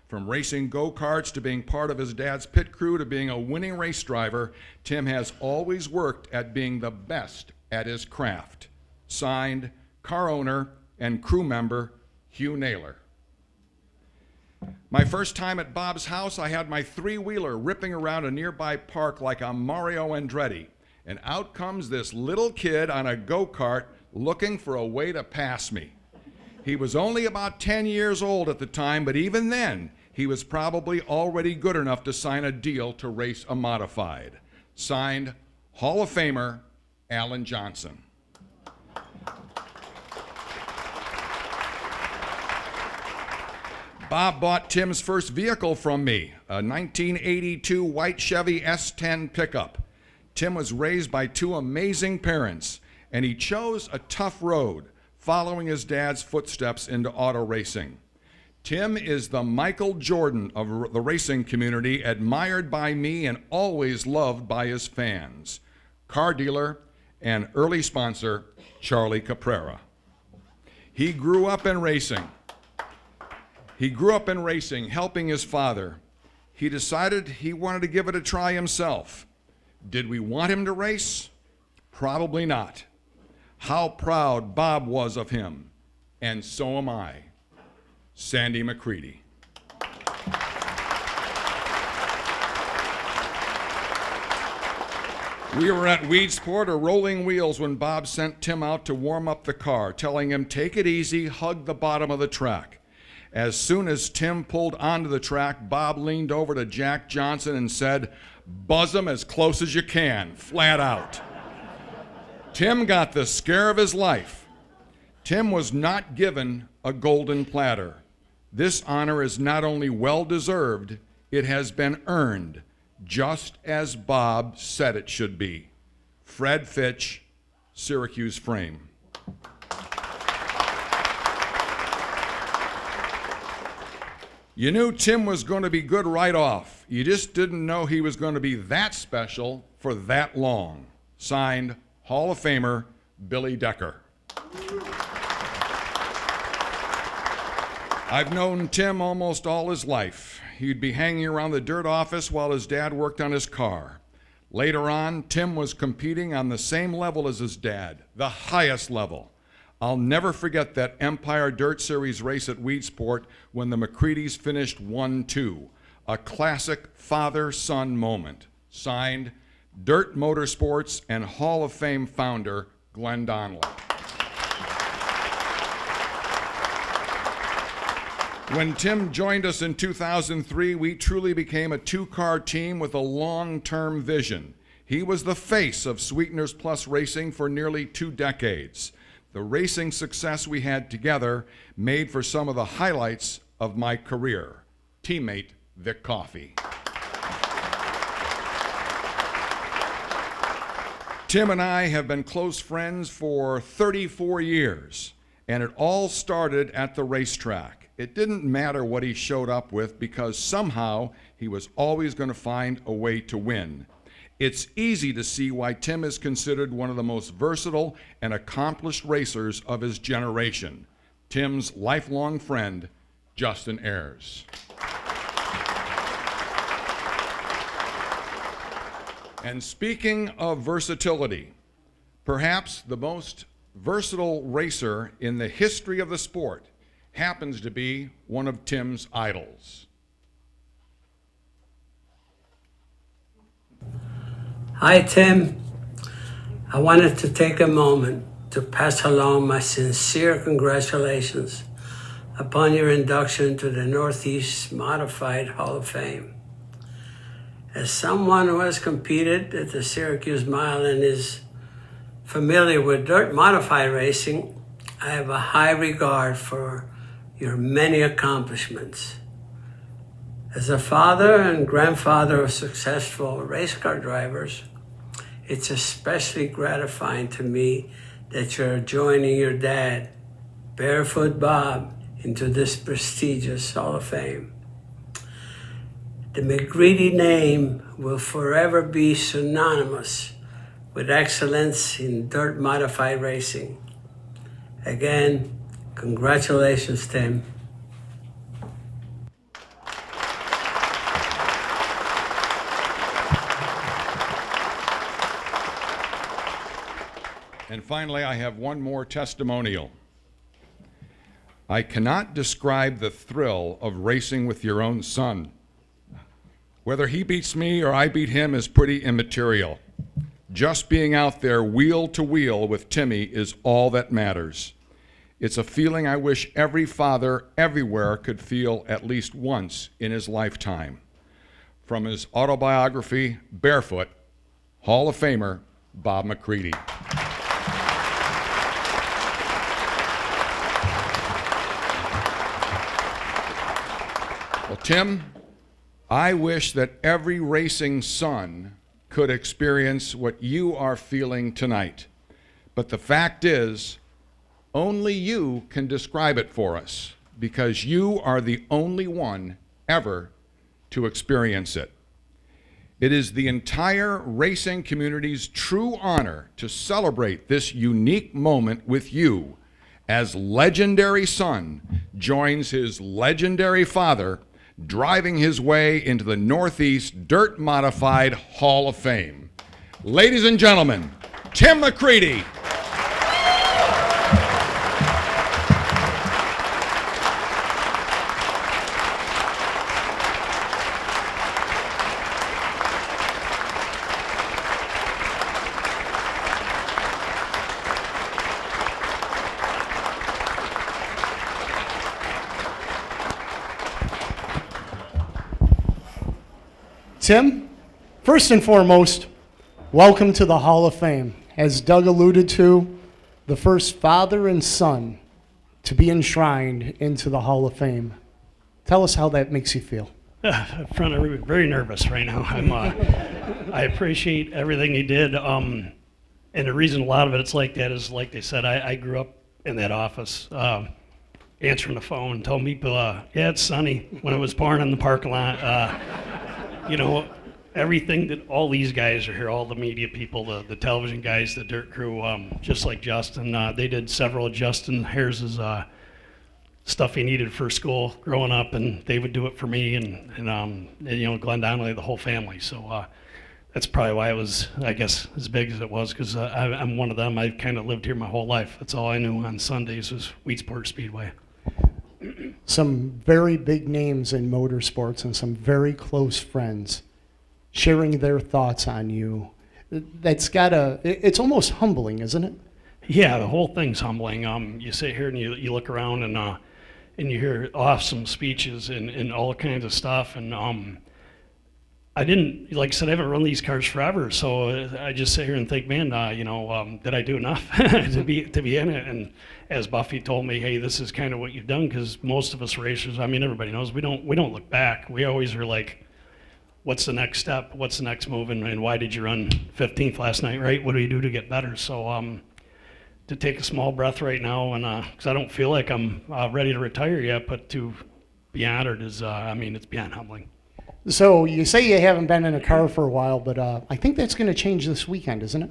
From racing go-karts to being part of his dad's pit crew to being a winning race driver, Tim has always worked at being the best at his craft. Signed, car owner and crew member, Hugh Naylor. My first time at Bob's house, I had my three-wheeler ripping around a nearby park like a Mario Andretti, and out comes this little kid on a go-kart looking for a way to pass me. He was only about 10 years old at the time, but even then, he was probably already good enough to sign a deal to race a modified. Signed, Hall of Famer, Alan Johnson. Bob bought Tim's first vehicle from me, a 1982 white Chevy S10 pickup. Tim was raised by two amazing parents, and he chose a tough road, following his dad's footsteps into auto racing. Tim is the Michael Jordan of the racing community, admired by me and always loved by his fans. Car dealer and early sponsor, Charlie Caprera. He grew up in racing. Helping his father. He decided he wanted to give it a try himself. Did we want him to race? Probably not. How proud Bob was of him, and so am I. Sandy McCreadie. We were at Weedsport or Rolling Wheels when Bob sent Tim out to warm up the car, telling him, take it easy, hug the bottom of the track. As soon as Tim pulled onto the track, Bob leaned over to Jack Johnson and said, buzz him as close as you can, flat out. Tim got the scare of his life. Tim was not given a golden platter. This honor is not only well-deserved, it has been earned, just as Bob said it should be. Fred Fitch, Syracuse Frame. You knew Tim was going to be good right off. You just didn't know he was going to be that special for that long. Signed, Hall of Famer, Billy Decker. I've known Tim almost all his life. He'd be hanging around the dirt office while his dad worked on his car. Later on, Tim was competing on the same level as his dad, the highest level. I'll never forget that Empire Dirt Series race at Weedsport when the McCreadies finished 1-2, a classic father-son moment. Signed, Dirt Motorsports and Hall of Fame founder, Glenn Donnelly. When Tim joined us in 2003, we truly became a two-car team with a long-term vision. He was the face of Sweeteners Plus Racing for nearly 2 decades. The racing success we had together made for some of the highlights of my career. Teammate Vic Coffey. Tim and I have been close friends for 34 years, and it all started at the racetrack. It didn't matter what he showed up with because somehow he was always going to find a way to win. It's easy to see why Tim is considered one of the most versatile and accomplished racers of his generation. Tim's lifelong friend, Justin Ayers. And speaking of versatility, perhaps the most versatile racer in the history of the sport happens to be one of Tim's idols. Hi, Tim. I wanted to take a moment to pass along my sincere congratulations upon your induction to the Northeast Modified Hall of Fame. As someone who has competed at the Syracuse Mile and is familiar with dirt modified racing, I have a high regard for your many accomplishments. As a father and grandfather of successful race car drivers, it's especially gratifying to me that you're joining your dad, Barefoot Bob, into this prestigious Hall of Fame. The McCreadie name will forever be synonymous with excellence in dirt modified racing. Again, congratulations, Tim. And finally, I have one more testimonial. I cannot describe the thrill of racing with your own son. Whether he beats me or I beat him is pretty immaterial. Just being out there wheel to wheel with Timmy is all that matters. It's a feeling I wish every father everywhere could feel at least once in his lifetime. From his autobiography, Barefoot, Hall of Famer Bob McCreadie. Well, Tim, I wish that every racing son could experience what you are feeling tonight. But the fact is, only you can describe it for us, because you are the only one ever to experience it. It is the entire racing community's true honor to celebrate this unique moment with you as legendary son joins his legendary father, driving his way into the Northeast Dirt Modified Hall of Fame. Ladies and gentlemen, Tim McCreadie. Tim, first and foremost, welcome to the Hall of Fame. As Doug alluded to, the first father and son to be enshrined into the Hall of Fame. Tell us how that makes you feel. Front of everybody, very nervous right now. I appreciate everything he did. And the reason a lot of it's like that is, like they said, I grew up in that office, answering the phone, telling people, yeah, it's sunny, when I was born in the parking lot. You know, everything that all these guys are here, all the media people, the television guys, the dirt crew, just like Justin, they did several of Justin Harris's stuff he needed for school growing up, and they would do it for me, and you know, Glenn Donnelly, the whole family. So that's probably why it was, I guess, as big as it was, because I'm one of them. I've kind of lived here my whole life. That's all I knew on Sundays was Weedsport Speedway. Some very big names in motorsports and some very close friends sharing their thoughts on you. That's it's almost humbling, isn't it? Yeah, the whole thing's humbling. You sit here and you look around and you hear awesome speeches and all kinds of stuff. And I didn't, like I said, I haven't run these cars forever, so I just sit here and think, man, did I do enough to be in it? And as Buffy told me, hey, this is kind of what you've done, because most of us racers, I mean, everybody knows we don't look back. We always are like, what's the next step? What's the next move? And why did you run 15th last night, right? What do you do to get better? So to take a small breath right now, and because I don't feel like I'm ready to retire yet, but to be honored is, it's beyond humbling. So you say you haven't been in a car for a while, but I think that's going to change this weekend, isn't it?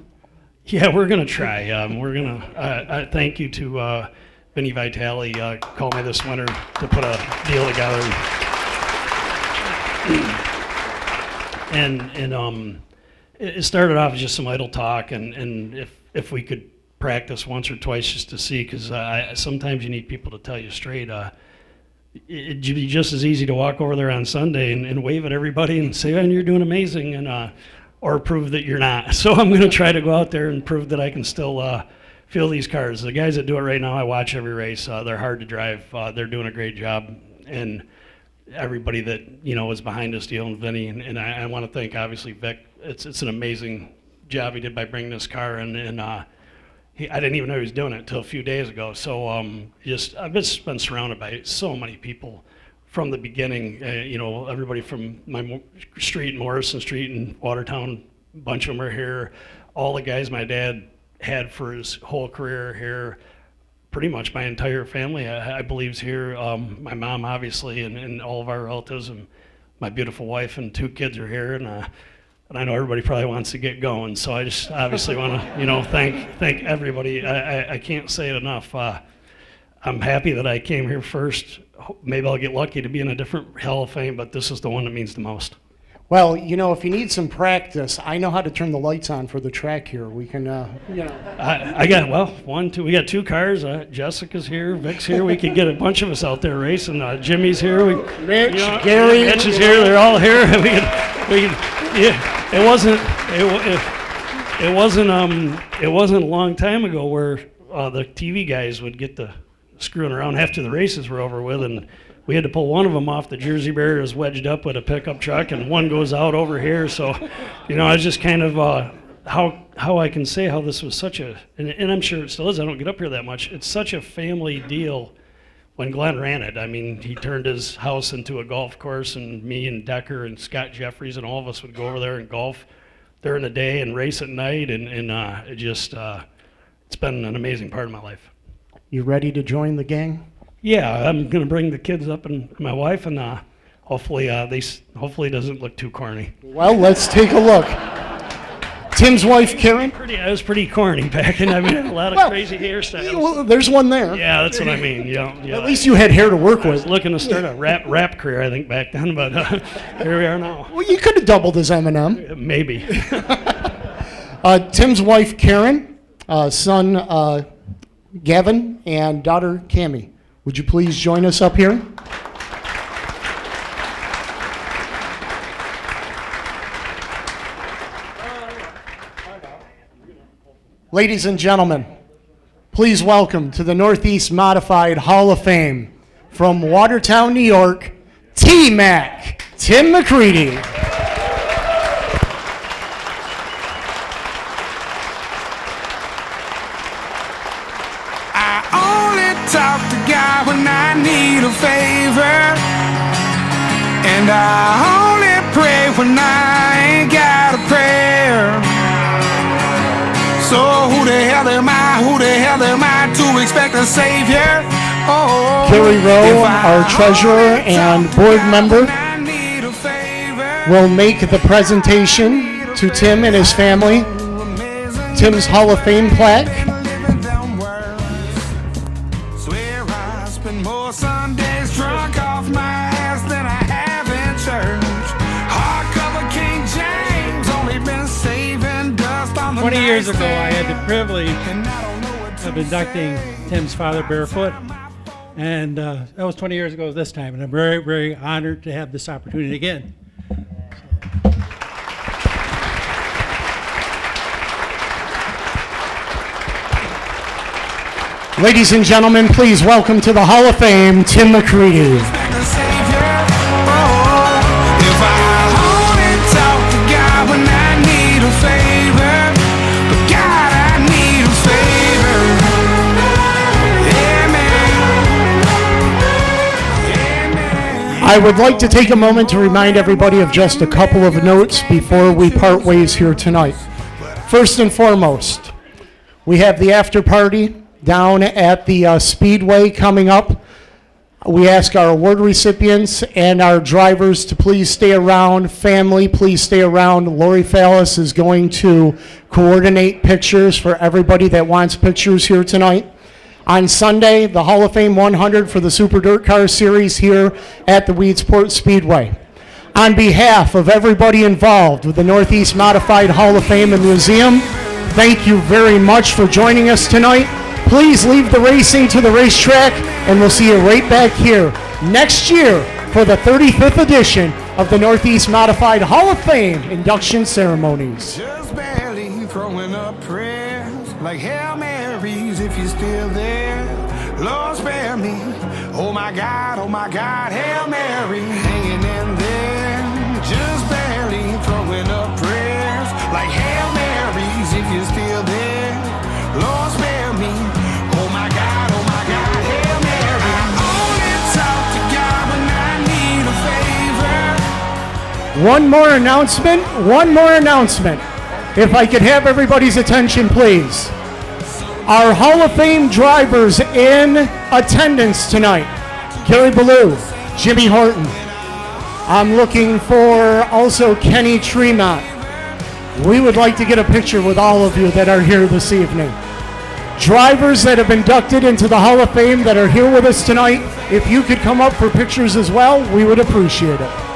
Yeah, we're going to try. We're going to thank you to Vinny Vitale, called me this winter to put a deal together. And it started off as just some idle talk, and if we could practice once or twice just to see, because sometimes you need people to tell you straight. It'd be just as easy to walk over there on Sunday and wave at everybody and say, "Man, you're doing amazing," and or prove that you're not. So I'm going to try to go out there and prove that I can still feel these cars. The guys that do it right now, I watch every race. They're hard to drive. They're doing a great job, and everybody that is behind us, Steele and Vinny, and I want to thank obviously Vic. It's an amazing job he did by bringing this car in, and I didn't even know he was doing it until a few days ago. So I've just been surrounded by so many people from the beginning. Everybody from my street, Morrison Street and Watertown, a bunch of them are here. All the guys my dad had for his whole career here. Pretty much my entire family, I believe, is here. My mom, obviously, and all of our relatives, and my beautiful wife and 2 kids are here. And I know everybody probably wants to get going, so I just obviously want to, thank everybody. I can't say it enough. I'm happy that I came here first. Maybe I'll get lucky to be in a different Hall of Fame, but this is the one that means the most. Well, if you need some practice, I know how to turn the lights on for the track here. We can, I got, 1, 2, we got 2 cars. Jessica's here, Vic's here. We could get a bunch of us out there racing. Jimmy's here. Mitch, Gary. Mitch is here. They're all here. It wasn't a long time ago where the TV guys would get the screwing around after the races were over with, and we had to pull one of them off the Jersey barrier, is wedged up with a pickup truck, and one goes out over here. So, I was just kind of how I can say how this was such a, and I'm sure it still is. I don't get up here that much. It's such a family deal. When Glenn ran it, he turned his house into a golf course, and me and Decker and Scott Jeffries and all of us would go over there and golf during the day and race at night, and it's been an amazing part of my life. You ready to join the gang? Yeah, I'm going to bring the kids up and my wife, and hopefully it doesn't look too corny. Well, let's take a look. Tim's wife, Karen? I was pretty corny back then. I had a lot of crazy hairstyles. Well, there's one there. Yeah, that's what I mean. Yeah. At least you had hair to work I with. was looking to start a rap career, I think, back then, but here we are now. Well, you could have doubled as Eminem. Maybe. Tim's wife, Karen, son, Gavin, and daughter, Cammie. Would you please join us up here? Ladies and gentlemen, please welcome to the Northeast Modified Hall of Fame, from Watertown, New York, T-Mac, Tim McCreadie. I only talk to God when I need a favor, and I only pray when I ain't got a prayer. So who the hell am I to expect a savior? Oh, Gary Rowe, our treasurer and board member, will make the presentation to Tim and his family. Tim's Hall of Fame plaque. Swear I spend more Sundays drunk off my ass than I have in church. Hardcover King James, only been 20 years ago, I had the privilege of inducting Tim's father barefoot. And that was 20 years ago this time. And I'm very, very honored to have this opportunity again. Ladies and gentlemen, please welcome to the Hall of Fame, Tim McCreadie. I would like to take a moment to remind everybody of just a couple of notes before we part ways here tonight. First and foremost, we have the after party down at the Speedway coming up. We ask our award recipients and our drivers to please stay around. Family, please stay around. Lori Fallis is going to coordinate pictures for everybody that wants pictures here tonight. On Sunday, the Hall of Fame 100 for the Super Dirt Car Series here at the Weedsport Speedway. On behalf of everybody involved with the Northeast Modified Hall of Fame and Museum, thank you very much for joining us tonight. Please leave the racing to the racetrack, and we'll see you right back here next year for the 35th edition of the Northeast Modified Hall of Fame Induction Ceremonies. Just barely throwing up prayers like Hail Marys if you're still there. Lord spare me. Oh my God, Hail Mary hanging in there. Just barely throwing up prayers like Hail Marys if you're still there. Lord spare me. Oh my God, Hail Mary. I only talk to God when I need a favor. One more announcement. If I could have everybody's attention, please. Our Hall of Fame drivers in attendance tonight: Gary Ballou, Jimmy Horton. I'm looking for also Kenny Tremont. We would like to get a picture with all of you that are here this evening. Drivers that have been inducted into the Hall of Fame that are here with us tonight, if you could come up for pictures as well, we would appreciate it.